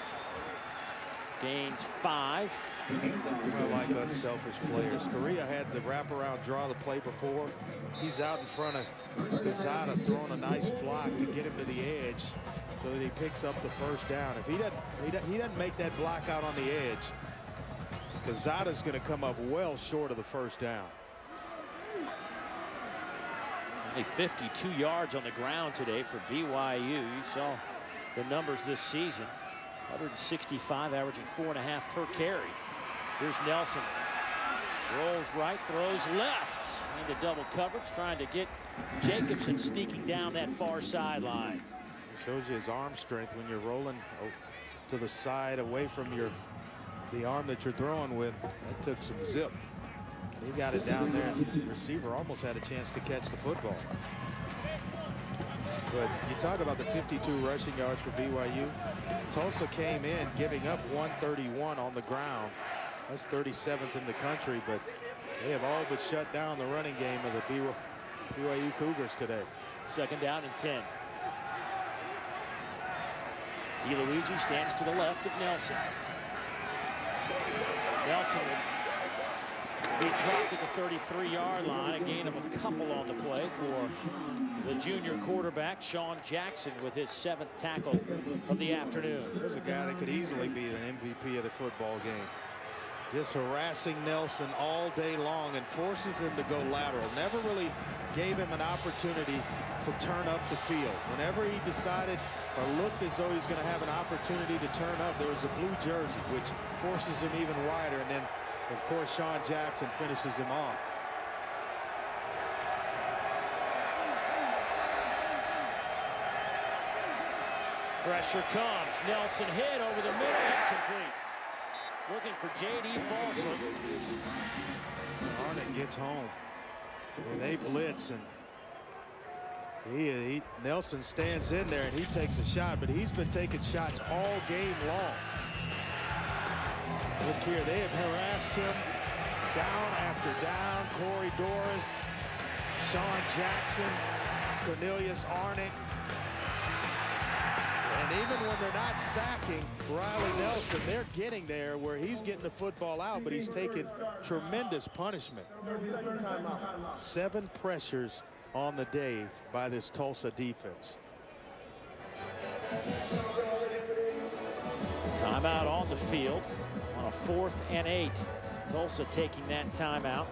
gains 5. I like unselfish players. Correa had the wraparound draw the play before. He's out in front of Quezada, throwing a nice block to get him to the edge so that he picks up the first down. If he doesn't make that block out on the edge, Quezada's going to come up well short of the first down. Only 52 yards on the ground today for BYU. You saw the numbers this season. 165, averaging 4.5 per carry. Here's Nelson. Rolls right, throws left into double coverage, trying to get Jacobson sneaking down that far sideline. Shows you his arm strength when you're rolling to the side away from the arm that you're throwing with. That took some zip. He got it down there. The receiver almost had a chance to catch the football. But you talk about the 52 rushing yards for BYU. Tulsa came in giving up 131 on the ground. That's 37th in the country, but they have all but shut down the running game of the BYU Cougars today. 2nd down and 10. DeLuigi stands to the left of Nelson. Nelson will be dropped at the 33-yard line. A gain of a couple on the play for the junior quarterback, Sean Jackson, with his 7th tackle of the afternoon. There's a guy that could easily be the MVP of the football game. Just harassing Nelson all day long and forces him to go lateral. Never really gave him an opportunity to turn up the field. Whenever he decided or looked as though he's going to have an opportunity to turn up, there was a blue jersey, which forces him even wider. And then, of course, Sean Jackson finishes him off. Pressure comes. Nelson hit over the middle. Incomplete. Looking for J.D. Folsom. Arnott gets home. And they blitz, and Nelson stands in there and he takes a shot, but he's been taking shots all game long. Look here, they have harassed him down after down. Corey Doris, Sean Jackson, Cornelius Arnott. And even when they're not sacking Riley Nelson, they're getting there where he's getting the football out, but he's taking tremendous punishment. 7 pressures on the day by this Tulsa defense. Timeout on the field on a 4th and 8. Tulsa taking that timeout.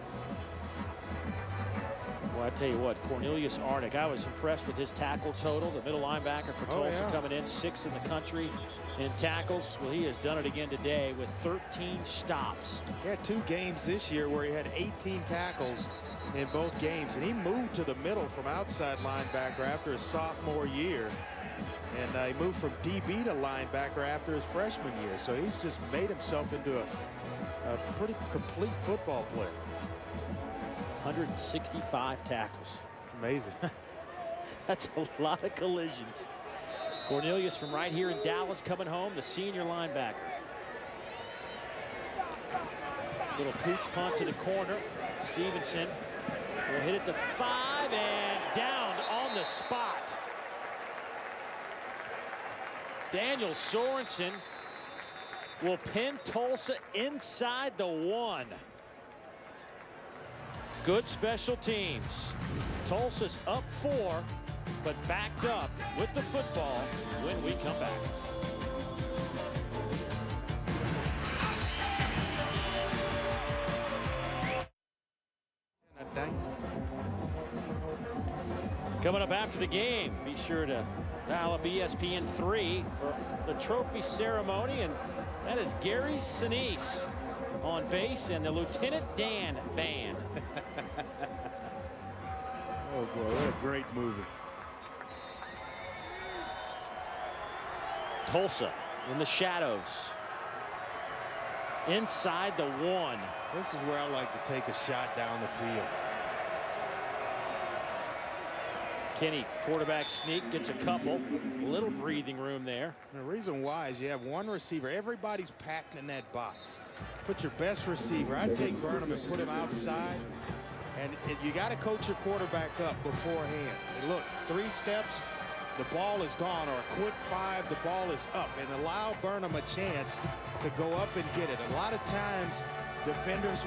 Well, I tell you what, Cornelius Arnott, I was impressed with his tackle total. The middle linebacker for Tulsa coming in 6th in the country in tackles. Well, he has done it again today with 13 stops. He had 2 games this year where he had 18 tackles in both games, and he moved to the middle from outside linebacker after his sophomore year, and he moved from DB to linebacker after his freshman year. So he's just made himself into a pretty complete football player. 165 tackles. Amazing. That's a lot of collisions. Cornelius from right here in Dallas coming home, the senior linebacker. Little pooch punt to the corner. Stevenson will hit it to 5 and down on the spot. Daniel Sorensen will pin Tulsa inside the 1. Good special teams. Tulsa's up 4, but backed up with the football when we come back. Coming up after the game, be sure to dial up ESPN 3 for the trophy ceremony, and that is Gary Sinise on base and the Lieutenant Dan Band. Oh boy, what a great movie. Tulsa in the shadows. Inside the 1. This is where I like to take a shot down the field. Kenny, quarterback sneak, gets a couple. Little breathing room there. The reason why is you have 1 receiver. Everybody's packed in that box. Put your best receiver. I'd take Burnham and put him outside. And you got to coach your quarterback up beforehand. And look, 3 steps, the ball is gone, or a quick 5, the ball is up, and allow Burnham a chance to go up and get it. A lot of times, defenders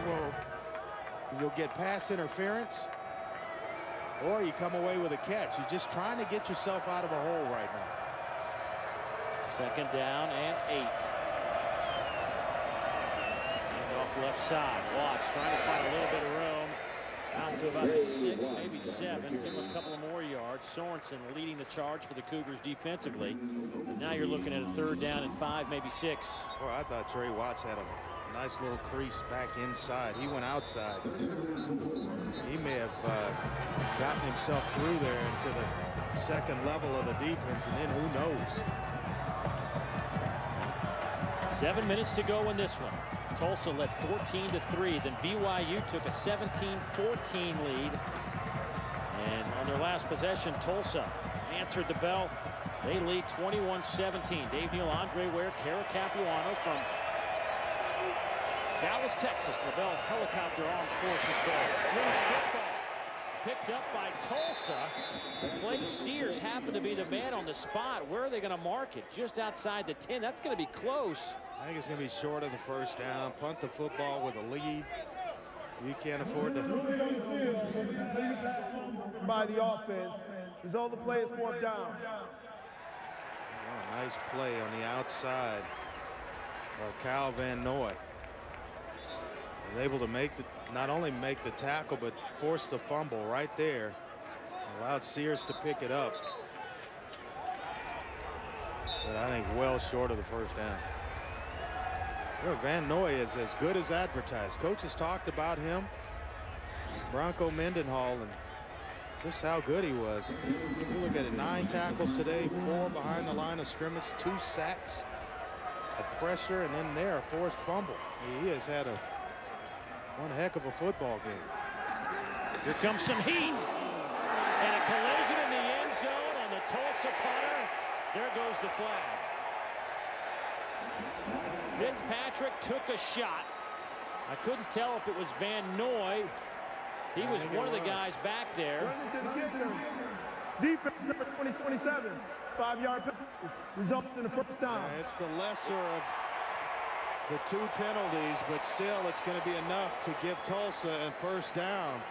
you'll get pass interference, or you come away with a catch. You're just trying to get yourself out of a hole right now. 2nd down and 8. And off left side. Watts trying to find a little bit of room. Out to about the 6, maybe 7. Give him a couple of more yards. Sorensen leading the charge for the Cougars defensively. And now you're looking at a 3rd down and 5, maybe 6. Well, I thought Trey Watts had a nice little crease back inside. He went outside. He may have gotten himself through there into the 2nd level of the defense, and then who knows. 7 minutes to go in this one. Tulsa led 14-3. Then BYU took a 17-14 lead. And on their last possession, Tulsa answered the bell. They lead 21-17. Dave Neal, Andre Ware, Kara Capuano from Dallas, Texas. The Bell Helicopter Armed Forces Bowl. Here's football. Picked up by Tulsa. Clay Sears happened to be the man on the spot. Where are they going to mark it? Just outside the 10. That's going to be close. I think it's going to be short of the 1st down. Punt the football with a lead. You can't afford to. By the offense. Result of the play is 4th down. Oh, nice play on the outside of Kyle Van Noy. Was able to not only make the tackle, but force the fumble right there. Allowed Sears to pick it up. But I think well short of the 1st down. Well, Van Noy is as good as advertised. Coaches talked about him. Bronco Mendenhall, and just how good he was. You look at it, 9 tackles today, 4 behind the line of scrimmage, 2 sacks, a pressure, and then there a forced fumble. He has had one heck of a football game. Here comes some heat. And a collision in the end zone on the Tulsa punter. There goes the flag. Fitzpatrick took a shot. I couldn't tell if it was Van Noy. He was one of the guys back there. Running to the kicker. Defense number 2027. 5-yard penalty. Results in the first down. Yeah, it's the lesser of the 2 penalties, but still it's going to be enough to give Tulsa a first down.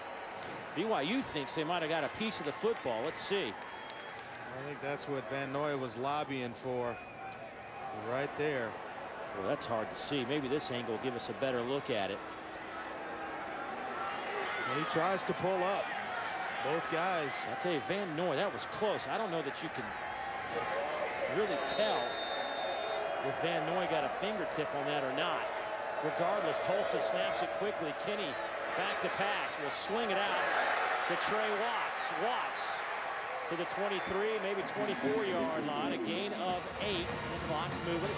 BYU thinks they might have got a piece of the football. Let's see. I think that's what Van Noy was lobbying for right there. Well, that's hard to see. Maybe this angle will give us a better look at it. He tries to pull up. Both guys. I'll tell you, Van Noy, that was close. I don't know that you can really tell if Van Noy got a fingertip on that or not. Regardless, Tulsa snaps it quickly. Kinney back to pass. Will sling it out to Trey Watts. Watts to the 23, maybe 24-yard line. A gain of 8. The clock's moving.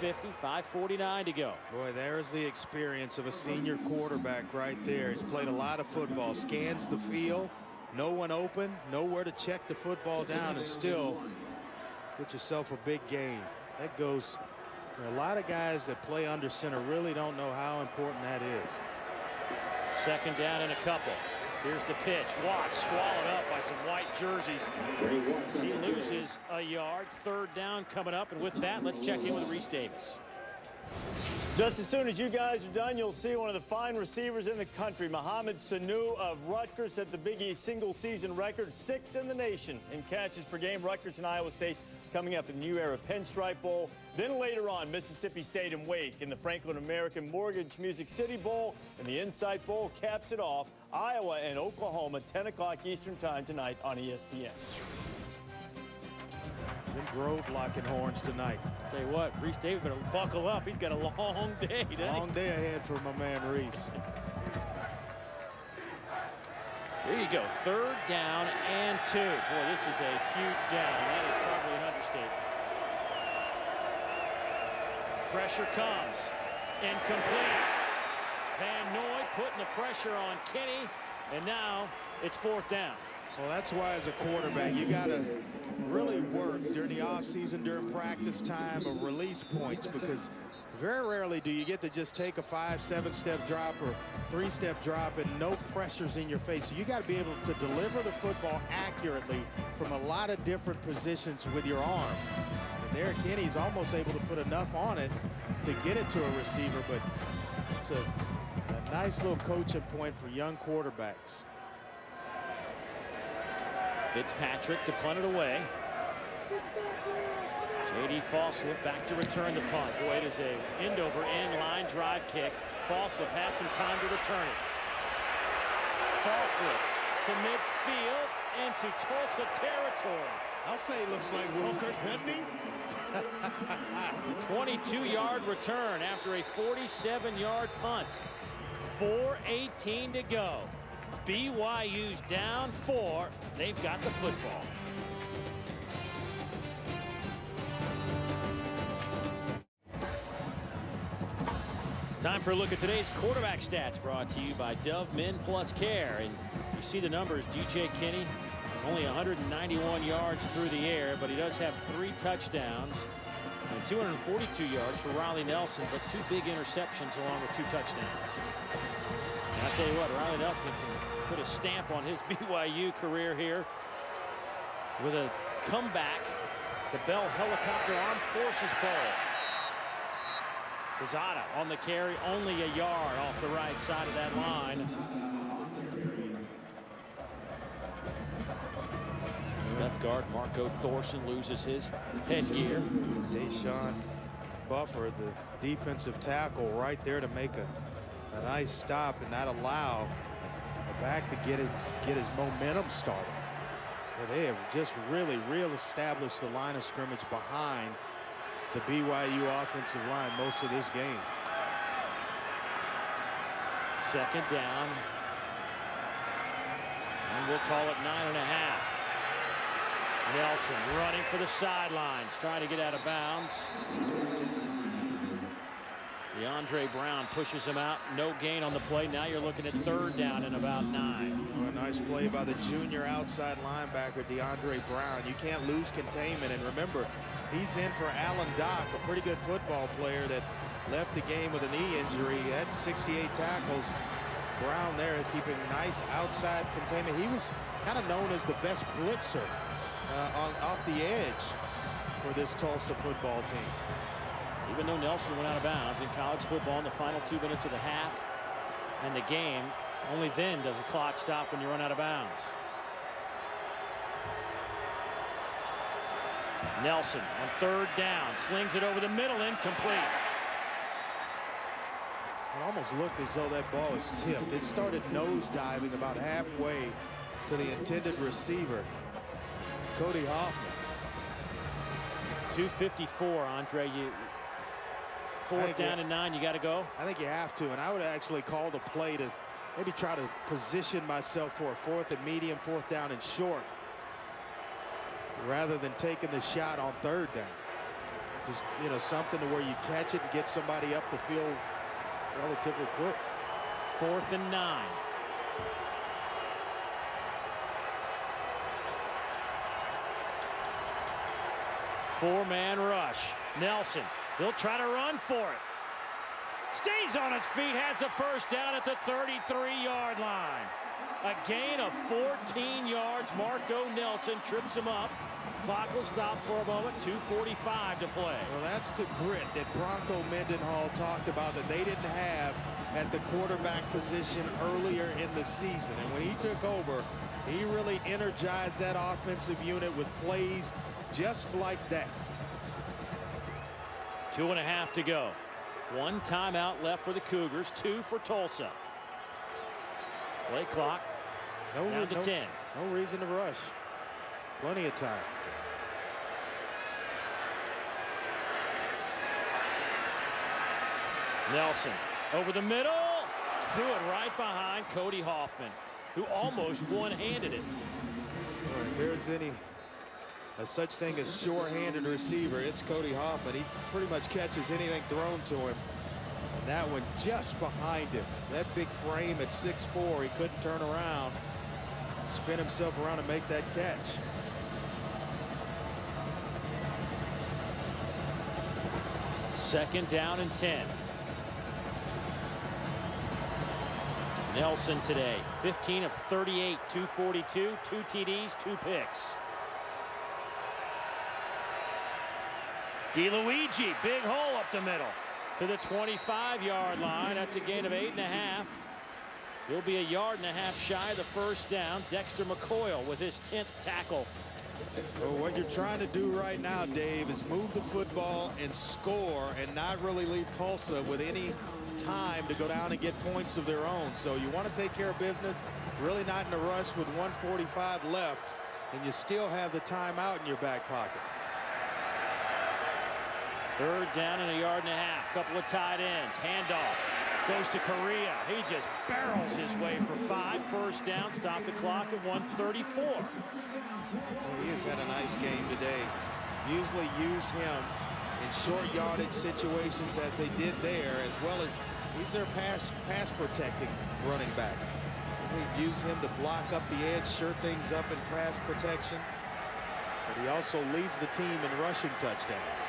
5:50, 5:49 to go. Boy, there's the experience of a senior quarterback right there. He's played a lot of football. Scans the field. No one open. Nowhere to check the football down and still get yourself a big gain. That goes. A lot of guys that play under center really don't know how important that is. Second down and a couple. Here's the pitch. Watts swallowed up by some white jerseys. He loses a yard. Third down coming up. And with that, let's check in with Reese Davis. Just as soon as you guys are done, you'll see one of the fine receivers in the country. Mohamed Sanu of Rutgers set the Big East single-season record, 6th in the nation in catches per game. Rutgers and Iowa State coming up in the New Era Pinstripe Bowl. Then later on, Mississippi State and Wake in the Franklin American Mortgage Music City Bowl. And the Insight Bowl caps it off. Iowa and Oklahoma, 10 o'clock Eastern time tonight on ESPN. Road blocking horns tonight. Tell you what, Reese Davis better buckle up. He's got a long day. It's a long day ahead for my man Reese. There you go. Third down and 2. Boy, this is a huge down. That is probably an understatement. Pressure comes. Incomplete. Van Noy putting the pressure on Kinney. And now it's 4th down. Well, that's why as a quarterback, you got to really work during the offseason, during practice time of release points, because very rarely do you get to just take a 5-7-step drop or 3-step drop and no pressures in your face. So you got to be able to deliver the football accurately from a lot of different positions with your arm. And there, Kenny's almost able to put enough on it to get it to a receiver, but it's a nice little coaching point for young quarterbacks. Fitzpatrick to punt it away. J.D. Falsliff back to return the punt. Boy, it is a end-over-end line drive kick. Falsliff has some time to return it. Falsliff to midfield into Tulsa territory. I'll say it looks like Wilker, doesn't he? 22-yard return after a 47-yard punt. 4:18 to go. BYU's down 4. They've got the football. Time for a look at today's quarterback stats, brought to you by Dove Men Plus Care. And you see the numbers. DJ Kinney, only 191 yards through the air, but he does have 3 touchdowns and 242 yards for Riley Nelson, but 2 big interceptions along with 2 touchdowns. And I'll tell you what, Riley Nelson can put a stamp on his BYU career here with a comeback, the Bell Helicopter Armed Forces Bowl. Quezada on the carry, only a yard off the right side of that line. Left guard Marco Thorson loses his headgear. Deshaun Buffer, the defensive tackle, right there to make a nice stop and not allow the back to get his momentum started. Well, they have just really established the line of scrimmage behind the BYU offensive line most of this game. Second down And we'll call it 9.5. Nelson running for the sidelines, trying to get out of bounds. DeAndre Brown pushes him out. No gain on the play. Now you're looking at 3rd down and about 9. Oh, a nice play by the junior outside linebacker, DeAndre Brown. You can't lose containment. And remember, he's in for Alan Dock, a pretty good football player that left the game with a knee injury. He had 68 tackles. Brown there keeping nice outside containment. He was kind of known as the best blitzer off the edge for this Tulsa football team. Even though Nelson went out of bounds in college football in the final 2 minutes of the half and the game, only then does the clock stop when you run out of bounds. Nelson on 3rd down, slings it over the middle, incomplete. It almost looked as though that ball was tipped. It started nosediving about halfway to the intended receiver, Cody Hoffman. 2:54, Andre. 4th down and 9. You got to go. I think you have to, and I would actually call the play to maybe try to position myself for a 4th and medium, 4th down and short, rather than taking the shot on 3rd down. Just, you know, something to where you catch it and get somebody up the field relatively quick. 4th and 9. Four-man rush. Nelson, he'll try to run for it. Stays on his feet, has a 1st down at the 33-yard line. A gain of 14 yards. Marco Nelson trips him up. Clock will stop for a moment. 2:45 to play. Well, that's the grit that Bronco Mendenhall talked about that they didn't have at the quarterback position earlier in the season. And when he took over, he really energized that offensive unit with plays just like that. 2.5 to go. 1 timeout left for the Cougars, 2 for Tulsa. Play clock down to 10. No reason to rush. Plenty of time. Nelson over the middle, threw it right behind Cody Hoffman, who almost one-handed it. Well, if there's any such thing as sure-handed receiver, it's Cody Hoffman. He pretty much catches anything thrown to him. And that one just behind him. That big frame at 6'4", he couldn't turn around, spin himself around and make that catch. Second down and 10. Nelson today, 15 of 38, 242, 2 TDs, 2 picks. DeLuigi, big hole up the middle to the 25-yard line. That's a gain of 8.5. He'll be 1.5 yards shy of the 1st down. Dexter McCoyle with his 10th tackle. Well, what you're trying to do right now, Dave, is move the football and score and not really leave Tulsa with any time to go down and get points of their own. So you want to take care of business, really not in a rush with 1:45 left, and you still have the timeout in your back pocket. 3rd down and 1.5 yards. Couple of tight ends. Handoff goes to Correa. He just barrels his way for 5. 1st down. Stop the clock at 1:34. Well, he has had a nice game today. Usually use him in short yardage situations as they did there, as well as he's their pass protecting running back. They use him to block up the edge, sure things up in pass protection, but he also leads the team in rushing touchdowns.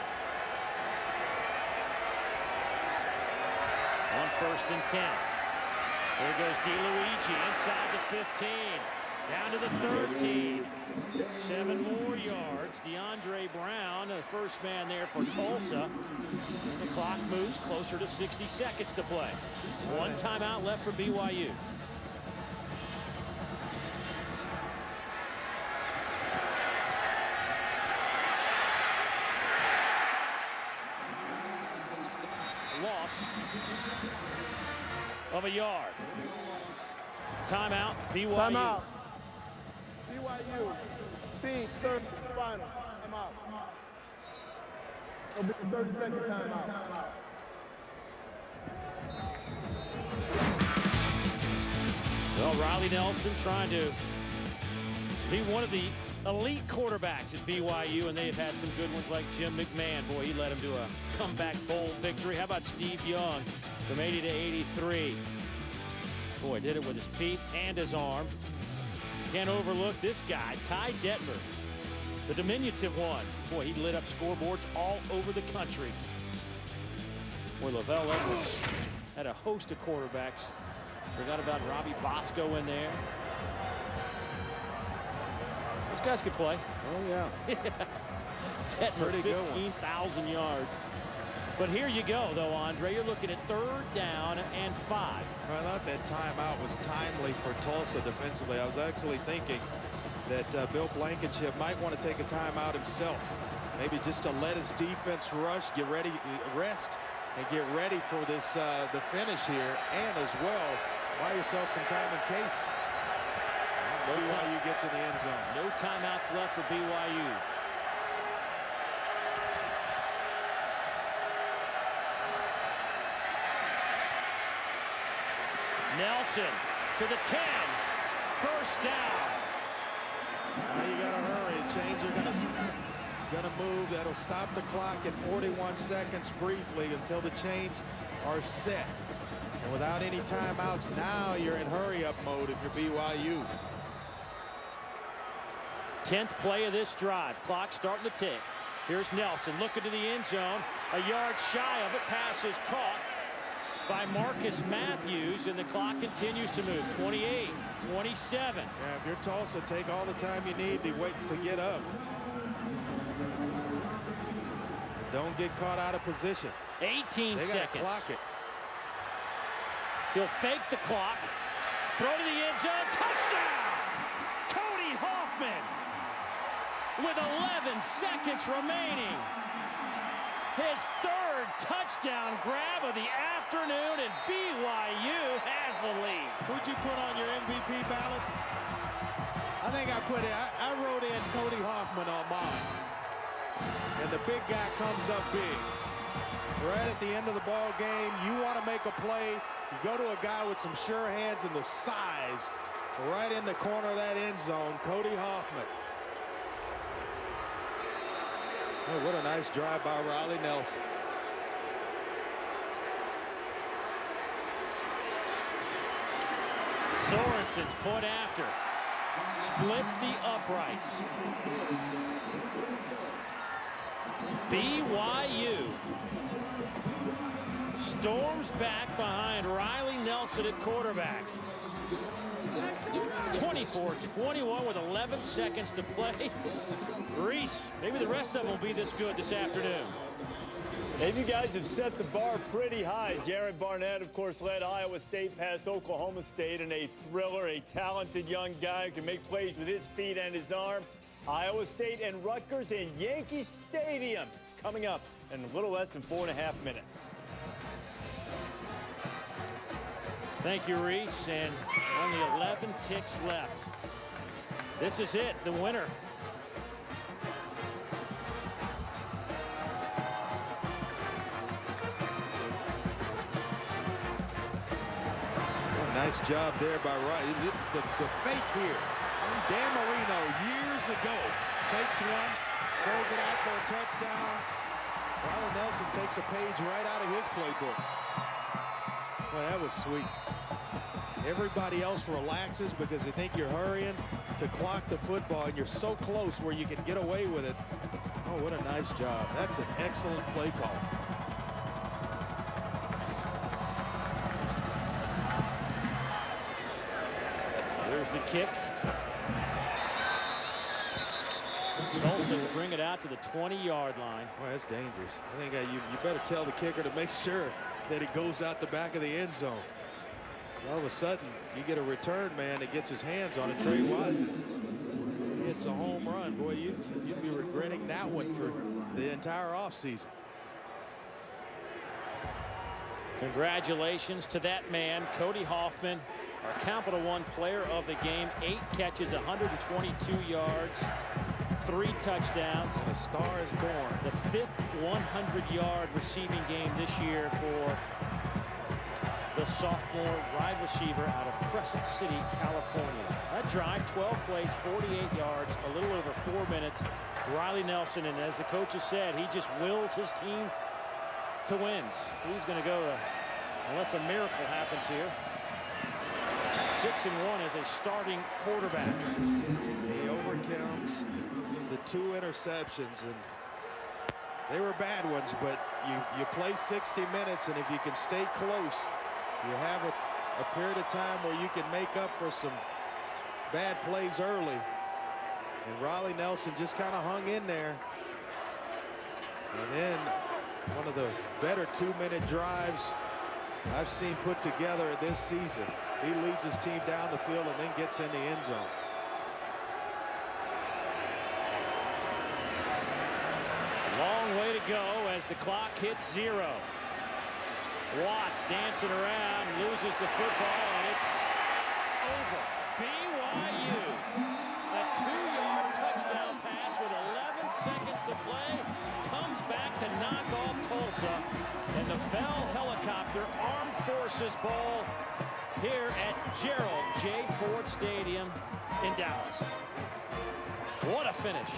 On 1st and 10. There goes DeLuigi inside the 15. Down to the 13. 7 more yards. DeAndre Brown, the first man there for Tulsa. And the clock moves closer to 60 seconds to play. 1 timeout left for BYU. Loss of 1 yard. Timeout, BYU. Timeout. BYU. Team, third, final. Timeout. It'll be a 30-second timeout. Well, Riley Nelson trying to Be one of the elite quarterbacks at BYU, and they've had some good ones like Jim McMahon. Boy, he led him to a comeback bowl victory. How about Steve Young from 80 to 83? Boy, did it with his feet and his arm. Can't overlook this guy, Ty Detmer, the diminutive one. Boy, he lit up scoreboards all over the country. Boy, Lavelle Edwards had a host of quarterbacks. Forgot about Robbie Bosco in there. Those guys could play. Oh, yeah. Detmer, 15,000 yards. But here you go, though, Andre. You're looking at 3rd down and 5. I thought that timeout was timely for Tulsa defensively. I was actually thinking that Bill Blankenship might want to take a timeout himself. Maybe just to let his defense rush, get ready, rest, and get ready for this the finish here, and as well buy yourself some time in case BYU gets in the end zone. No timeouts left for BYU. Nelson to the 10. 1st down. Now you got to hurry. Chains are going to move. That'll stop the clock at 41 seconds briefly until the chains are set. And without any timeouts, now you're in hurry-up mode if you're BYU. 10th play of this drive. Clock starting to tick. Here's Nelson looking to the end zone. A yard shy of it. Pass is caught by Marcus Matthews, and the clock continues to move. 28, 27. Yeah, if you're Tulsa, take all the time you need to wait to get up. Don't get caught out of position. 18 they seconds. Clock it. He'll fake the clock. Throw to the end zone. Touchdown! Cody Hoffman with 11 seconds remaining. His 3rd touchdown grab of the afternoon, and BYU has the lead. Who'd you put on your MVP ballot? I think I wrote in Cody Hoffman on mine. And the big guy comes up big. Right at the end of the ball game, you want to make a play, you go to a guy with some sure hands and the size right in the corner of that end zone, Cody Hoffman. Oh, what a nice drive by Riley Nelson. Sorensen's point after. Splits the uprights. BYU storms back behind Riley Nelson at quarterback. 24-21 with 11 seconds to play. Reese, maybe the rest of them will be this good this afternoon. And you guys have set the bar pretty high. Jared Barnett, of course, led Iowa State past Oklahoma State in a thriller, a talented young guy who can make plays with his feet and his arm. Iowa State and Rutgers in Yankee Stadium. It's coming up in a little less than 4.5 minutes. Thank you, Reese, and only 11 ticks left. This is it, the winner. Nice job there by Riley. The fake here. Dan Marino years ago fakes one, throws it out for a touchdown. Riley Nelson takes a page right out of his playbook. Well, that was sweet. Everybody else relaxes because they think you're hurrying to clock the football, and you're so close where you can get away with it. Oh, what a nice job. That's an excellent play call. There's the kick. Tulsa will bring it out to the 20-yard line. Well, that's dangerous. I think you better tell the kicker to make sure that it goes out the back of the end zone. All of a sudden, you get a return man that gets his hands on it, Trey Watson. He hits a home run. Boy, you'd be regretting that one for the entire offseason. Congratulations to that man, Cody Hoffman, our Capital One player of the game. 8 catches, 122 yards, 3 touchdowns. And a star is born. The 5th 100-yard receiving game this year for the sophomore wide receiver out of Crescent City, California. That drive, 12 plays, 48 yards, a little over 4 minutes. Riley Nelson, and as the coaches said, he just wills his team to wins. He's going to go to, unless a miracle happens here, 6-1 as a starting quarterback. He overcomes the 2 interceptions, and they were bad ones, but you play 60 minutes, and if you can stay close, you have a period of time where you can make up for some bad plays early. And Riley Nelson just kind of hung in there. And then one of the better 2-minute drives I've seen put together this season. He leads his team down the field and then gets in the end zone. Long way to go as the clock hits 0. Watts dancing around, loses the football, and it's over. BYU, a 2-yard touchdown pass with 11 seconds to play, comes back to knock off Tulsa, and the Bell Helicopter Armed Forces Bowl here at Gerald J. Ford Stadium in Dallas. What a finish.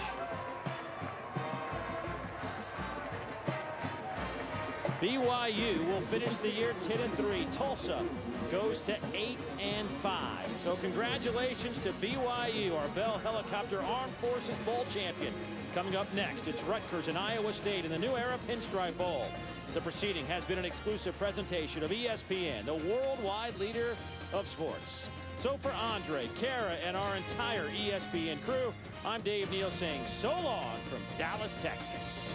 BYU will finish the year 10-3. Tulsa goes to 8-5. So congratulations to BYU, our Bell Helicopter Armed Forces Bowl champion. Coming up next, it's Rutgers and Iowa State in the New Era Pinstripe Bowl. The proceeding has been an exclusive presentation of ESPN, the worldwide leader of sports. So for Andre, Kara, and our entire ESPN crew, I'm Dave Neal saying so long from Dallas, Texas.